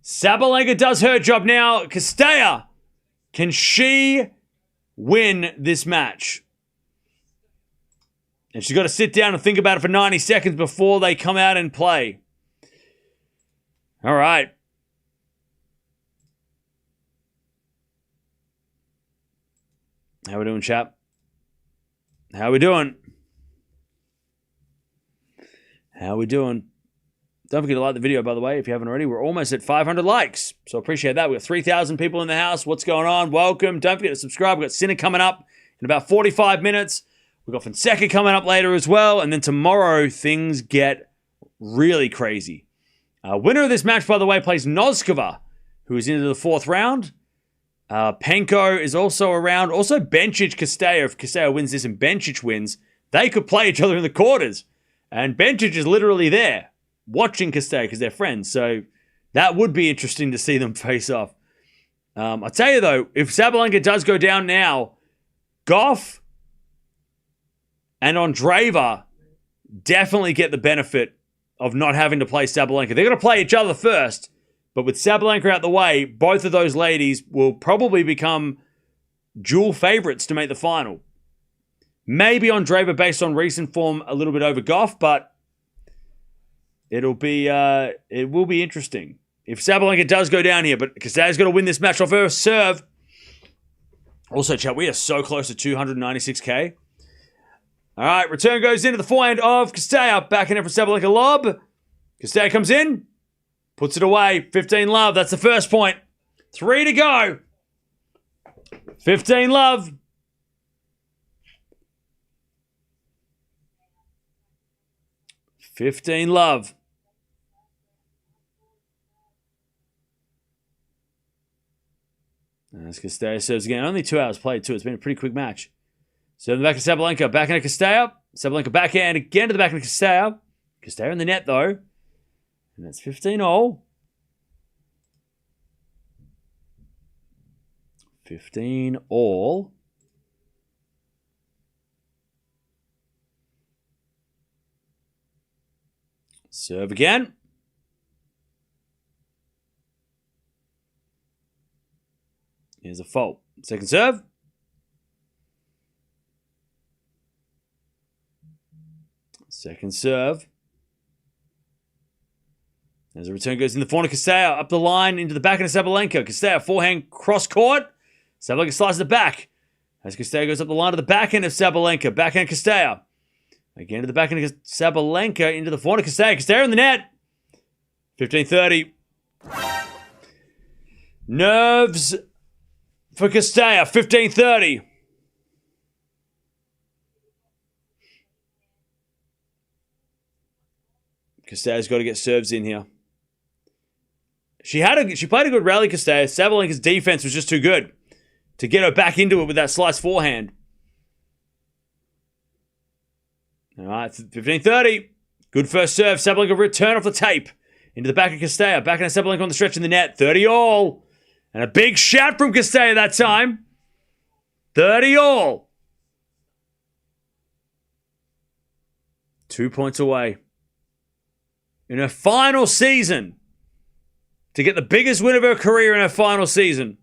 Sabalenka does her job now. Cirstea, can she win this match? And she's got to sit down and think about it for 90 seconds before they come out and play. All right. How we doing, chap? How we doing? How we doing? Don't forget to like the video, by the way, if you haven't already. We're almost at 500 likes, so appreciate that. We've got 3,000 people in the house. What's going on? Welcome. Don't forget to subscribe. We've got Sinner coming up in about 45 minutes. We've got Fonseca coming up later as well. And then tomorrow, things get really crazy. Winner of this match, by the way, plays Noskova, who is into the fourth round. Penko is also around. Also, Bencic, Cirstea. If Cirstea wins this and Bencic wins, they could play each other in the quarters. And Bencic is literally there watching Cirstea because they're friends. So that would be interesting to see them face off. I'll tell you, though, if Sabalenka does go down now, Gauff and Andreeva definitely get the benefit of not having to play Sabalenka. They're going to play each other first. But with Sabalenka out the way, both of those ladies will probably become dual favorites to make the final. Maybe Andreeva, based on recent form, a little bit over Gauff, but it will be interesting. If Sabalenka does go down here, but Cirstea's got to win this match off her serve. Also, chat, we are so close to 296k. All right, return goes into the forehand of Cirstea. Back in it for Sabalenka lob. Cirstea comes in. Puts it away. 15 love. That's the first point. 3 to go. 15 love. As Cirstea serves again. Only 2 hours played, too. It's been a pretty quick match. So the back of Sabalenka. Backhand of Cirstea. Sabalenka backhand again to the back of Cirstea. Cirstea in the net, though. And that's 15-all. 15-all. Serve again. Here's a fault. Second serve. Second serve. As the return goes in the forehand of Cirstea, up the line into the backhand of Sabalenka. Cirstea, forehand cross court. Sabalenka slices it back. As Cirstea goes up the line to the backhand of Sabalenka. Backhand of Cirstea. Again to the backhand of Sabalenka into the forehand of Cirstea. Cirstea in the net. 15-30. Nerves for Cirstea. 15-30. Cirstea's got to get serves in here. She played a good rally, Cirstea. Sabalenka's defense was just too good to get her back into it with that slice forehand. All right, 15-30. Good first serve. Sabalenka return off the tape into the back of Cirstea. Back into Sabalenka on the stretch in the net. 30-all. And a big shot from Cirstea that time. 30-all. 2 points away. In her final season, to get the biggest win of her career in her final season.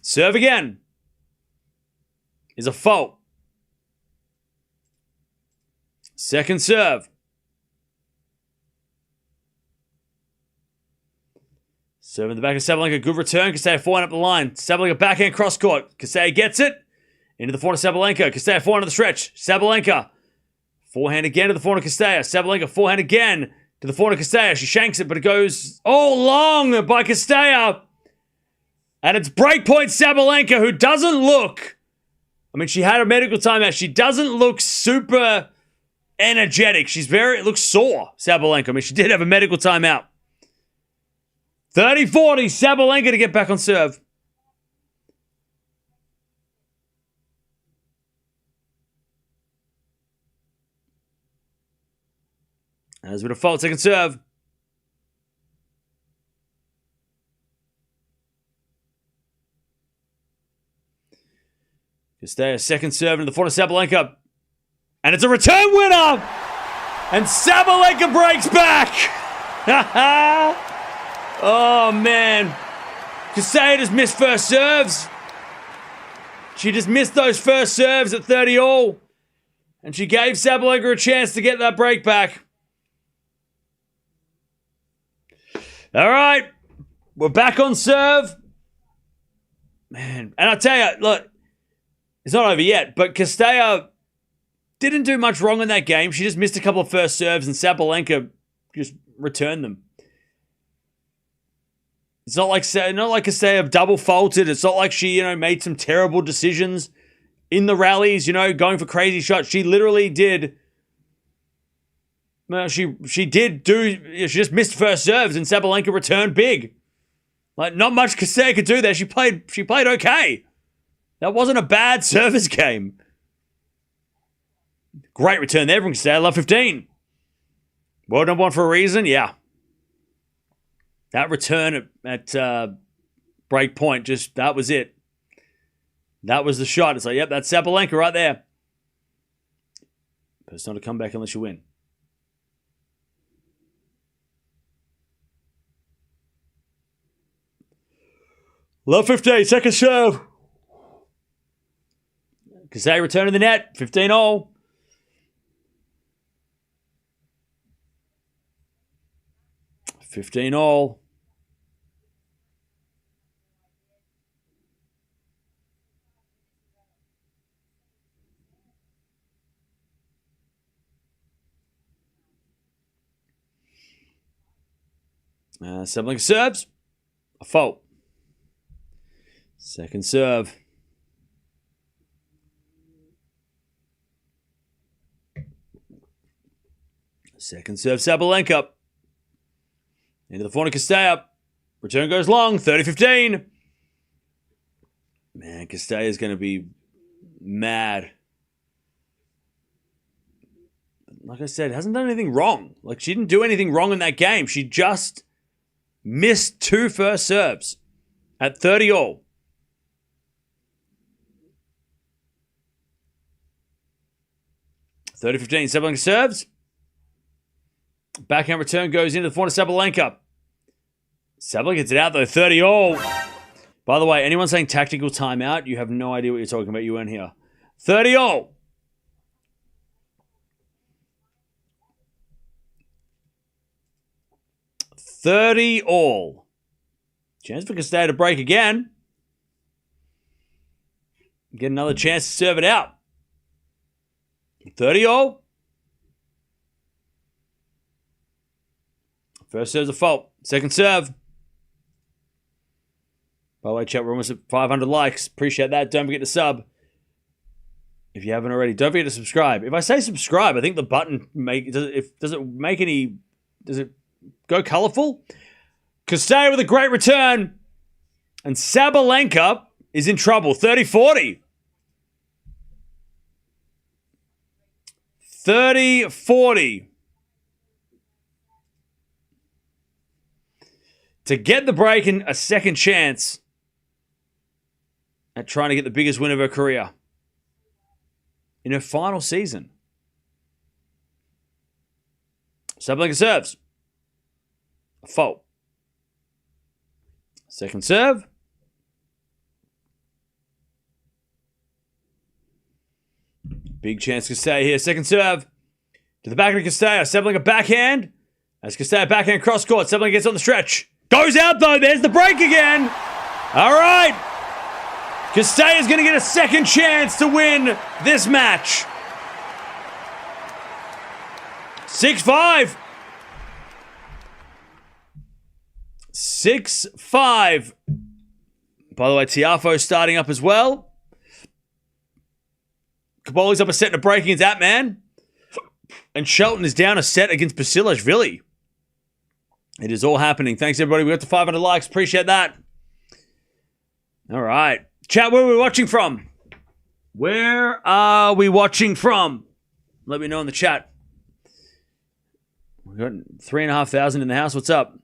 Serve again. is a fault. Second serve. Serve in the back of Sabalenka. Good return. Cirstea forehand up the line. Sabalenka backhand cross court. Cirstea gets it. Into the forehand of Sabalenka. Cirstea forehand to the stretch. Sabalenka. Forehand again to the forehand of Cirstea. Sabalenka forehand again to the forehand of Cirstea. She shanks it, but it goes long by Cirstea. And it's breakpoint Sabalenka, who doesn't look... I mean, she had a medical timeout. She doesn't look super energetic. It looks sore, Sabalenka. I mean, she did have a medical timeout. 30-40, Sabalenka to get back on serve. As with a fault, second serve. Cirstea, second serve into the front of Sabalenka. And it's a return winner! And Sabalenka breaks back! Oh, man. Cirstea just missed first serves. She just missed those first serves at 30-all. And she gave Sabalenka a chance to get that break back. All right. We're back on serve. Man. And I'll tell you, look, it's not over yet, but Cirstea didn't do much wrong in that game. She just missed a couple of first serves, and Sabalenka just returned them. It's not like Cirstea double faulted. It's not like she, made some terrible decisions in the rallies, going for crazy shots. She literally did. Well, she just missed first serves, and Sabalenka returned big. Like, not much Cirstea could do there. She played okay. That wasn't a bad service game. Great return there from Cirstea. Love 15. World number one for a reason, yeah. That return at break point, that was it. That was the shot. It's like, yep, that's Sabalenka right there. But it's not a comeback unless you win. Love 15, second serve. Cirstea returning the net, 15-all. $15-all. Sabalenka serves. A fault. Second serve. Second serve, Sabalenka. Into the forehand of Cirstea. Return goes long, 30-15. Man, Cirstea is going to be mad. Like I said, hasn't done anything wrong. Like, she didn't do anything wrong in that game. She just missed two first serves at 30-all. $30-15, Sabalenka serves. Backhand return goes into the forehand of Sabalenka. Sabalenka gets it out though, 30-all. By the way, anyone saying tactical timeout, you have no idea what you're talking about. You weren't here. 30-all. $30-all. Chance for Cirstea to break again. Get another chance to serve it out. 30-all. First serve's a fault. Second serve. By the way, chat, we're almost at 500 likes. Appreciate that. Don't forget to sub. If you haven't already, don't forget to subscribe. If I say subscribe, I think the button does it go colorful? Cirstea with a great return. And Sabalenka is in trouble. 30-40. 30-40. To get the break and a second chance at trying to get the biggest win of her career in her final season. Sabalenka serves. A fault. Second serve. Big chance Cirstea here. Second serve. To the back of Cirstea. Sabalenka backhand. As Cirstea backhand cross court. Sabalenka gets on the stretch. Goes out though. There's the break again. All right. Cirstea is going to get a second chance to win this match. 6-5. 6-5. By the way, Tiafoe's starting up as well. Kaboli's up a set and a break against that man. And Shelton is down a set against Basilashvili. It is all happening. Thanks, everybody. We got to 500 likes. Appreciate that. All right. Chat, where are we watching from? Where are we watching from? Let me know in the chat. We've got 3,500 in the house. What's up?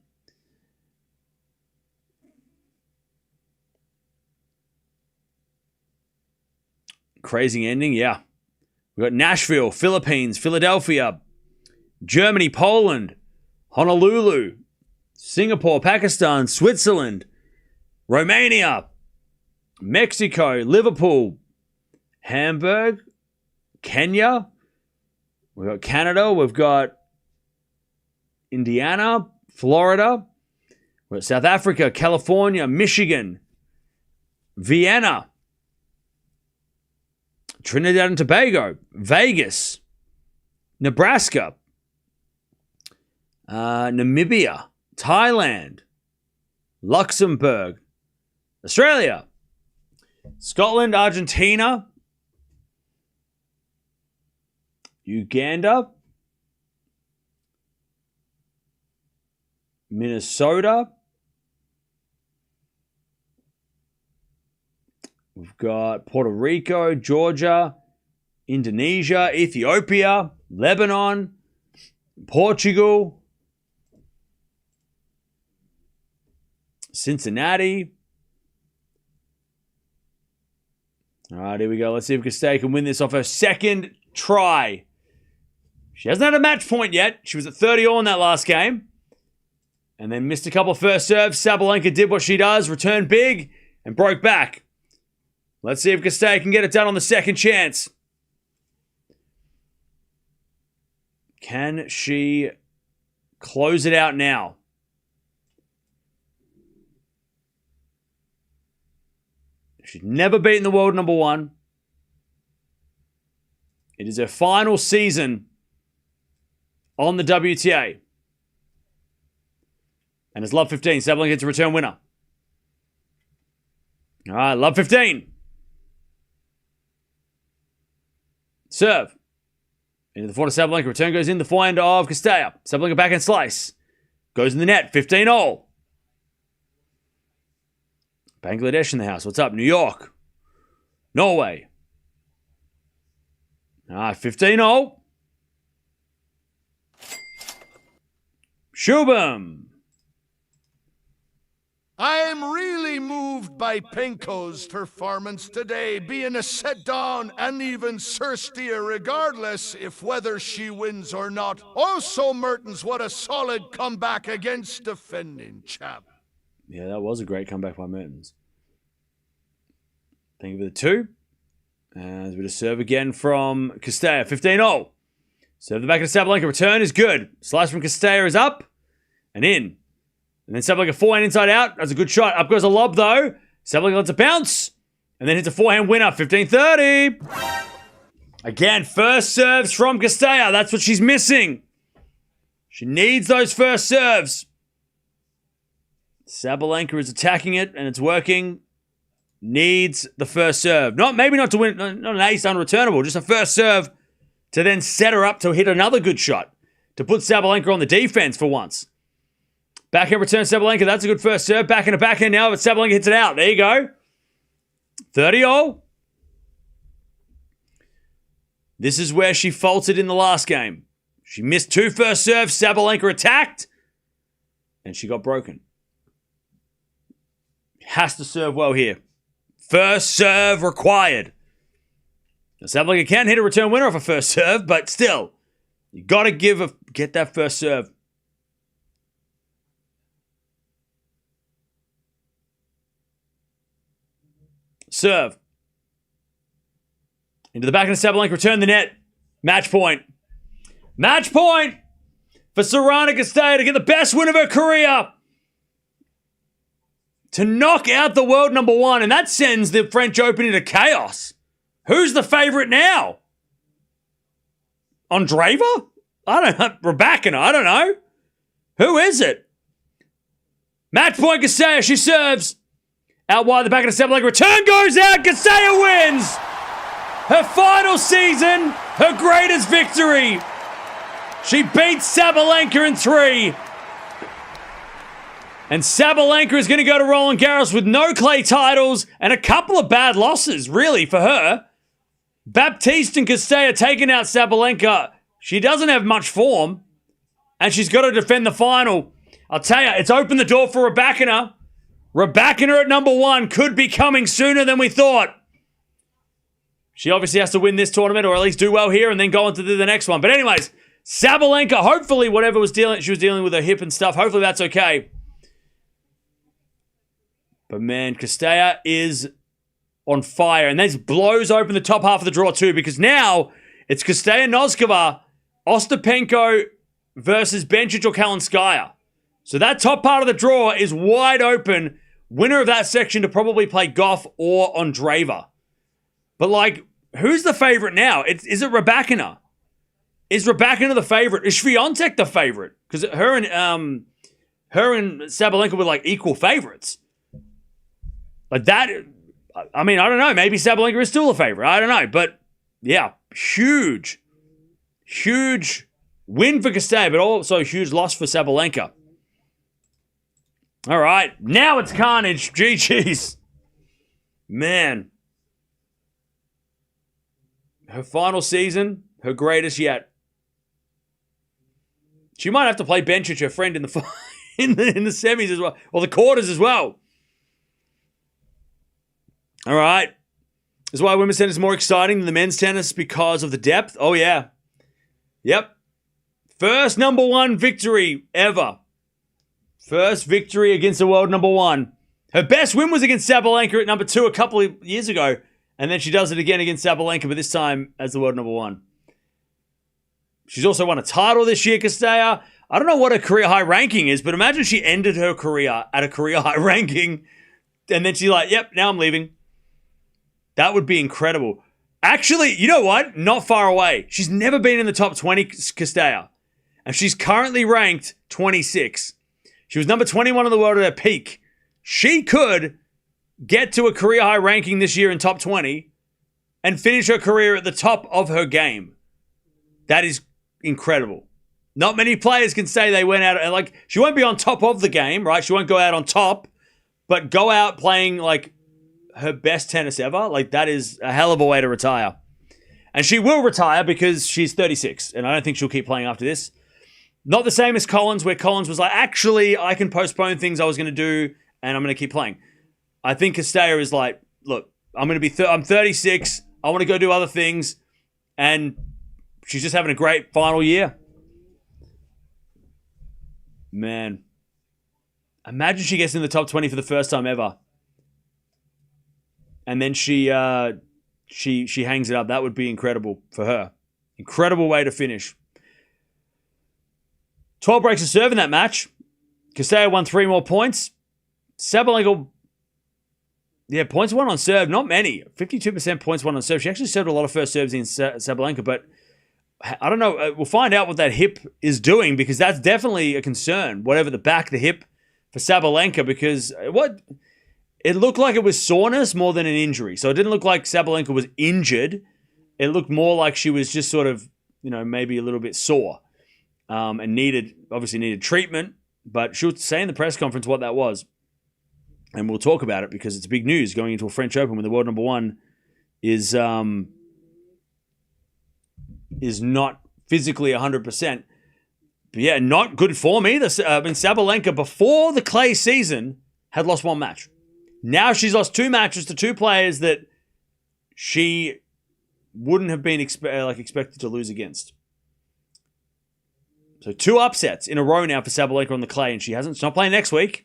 Crazy ending, yeah. We've got Nashville, Philippines, Philadelphia, Germany, Poland, Honolulu, Singapore, Pakistan, Switzerland, Romania, Mexico, Liverpool, Hamburg, Kenya. We've got Canada. We've got Indiana, Florida. We've got South Africa, California, Michigan, Vienna, Trinidad and Tobago, Vegas, Nebraska, Namibia, Thailand, Luxembourg, Australia, Scotland, Argentina, Uganda, Minnesota. We've got Puerto Rico, Georgia, Indonesia, Ethiopia, Lebanon, Portugal, Cincinnati. All right, here we go. Let's see if Cirstea can win this off her second try. She hasn't had a match point yet. She was at 30-all in that last game. And then missed a couple of first serves. Sabalenka did what she does, returned big, and broke back. Let's see if Cirstea can get it done on the second chance. Can she close it out now? She's never beaten the world number one. It is her final season on the WTA. And it's love 15. Sabalenka gets a return winner. All right, love 15. Serve. Into the forehand of Sabalenka. Return goes in the forehand of Cirstea. Sabalenka backhand slice. Goes in the net. 15-all. Bangladesh in the house. What's up? New York. Norway. All right, 15-all. Shubham. I'm really moved by Pinko's performance today, being a set-down and even Cirstea regardless if whether she wins or not. Also, Mertens, what a solid comeback against defending champ. Yeah, that was a great comeback by Mertens. Thank you for the two. As we just serve again from Cirstea, 15-all. Serve the back of Sabalenka. Return is good. Slice from Cirstea is up and in. And then Sabalenka forehand inside out. That's a good shot. Up goes a lob though. Sabalenka lets it bounce. And then hits a forehand winner. 15-30. Again, first serves from Cirstea. That's what she's missing. She needs those first serves. Sabalenka is attacking it and it's working. Needs the first serve. Maybe not to win, not an ace unreturnable, just a first serve to then set her up to hit another good shot. To put Sabalenka on the defense for once. Backhand return Sabalenka. That's a good first serve. Backhand to backhand now, but Sabalenka hits it out. There you go. 30-all. This is where she faltered in the last game. She missed two first serves. Sabalenka attacked. And she got broken. Has to serve well here. First serve required. Now, Sabalenka can hit a return winner off a first serve, but still, you got to get that first serve. Serve. Into the back of the Sabalenka, return the net. Match point. Match point for Sorana Cirstea to get the best win of her career. To knock out the world number one, and that sends the French Open into chaos. Who's the favorite now? Andreeva? I don't know. Raducanu? I don't know. Who is it? Match point, Cirstea. She serves. Out wide, the back of the Sabalenka. Return goes out. Cirstea wins. Her final season. Her greatest victory. She beats Sabalenka in 3. And Sabalenka is going to go to Roland Garros with no clay titles and a couple of bad losses, really, for her. Baptiste and Cirstea taking out Sabalenka. She doesn't have much form, and she's got to defend the final. I'll tell you, it's opened the door for Raducanu. Raducanu at number 1 could be coming sooner than we thought. She obviously has to win this tournament, or at least do well here, and then go on to do the next one. But anyways, Sabalenka, hopefully whatever she was dealing with her hip and stuff, hopefully that's okay. But man, Cirstea is on fire. And this blows open the top half of the draw too, because now it's Cirstea Noskova, Ostapenko versus Bencic or Kalinskaya. So that top part of the draw is wide open. Winner of that section to probably play Gauff or Andreeva. But like, who's the favorite now? Is it Raducanu? Is Raducanu the favorite? Is Swiatek the favorite? Because her and Sabalenka were like equal favorites. Like that, I mean, I don't know. Maybe Sabalenka is still a favorite. I don't know. But yeah, huge win for Cirstea, but also a huge loss for Sabalenka. All right, now it's carnage. GG's. Man. Her final season, her greatest yet. She might have to play Bencic, her friend, in the semis as well, or the quarters as well. All right. This is why women's tennis is more exciting than the men's tennis because of the depth. Oh, yeah. Yep. First number 1 victory ever. First victory against the world number 1. Her best win was against Sabalenka at number 2 a couple of years ago. And then she does it again against Sabalenka, but this time as the world number 1. She's also won a title this year, Cirstea. I don't know what her career high ranking is, but imagine she ended her career at a career high ranking. And then she's like, yep, now I'm leaving. That would be incredible. Actually, you know what? Not far away. She's never been in the top 20, Cirstea. And she's currently ranked 26. She was number 21 in the world at her peak. She could get to a career high ranking this year in top 20 and finish her career at the top of her game. That is incredible. Not many players can say they went out, and like, she won't be on top of the game, right? She won't go out on top, but go out playing like her best tennis ever. Like, that is a hell of a way to retire. And she will retire because she's 36, and I don't think she'll keep playing after this. Not the same as Collins, where Collins was like, actually, I can postpone things I was going to do, and I'm going to keep playing. I think Cirstea is like, look, I'm 36. I want to go do other things. And she's just having a great final year. Man. Imagine she gets in the top 20 for the first time ever. And then she hangs it up. That would be incredible for her. Incredible way to finish. 12 breaks of serve in that match. Cirstea won 3 more points. Sabalenka, yeah, points won on serve. Not many. 52% points won on serve. She actually served a lot of first serves in Sabalenka, but I don't know. We'll find out what that hip is doing, because that's definitely a concern. Whatever the back, the hip for Sabalenka, because it looked like it was soreness more than an injury. So it didn't look like Sabalenka was injured. It looked more like she was just sort of, maybe a little bit sore, and obviously needed treatment. But she'll say in the press conference what that was. And we'll talk about it because it's big news going into a French Open when the world number 1 is not physically 100%. But yeah, not good form either. Sabalenka, before the clay season, had lost 1 match. Now she's lost 2 matches to 2 players that she wouldn't have been expected to lose against. So 2 upsets in a row now for Sabalenka on the clay, and she's not playing next week.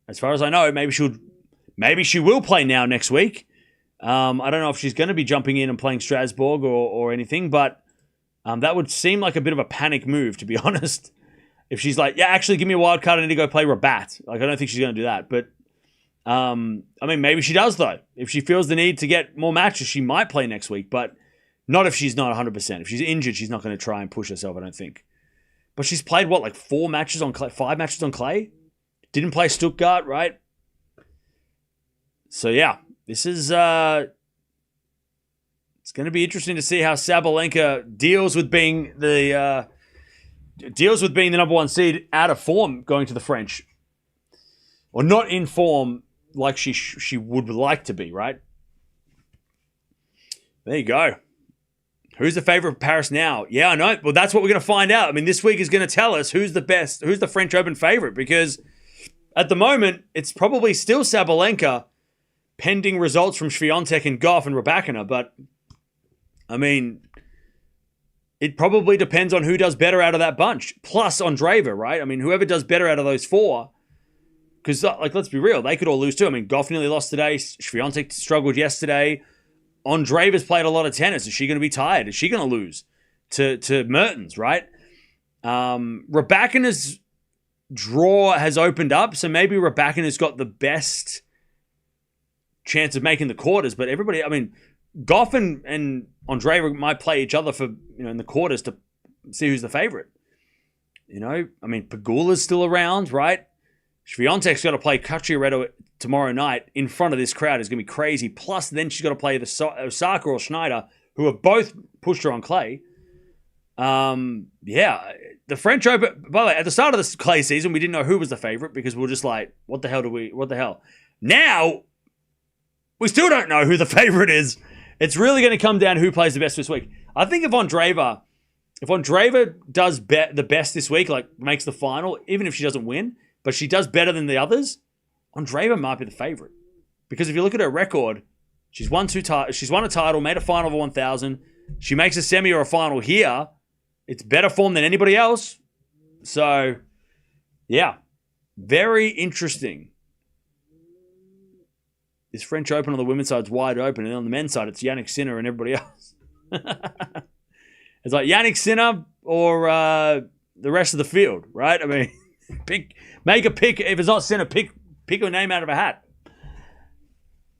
As far as I know, maybe she will play now next week. I don't know if she's going to be jumping in and playing Strasbourg or anything, but that would seem like a bit of a panic move, to be honest. If she's like, yeah, actually, give me a wild card, I need to go play Rabat. Like, I don't think she's going to do that. But, I mean, maybe she does, though. If she feels the need to get more matches, she might play next week, but not if she's not 100%. If she's injured, she's not going to try and push herself, I don't think. But she's played, what, like 4 matches on clay? 5 matches on clay? Didn't play Stuttgart, right? So, yeah, this is... it's going to be interesting to see how Sabalenka deals with being the number 1 seed out of form going to the French, or not in form like she would like to be. Right there, you go. Who's the favorite for Paris now? Yeah, I know. Well, that's what we're going to find out. I mean, this week is going to tell us who's the best, who's the French Open favorite, because at the moment it's probably still Sabalenka, pending results from Swiatek and Gauff and Raducanu. But I mean, it probably depends on who does better out of that bunch. Plus Andreeva, right? I mean, whoever does better out of those 4. Because, like, let's be real, they could all lose too. I mean, Gauff nearly lost today. Swiatek struggled yesterday. Andreeva's played a lot of tennis. Is she going to be tired? Is she going to lose to Mertens, right? Raducanu's draw has opened up, so maybe Raducanu's got the best chance of making the quarters. But everybody, I mean, Gauff and Andreeva might play each other for, in the quarters to see who's the favorite. I mean, Pegula's still around, right? Swiatek's got to play Cacciaretto tomorrow night in front of this crowd. Is going to be crazy. Plus, then she's got to play the Osaka or Schneider, who have both pushed her on clay. Yeah, the French Open, by the way, at the start of this clay season, we didn't know who was the favorite because we were just like, what the hell? Now, we still don't know who the favorite is. It's really going to come down to who plays the best this week. I think if Andreeva does the best this week, like makes the final, even if she doesn't win, but she does better than the others, Andreeva might be the favorite. Because if you look at her record, she's won a title, made a final of 1,000. She makes a semi or a final here. It's better form than anybody else. So, yeah, very interesting. This French Open on the women's side is wide open, and on the men's side, it's Jannik Sinner and everybody else. It's like Jannik Sinner or the rest of the field, right? I mean, make a pick. If it's not Sinner, pick a name out of a hat.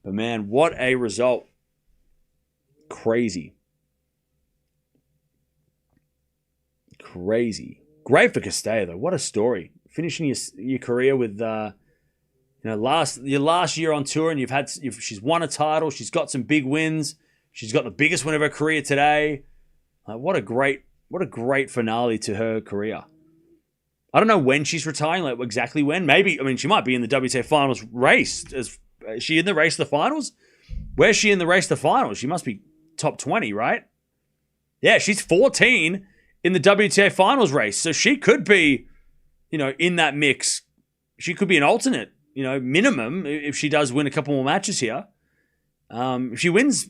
But man, what a result! Crazy. Great for Cirstea though. What a story! Finishing your career with your last year on tour, and she's won a title. She's got some big wins. She's got the biggest win of her career today. What a great finale to her career. I don't know when she's retiring, like exactly when. Maybe, I mean, she might be in the WTA Finals race. Is she in the race to the finals? Where's she in the race to the finals? She must be top 20, right? Yeah, she's 14 in the WTA Finals race. So she could be, in that mix. She could be an alternate, minimum, if she does win a couple more matches here. If she wins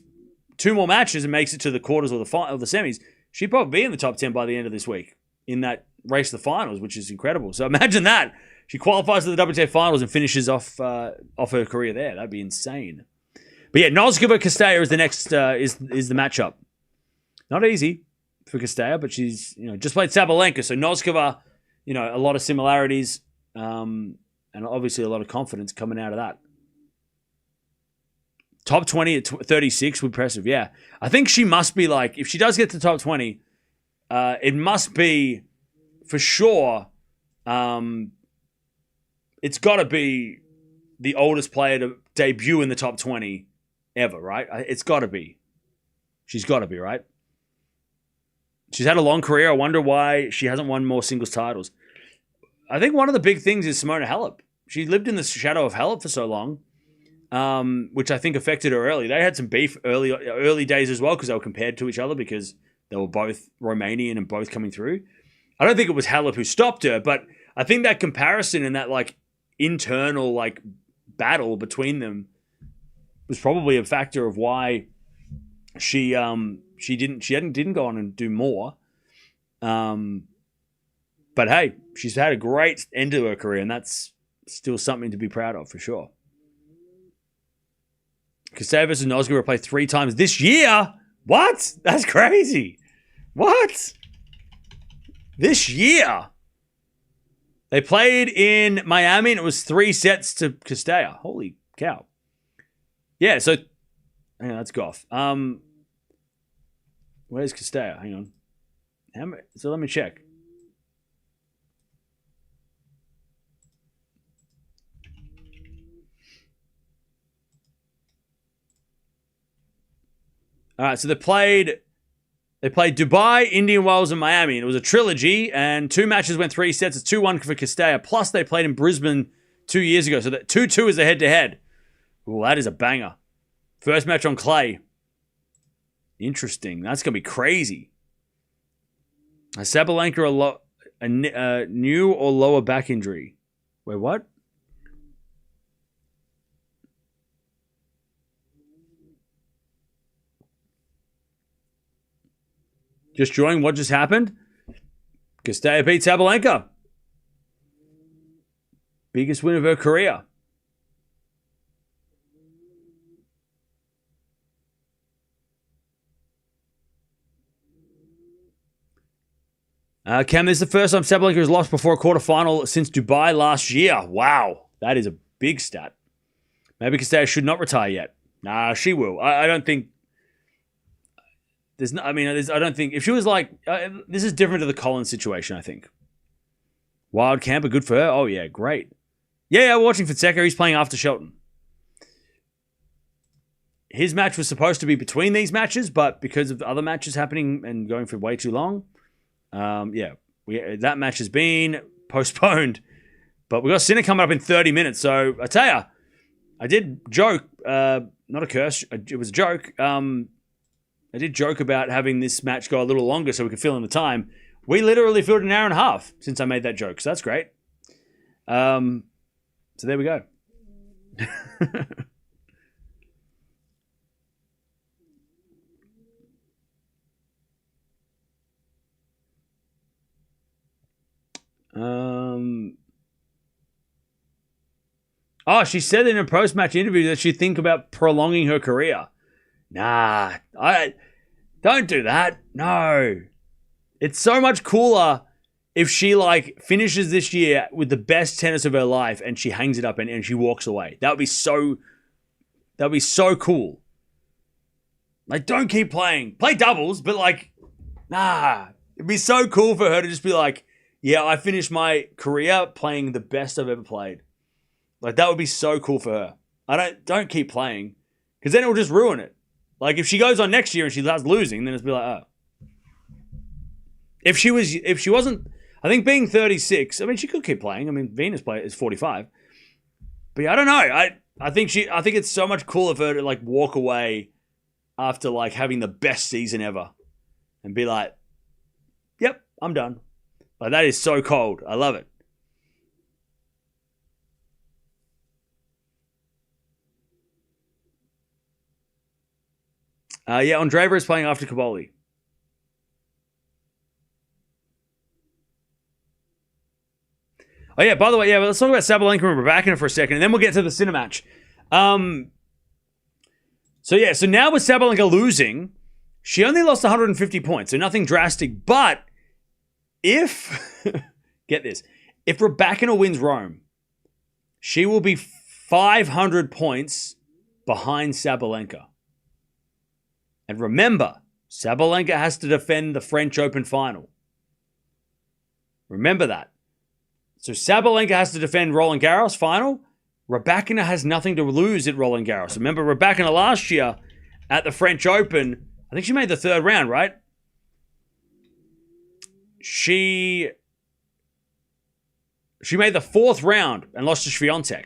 2 more matches and makes it to the quarters or the semis, she'd probably be in the top 10 by the end of this week in that race to the finals, which is incredible. So imagine that. She qualifies to the WTA Finals and finishes off her career there. That'd be insane. But yeah, Noskova Cirstea is the next is the matchup. Not easy for Cirstea, but she's just played Sabalenka, so Noskova, a lot of similarities, and obviously a lot of confidence coming out of that. Top 20 at 36, impressive. Yeah, I think she must be like, if she does get to top 20, it must be for sure. It's got to be the oldest player to debut in the top 20 ever, right? It's got to be. She's got to be, right? She's had a long career. I wonder why she hasn't won more singles titles. I think one of the big things is Simona Halep. She lived in the shadow of Halep for so long, which I think affected her early. They had some beef early days as well because they were compared to each other because they were both Romanian and both coming through. I don't think it was Halep who stopped her, but I think that comparison and that internal battle between them was probably a factor of why she didn't go on and do more. But hey, she's had a great end to her career, and that's still something to be proud of for sure. Cirstea versus Nosga will play 3 times this year. What? That's crazy. What? This year? They played in Miami and it was 3 sets to Cirstea. Holy cow. Yeah, so hang on, that's Gauff. Where's Cirstea? Hang on. So let me check. All right, so they played Dubai, Indian Wells, and Miami. And it was a trilogy, and 2 matches went 3 sets. It's 2-1 for Cirstea. Plus, they played in Brisbane 2 years ago. So that 2-2 is a head-to-head. Well, that is a banger. First match on clay. Interesting. That's going to be crazy. Sabalenka a new or lower back injury. Wait, what? Just joining what just happened? Cirstea beat Sabalenka. Biggest win of her career. Cam, this is the first time Sabalenka has lost before a quarterfinal since Dubai last year. Wow. That is a big stat. Maybe Cirstea should not retire yet. Nah, she will. I don't think... I don't think... If she was like... this is different to the Collins situation, I think. Wild camper, good for her. Oh, yeah, great. Yeah, we're watching Fonseca. He's playing after Shelton. His match was supposed to be between these matches, but because of other matches happening and going for way too long, that match has been postponed. But we got Sinner coming up in 30 minutes. So, I tell you, I did joke, not a curse, it was a joke. I did joke about having this match go a little longer so we could fill in the time. We literally filled an hour and a half since I made that joke, so that's great. So there we go. She said in a post-match interview that she'd think about prolonging her career. Nah, don't do that. No. It's so much cooler if she finishes this year with the best tennis of her life and she hangs it up and she walks away. That would be so cool. Don't keep playing. Play doubles, but nah. It'd be so cool for her to just be yeah, I finished my career playing the best I've ever played. That would be so cool for her. Don't keep playing because then it will just ruin it. If she goes on next year and she starts losing, then it's be oh. If she wasn't, I think being 36, she could keep playing. Venus is 45. But yeah, I don't know. I think it's so much cooler for her to walk away after having the best season ever and be yep, I'm done. That is so cold. I love it. Andreeva is playing after Caboli. Oh, yeah, by the way, let's talk about Sabalenka and Raducanu for a second, and then we'll get to the Sinner match. So now with Sabalenka losing, she only lost 150 points, so nothing drastic, but if, get this, if Raducanu wins Rome, she will be 500 points behind Sabalenka. And remember, Sabalenka has to defend the French Open final. Remember that. So Sabalenka has to defend Roland Garros final. Raducanu has nothing to lose at Roland Garros. Remember, Raducanu last year at the French Open, I think she made the 3rd round, right? She made the 4th round and lost to Swiatek.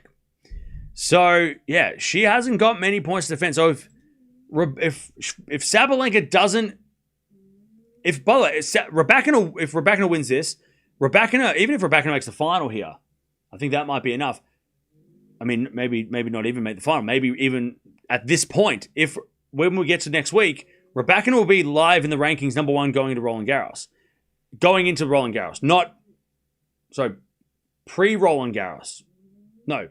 So, yeah, she hasn't got many points to defend. So if Sabalenka doesn't, if Raducanu wins this, even if Raducanu makes the final here, I think that might be enough. Maybe not even make the final. Maybe even at this point, when we get to next week, Raducanu will be live in the rankings, number 1 going into Roland Garros. Pre-Roland Garros. No,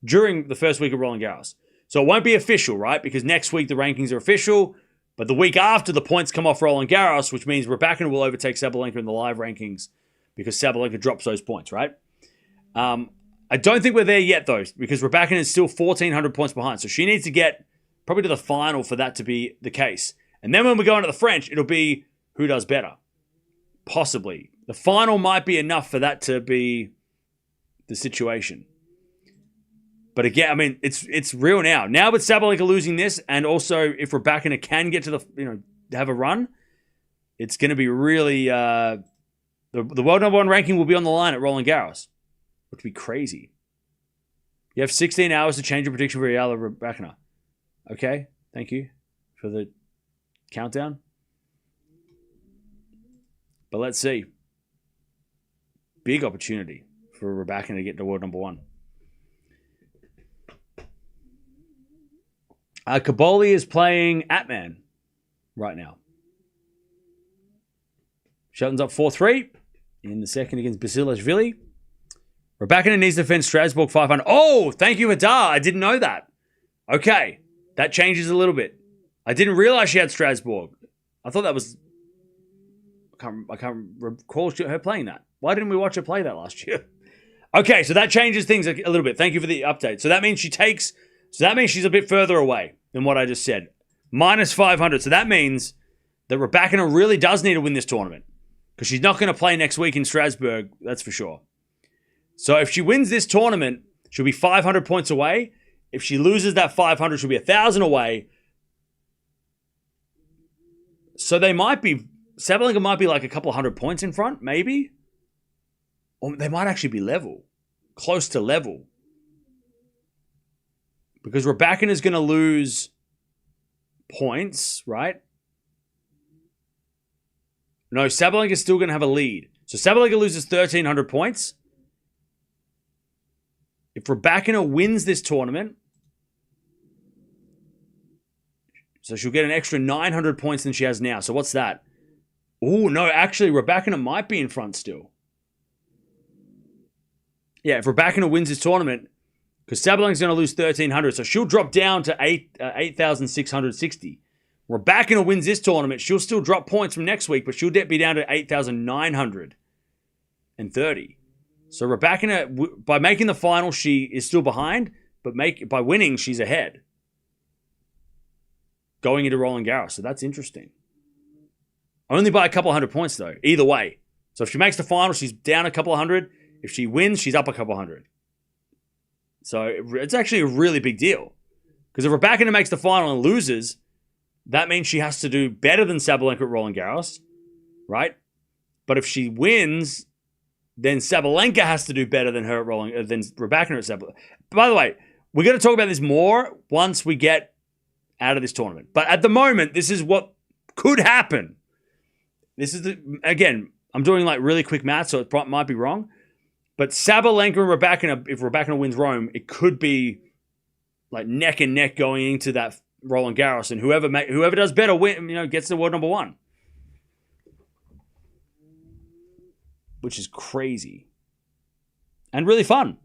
during the first week of Roland Garros. So it won't be official, right? Because next week the rankings are official, but the week after the points come off Roland Garros, which means Rybakina will overtake Sabalenka in the live rankings because Sabalenka drops those points, right? I don't think we're there yet, though, because Rybakina is still 1,400 points behind. So she needs to get probably to the final for that to be the case. And then when we go into the French, it'll be who does better. Possibly. The final might be enough for that to be the situation. But again, I mean, it's real now. Now with Sabalenka losing this, and also if Rybakina can get to the, have a run, it's going to be really, the world number one ranking will be on the line at Roland Garros, which would be crazy. You have 16 hours to change your prediction for Eala Rybakina. Okay, thank you for the countdown. But let's see. Big opportunity for Rybakina to get to world number one. Kaboli is playing Atman right now. Shelton's up 4-3 in the second against Basilashvili. Rybakina needs to defend Strasbourg 500. Oh, thank you, Hadar. I didn't know that. Okay, that changes a little bit. I didn't realize she had Strasbourg. I thought that was... I can't recall her playing that. Why didn't we watch her play that last year? Okay, so that changes things a little bit. Thank you for the update. So that means she's a bit further away than what I just said. Minus 500. So that means that Rybakina really does need to win this tournament because she's not going to play next week in Strasbourg. That's for sure. So if she wins this tournament, she'll be 500 points away. If she loses that 500, she'll be 1,000 away. So Sabalenka might be like a couple hundred points in front, maybe. Or they might actually be level. Close to level. Because Rybakina is going to lose points, right? No, Sabalenka is still going to have a lead. So Sabalenka loses 1,300 points. If Rybakina wins this tournament, so she'll get an extra 900 points than she has now. So what's that? Oh, no, actually, Rybakina might be in front still. Yeah, if Rybakina wins this tournament, because Sabalenka's going to lose 1,300, so she'll drop down to 8,660. Rybakina wins this tournament, she'll still drop points from next week, but she'll be down to 8,930. So Rybakina, by making the final, she is still behind, but by winning, she's ahead. Going into Roland Garros, so that's interesting. Only by a couple hundred points, though, either way. So if she makes the final, she's down a couple hundred. If she wins, she's up a couple hundred. So it's actually a really big deal. Because if Rybakina makes the final and loses, that means she has to do better than Sabalenka at Roland Garros, right? But if she wins, then Sabalenka has to do better than her at than Rybakina at Sabalenka. By the way, we're going to talk about this more once we get out of this tournament. But at the moment, this is what could happen. This is again, I'm doing like really quick math, so it might be wrong. But Sabalenka and Rybakina, if Rybakina wins Rome, it could be like neck and neck going into that Roland Garros, and whoever does better gets the world number one, which is crazy and really fun.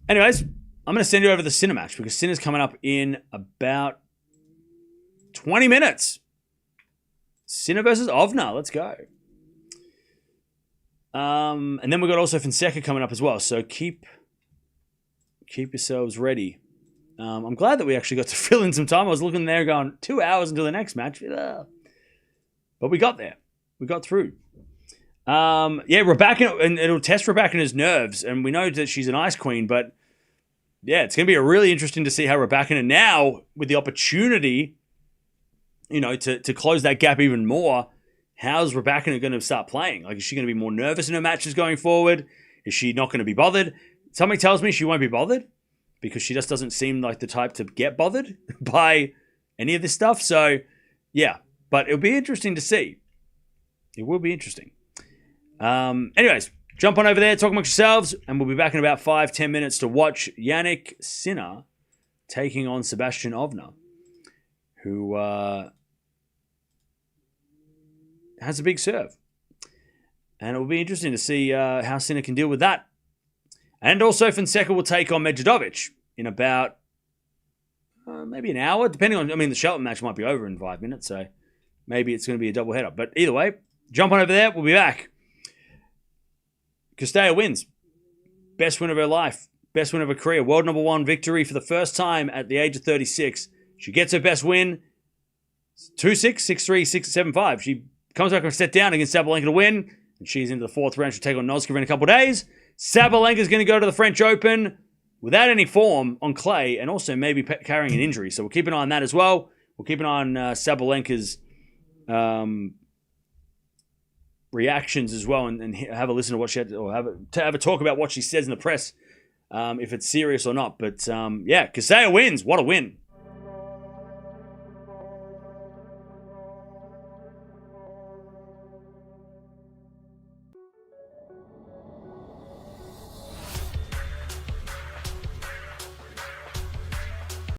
Anyways, I'm going to send you over the Sinner match because Sinner's coming up in about 20 minutes. Sinner versus Ovna. Let's go. And then we've got also Fonseca coming up as well. So keep yourselves ready. I'm glad that we actually got to fill in some time. I was looking there going 2 hours until the next match. But we got there. We got through. Rybakina, and it'll test Rybakina's nerves. And we know that she's an ice queen, but yeah, it's going to be really interesting to see how Rybakina now, with the opportunity, to close that gap even more, how's Rybakina going to start playing? Like, is she going to be more nervous in her matches going forward? Is she not going to be bothered? Something tells me she won't be bothered because she just doesn't seem like the type to get bothered by any of this stuff. So, yeah, but it'll be interesting to see. It will be interesting. Anyways, jump on over there, talk amongst yourselves, and we'll be back in about 5-10 minutes to watch Jannik Sinner taking on Sebastian Ovna, who has a big serve. And it will be interesting to see how Sinner can deal with that. And also Fonseca will take on Medvedev in about maybe an hour, depending on, the Shelton match might be over in 5 minutes, so maybe it's going to be a double header. But either way, jump on over there. We'll be back. Cirstea wins. Best win of her life. Best win of her career. World number 1 victory for the first time at the age of 36. She gets her best win. 2-6, 6-3, 6-7-5. She comes back on a set down against Sabalenka to win. And she's into the 4th round. She'll take on Noskova in a couple of days. Sabalenka's going to go to the French Open without any form on clay and also maybe carrying an injury. So we'll keep an eye on that as well. We'll keep an eye on Sabalenka's reactions as well and have a listen to what she had, or have a talk about what she says in the press, if it's serious or not. But yeah, Cirstea wins. What a win.